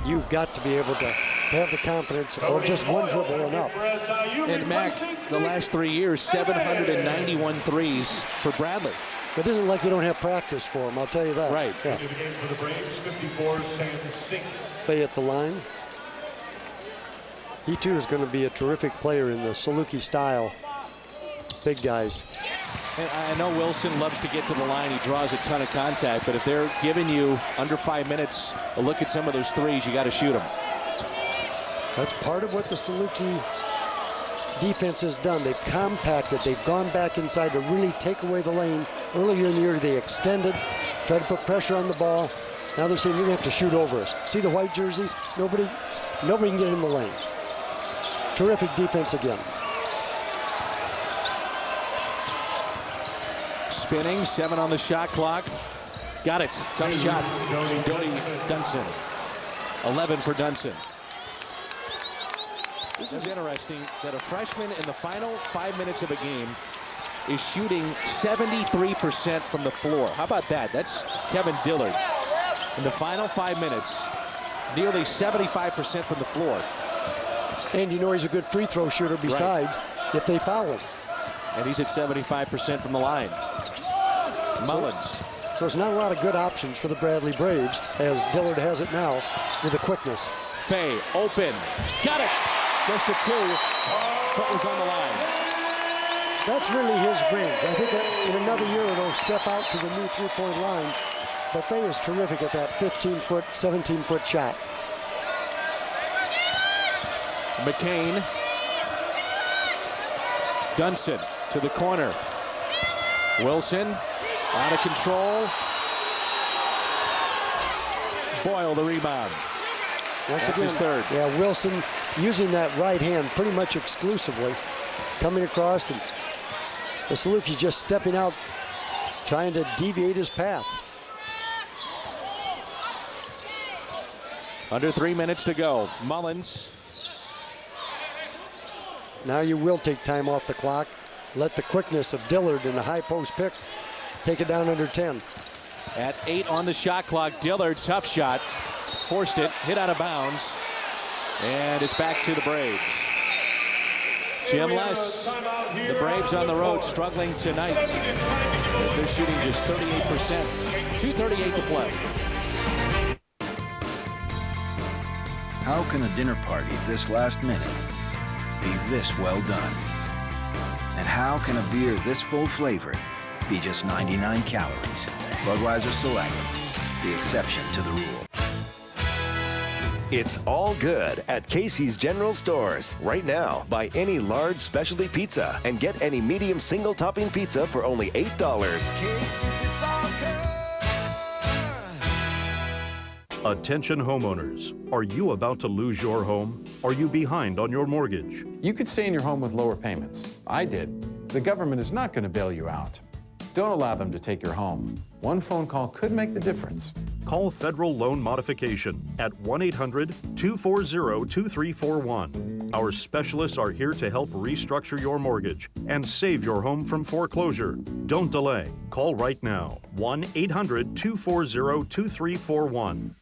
You've got to be able to have the confidence, or just one dribble and up. And Mac, the last 3 years, 791 threes for Bradley. It isn't like you don't have practice for him, I'll tell you that. Right. Yeah. Fay at the line. He too is going to be a terrific player in the Saluki style. Big guys. And I know Wilson loves to get to the line. He draws a ton of contact, but if they're giving you under 5 minutes a look at some of those threes, you got to shoot them. That's part of what the Saluki defense has done. They've compacted. They've gone back inside to really take away the lane. Earlier in the year, they extended, tried to put pressure on the ball. Now they're saying, you're going to have to shoot over us. See the white jerseys? Nobody can get in the lane. Terrific defense again. Spinning, 7 on the shot clock. Got it. Tough shot. Dodie Dunson. 11 for Dunson. This is interesting that a freshman in the final 5 minutes of a game is shooting 73% from the floor. How about that? That's Kevin Dillard. In the final 5 minutes, nearly 75% from the floor. And you know he's a good free throw shooter besides, if they foul him. And he's at 75% from the line. Mullins. So it's not a lot of good options for the Bradley Braves, as Dillard has it now with the quickness. Fay, open. Got it. Just a 2. Foot was on the line. That's really his range. I think in another year it'll step out to the new three-point line. But Fay is terrific at that 15-foot, 17-foot shot. McCain. Dunson to the corner. Wilson out of control. Boyle the rebound. That's his 3rd. Yeah, Wilson using that right hand pretty much exclusively. Coming across, and the Salukis just stepping out, trying to deviate his path. Under 3 minutes to go. Mullins. Now you will take time off the clock. Let the quickness of Dillard in the high post pick take it down under 10. At 8 on the shot clock, Dillard, tough shot. Forced it, hit out of bounds. And it's back to the Braves. Jim Les, the Braves on the road struggling tonight as they're shooting just 38%. 2:38 to play. How can a dinner party this last minute be this well done? And how can a beer this full flavored be just 99 calories? Budweiser Select, the exception to the rule. It's all good at Casey's General Stores. Right now, buy any large specialty pizza and get any medium single topping pizza for only $8. Casey's, it's all good. Attention homeowners. Are you about to lose your home? Are you behind on your mortgage? You could stay in your home with lower payments. I did. The government is not going to bail you out. Don't allow them to take your home. One phone call could make the difference. Call Federal Loan Modification at 1-800-240-2341. Our specialists are here to help restructure your mortgage and save your home from foreclosure. Don't delay. Call right now. 1-800-240-2341.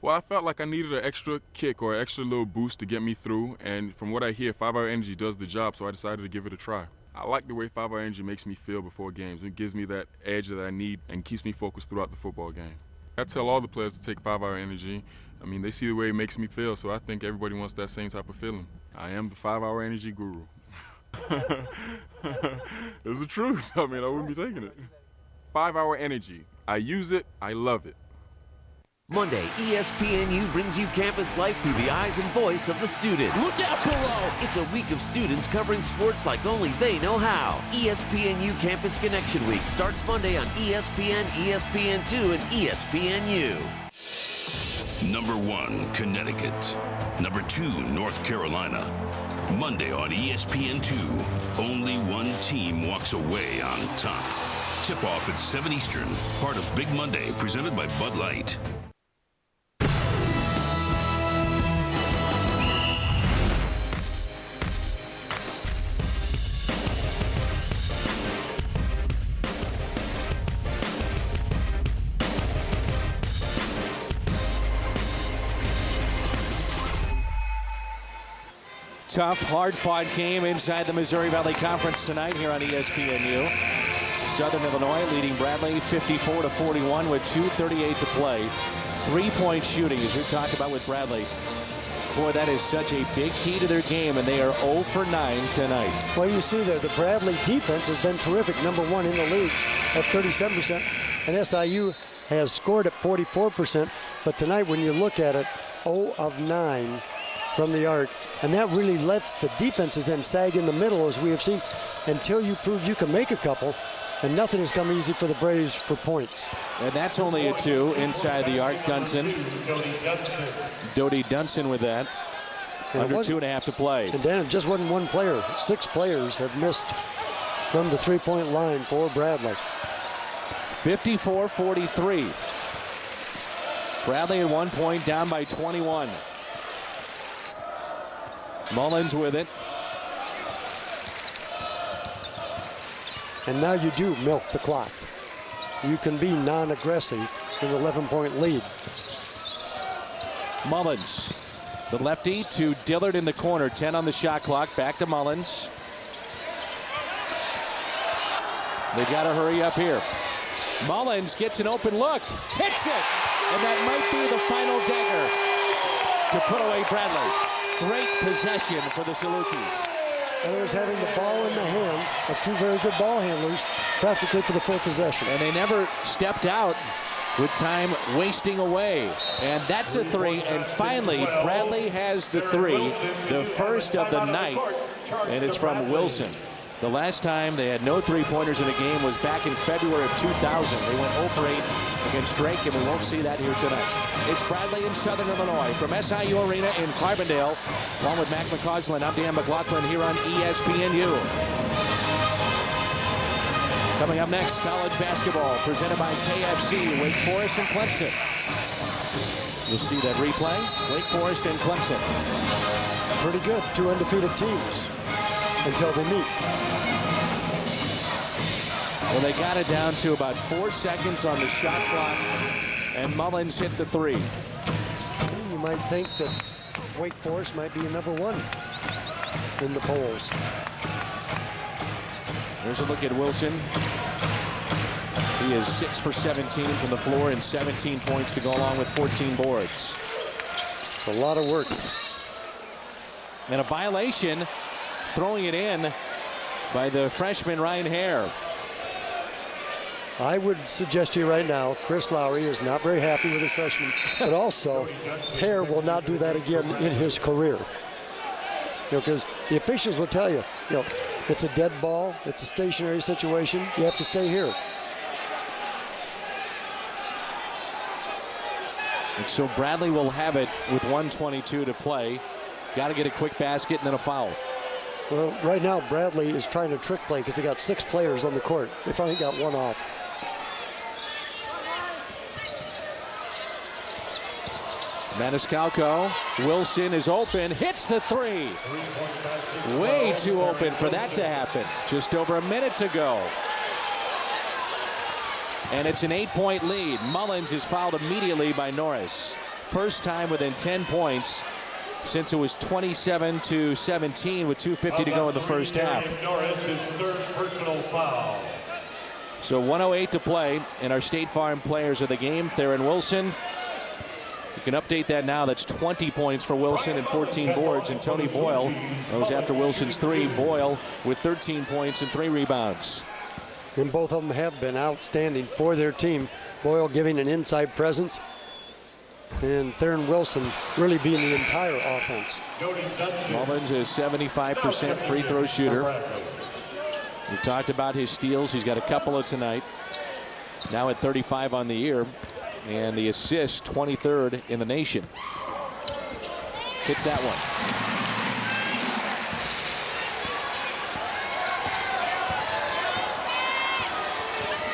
Well, I felt like I needed an extra kick or an extra little boost to get me through, and from what I hear, 5-Hour Energy does the job, so I decided to give it a try. I like the way 5-Hour Energy makes me feel before games. It gives me that edge that I need and keeps me focused throughout the football game. I tell all the players to take 5-Hour Energy. I mean, they see the way it makes me feel, so I think everybody wants that same type of feeling. I am the 5-Hour Energy guru. It's the truth. I mean, I wouldn't be taking it. 5-Hour Energy. I use it. I love it. Monday, ESPNU brings you campus life through the eyes and voice of the student. Look out below! It's a week of students covering sports like only they know how. ESPNU Campus Connection Week starts Monday on ESPN, ESPN2, and ESPNU. Number 1, Connecticut. Number 2, North Carolina. Monday on ESPN2, only one team walks away on top. Tip-off at 7 Eastern, part of Big Monday, presented by Bud Light. Tough, hard-fought game inside the Missouri Valley Conference tonight here on ESPNU. Southern Illinois leading Bradley 54-41 with 2:38 to play. Three-point shooting, as we talked about with Bradley. Boy, that is such a big key to their game, and they are 0 for 9 tonight. Well, you see there, the Bradley defense has been terrific, number 1 in the league at 37%, and SIU has scored at 44%. But tonight, when you look at it, 0 of 9 from the arc, and that really lets the defenses then sag in the middle, as we have seen, until you prove you can make a couple, and nothing has come easy for the Braves for points. And that's only a 2 inside the arc. Dodie Dunson with that. And under 2.5 to play. And Dan, it just wasn't one player. 6 players have missed from the three-point line for Bradley. 54-43. Bradley at 1 point down by 21. Mullins with it. And now you do milk the clock. You can be non-aggressive in an 11-point lead. Mullins, the lefty, to Dillard in the corner. 10 on the shot clock. Back to Mullins. They got to hurry up here. Mullins gets an open look. Hits it! And that might be the final dagger to put away Bradley. Great possession for the Salukis. Others having the ball in the hands of 2 very good ball handlers practically for the full possession. And they never stepped out with time wasting away. And that's a 3. And finally, Bradley has the 3, the first of the night. And it's from Wilson. The last time they had no three-pointers in a game was back in February of 2000. They went 0 for 8 against Drake, and we won't see that here tonight. It's Bradley in Southern Illinois from SIU Arena in Carbondale. Along with Mac McCausland, I'm Dan McLaughlin here on ESPNU. Coming up next, college basketball presented by KFC, Wake Forest and Clemson. You'll see that replay, Wake Forest and Clemson. Pretty good, 2 undefeated teams until they meet. Well, they got it down to about 4 seconds on the shot clock, and Mullins hit the 3. You might think that Wake Forest might be a number 1 in the polls. There's a look at Wilson. He is 6 for 17 from the floor and 17 points to go along with 14 boards. It's a lot of work. And a violation, throwing it in by the freshman Ryan Hare. I would suggest to you right now, Chris Lowry is not very happy with his freshman, but also Hare will not do that again in his career. Because the officials will tell you, it's a dead ball, it's a stationary situation, you have to stay here. And so Bradley will have it with 1:22 to play. Got to get a quick basket and then a foul. Well, right now Bradley is trying to trick play because they got 6 players on the court. They finally got one off. Maniscalco, Wilson is open, hits the three. Way too open for that to happen. Just over a minute to go. And it's an 8-point lead. Mullins is fouled immediately by Norris. First time within 10 points since it was 27-17 with 2:50 to go in the first half. Norris, his 3rd personal foul. So 1:08 to play, and our State Farm players of the game, Theron Wilson. You can update that now. That's 20 points for Wilson and 14 boards. And Tony Boyle, that was after Wilson's 3. Boyle with 13 points and 3 rebounds. And both of them have been outstanding for their team. Boyle giving an inside presence, and Theron Wilson really being the entire offense. Mullins is 75% free throw shooter. We talked about his steals. He's got a couple of tonight. Now at 35 on the year. And the assist, 23rd in the nation. Hits that one.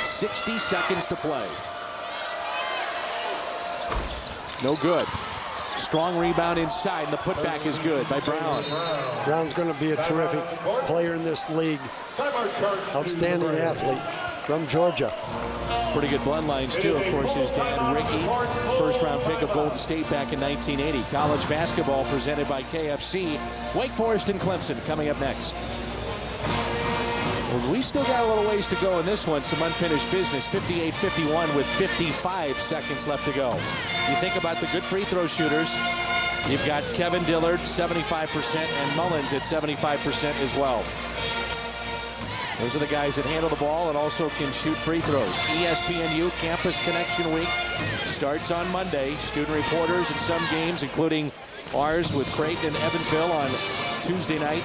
.60 seconds to play. No good. Strong rebound inside, and the putback is good by Brown. Brown's going to be a terrific player in this league. Outstanding athlete from Georgia. Pretty good bloodlines, too. Of course, his dad, Ricky, first-round pick of Golden State back in 1980. College basketball presented by KFC. Wake Forest and Clemson coming up next. Well, we've still got a little ways to go in this one. Some unfinished business. 58-51 with 55 seconds left to go. You think about the good free throw shooters. You've got Kevin Dillard, 75%, and Mullins at 75% as well. Those are the guys that handle the ball and also can shoot free throws. ESPNU Campus Connection Week starts on Monday. Student reporters in some games, including ours with Creighton and Evansville on Tuesday night.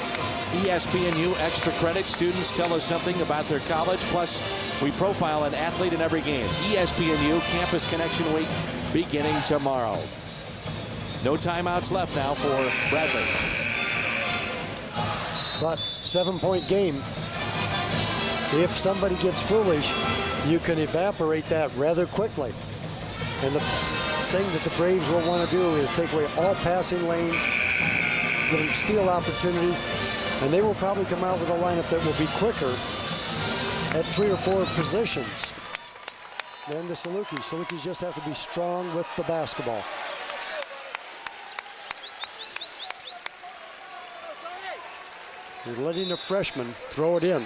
ESPNU Extra Credit. Students tell us something about their college, plus we profile an athlete in every game. ESPNU Campus Connection Week beginning tomorrow. No timeouts left now for Bradley. But 7-point game. If somebody gets foolish, you can evaporate that rather quickly. And the thing that the Braves will want to do is take away all passing lanes, give them steal opportunities, and they will probably come out with a lineup that will be quicker at 3 or 4 positions than the Salukis. Salukis just have to be strong with the basketball. You're letting a freshman throw it in.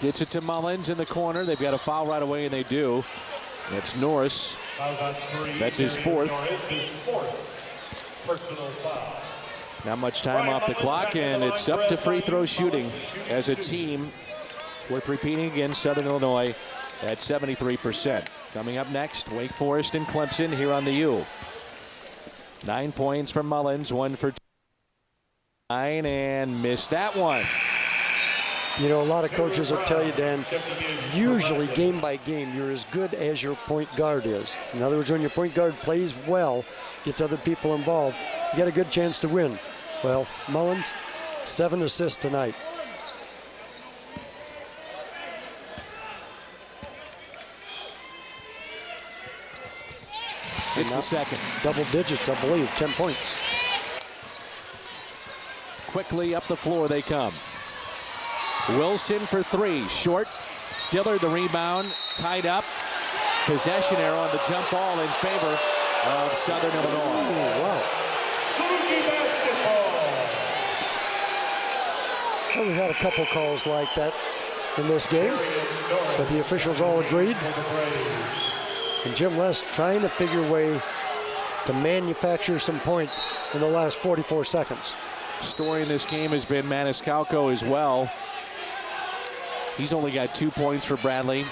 Gets it to Mullins in the corner. They've got a foul right away, and they do. That's Norris. That's his 4th. Not much time off the clock, and it's up to free throw shooting as a team. Worth repeating again, Southern Illinois at 73%. Coming up next, Wake Forest and Clemson here on the U. 9 points for Mullins, 1 for 9, and missed that one. You know, a lot of coaches will tell you, Dan, usually game by game, you're as good as your point guard is. In other words, when your point guard plays well, gets other people involved, you got a good chance to win. Well, Mullins, 7 assists tonight. It's the second. Double digits, I believe, 10 points. Quickly up the floor they come. Wilson for 3, short. Dillard the rebound, tied up. Possession arrow on the jump ball in favor of Southern Illinois. Wow. Well, we had a couple calls like that in this game, but the officials all agreed. And Jim Les trying to figure a way to manufacture some points in the last 44 seconds. Story in this game has been Maniscalco as well. He's only got 2 points for Bradley.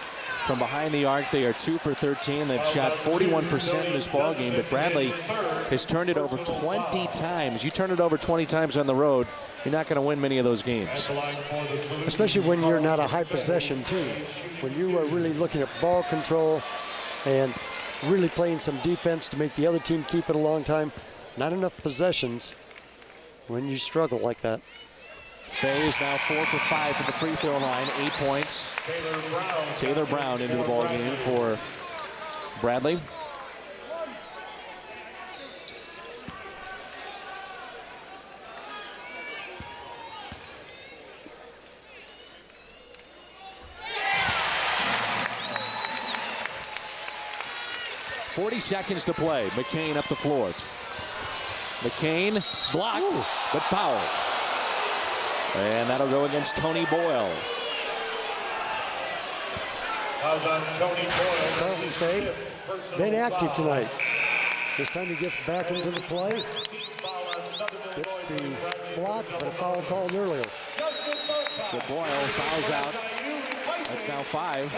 From behind the arc, they are 2 for 13. They've shot 41% in this ball game, but Bradley has turned it over 20 times. You turn it over 20 times on the road, you're not going to win many of those games. Especially when you're not a high possession team. When you are really looking at ball control and really playing some defense to make the other team keep it a long time. Not enough possessions when you struggle like that. Fay is now 4 for 5 from the free throw line, 8 points. Taylor Brown into the ball game for Bradley. .40 seconds to play. McCain up the floor. McCain blocked, but fouled. And that'll go against Tony Boyle. Carlton Fay been active tonight. This time he gets back into the play. Gets the block, but a foul called earlier. So Boyle fouls out. That's now 5.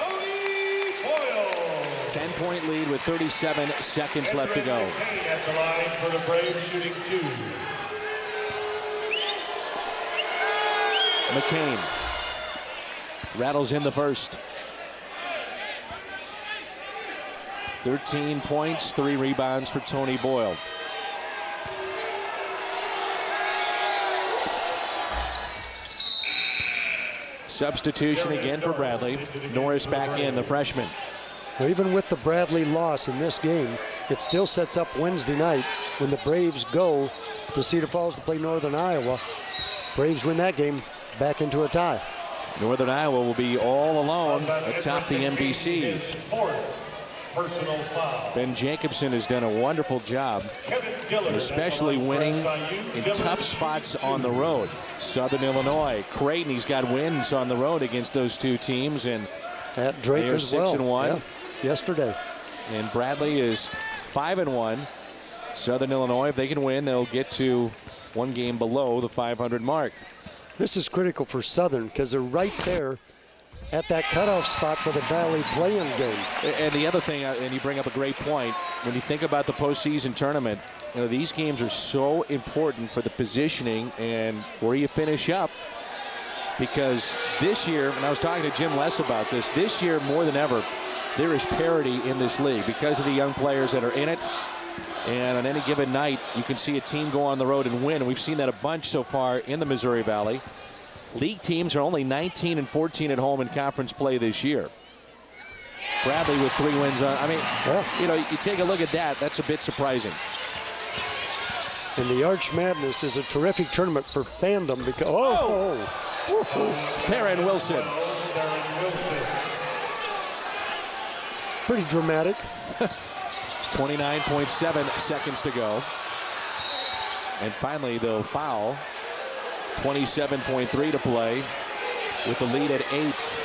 10-point lead with 37 seconds left to go. At the line for the Braves, shooting 2. McCain rattles in the first. 13 points, 3 rebounds for Tony Boyle. Substitution again for Bradley. Norris back in, the freshman. Well, even with the Bradley loss in this game, it still sets up Wednesday night when the Braves go to Cedar Falls to play Northern Iowa. Braves win that game, back into a tie. Northern Iowa will be all alone atop the NBC. Ben Jacobson has done a wonderful job, especially winning in tough spots on the road. Southern Illinois, Creighton, he's got wins on the road against those two teams, and at Drake they are as well. 6-1. Yeah, yesterday. And Bradley is 5-1. Southern Illinois, if they can win, they'll get to 1 game below the 500 mark. This is critical for Southern because they're right there at that cutoff spot for the Valley play-in game. And the other thing, and you bring up a great point, when you think about the postseason tournament, you know, these games are so important for the positioning and where you finish up. Because this year, and I was talking to Jim Les about this year more than ever, there is parity in this league because of the young players that are in it. And on any given night, you can see a team go on the road and win. And we've seen that a bunch so far in the Missouri Valley. League teams are only 19-14 at home in conference play this year. Bradley with 3 wins on. I mean, you know, you take a look at that. That's a bit surprising. And the Arch Madness is a terrific tournament for fandom because Theron Wilson. Pretty dramatic. 29.7 seconds to go. And finally, they'll foul. 27.3 to play with the lead at 8.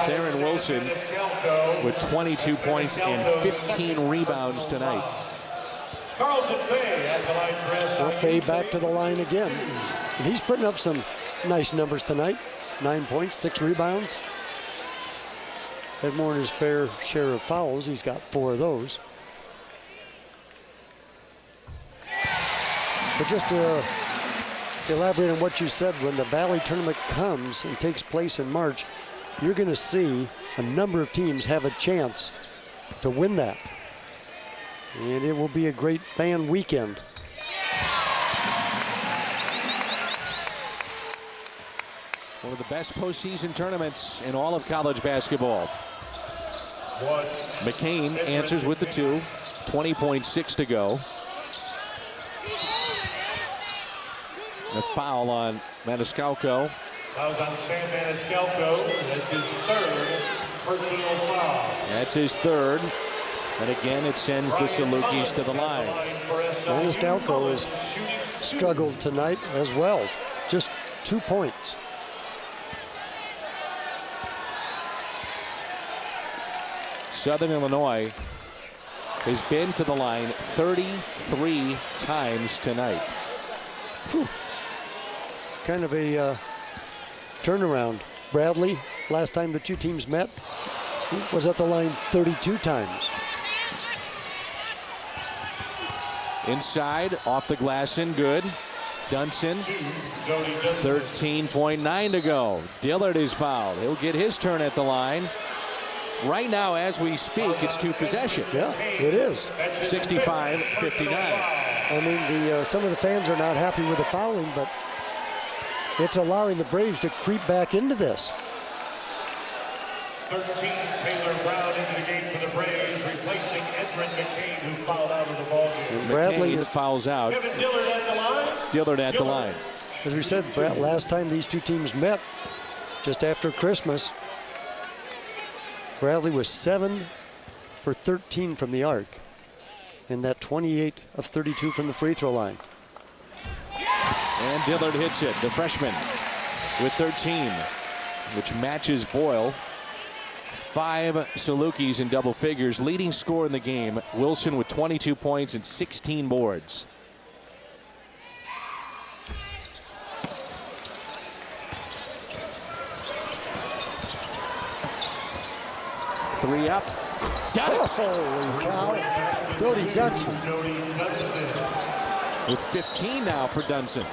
Theron Wilson with 22 points and 15 rebounds tonight. Fay back to the line again. And he's putting up some nice numbers tonight. 9 points, 6 rebounds. Had more than his fair share of fouls. He's got 4 of those. But just to elaborate on what you said, when the Valley tournament comes and takes place in March, you're going to see a number of teams have a chance to win that. And it will be a great fan weekend. One of the best postseason tournaments in all of college basketball. McCain answers with the 2. 20.6 to go. A foul on Maniscalco. Foul on Sam Maniscalco. That's his 3rd personal foul. That's his 3rd. And again, it sends the Salukis to the line. Maniscalco has struggled tonight as well. Just 2 points. Southern Illinois has been to the line 33 times tonight. Whew. Kind of a turnaround. Bradley, last time the two teams met, was at the line 32 times. Inside, off the glass and good. Dunson, 13.9 to go. Dillard is fouled. He'll get his turn at the line. Right now, as we speak, it's 2 possession. Yeah, it is. 65-59. I mean, some of the fans are not happy with the fouling, but it's allowing the Braves to creep back into this. 13, Taylor Brown into the game for the Braves, replacing Edrin McCain, who fouled out of the ballgame. Bradley fouls out. Kevin Dillard at the line. Dillard at the line. As we said, Brett, last time these two teams met, just after Christmas, Bradley was 7 for 13 from the arc, and that 28 of 32 from the free throw line. And Dillard hits it, the freshman, with 13, which matches Boyle. 5 Salukis in double figures. Leading scorer in the game, Wilson with 22 points and 16 boards. Three up. Got it. Holy cow. Jody Dunson. With 15 now for Dunson.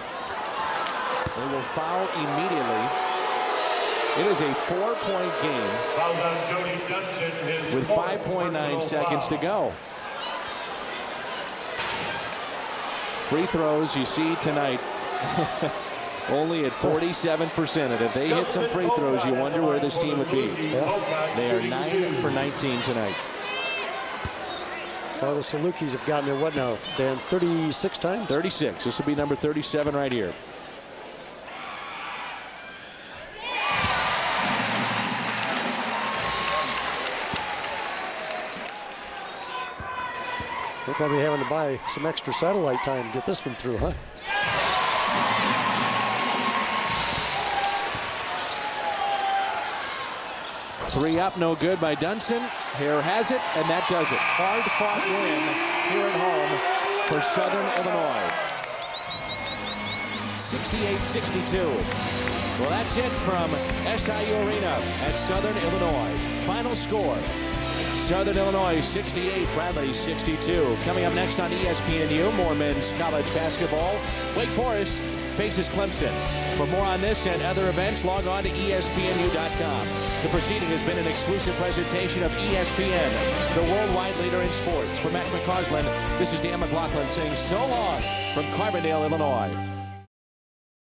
They will foul immediately. It is a 4-point game with 5.9 seconds to go. Free throws you see tonight only at 47%. And if they hit some free throws, you wonder where this team would be. They are 9 for 19 tonight. Well, the Salukis have gotten there, what now, Dan, 36 times? 36. This will be number 37 right here. We're probably having to buy some extra satellite time to get this one through, huh? Three up, no good by Dunson. Hare has it, and that does it. Hard-fought win here at home for Southern Illinois. 68-62. Well, that's it from SIU Arena at Southern Illinois. Final score, Southern Illinois 68, Bradley 62. Coming up next on ESPNU, more men's college basketball. Wake Forest faces Clemson. For more on this and other events, log on to ESPNU.com. The proceeding has been an exclusive presentation of ESPN, the worldwide leader in sports. For Matt McCausland, this is Dan McLaughlin saying so long from Carbondale, Illinois.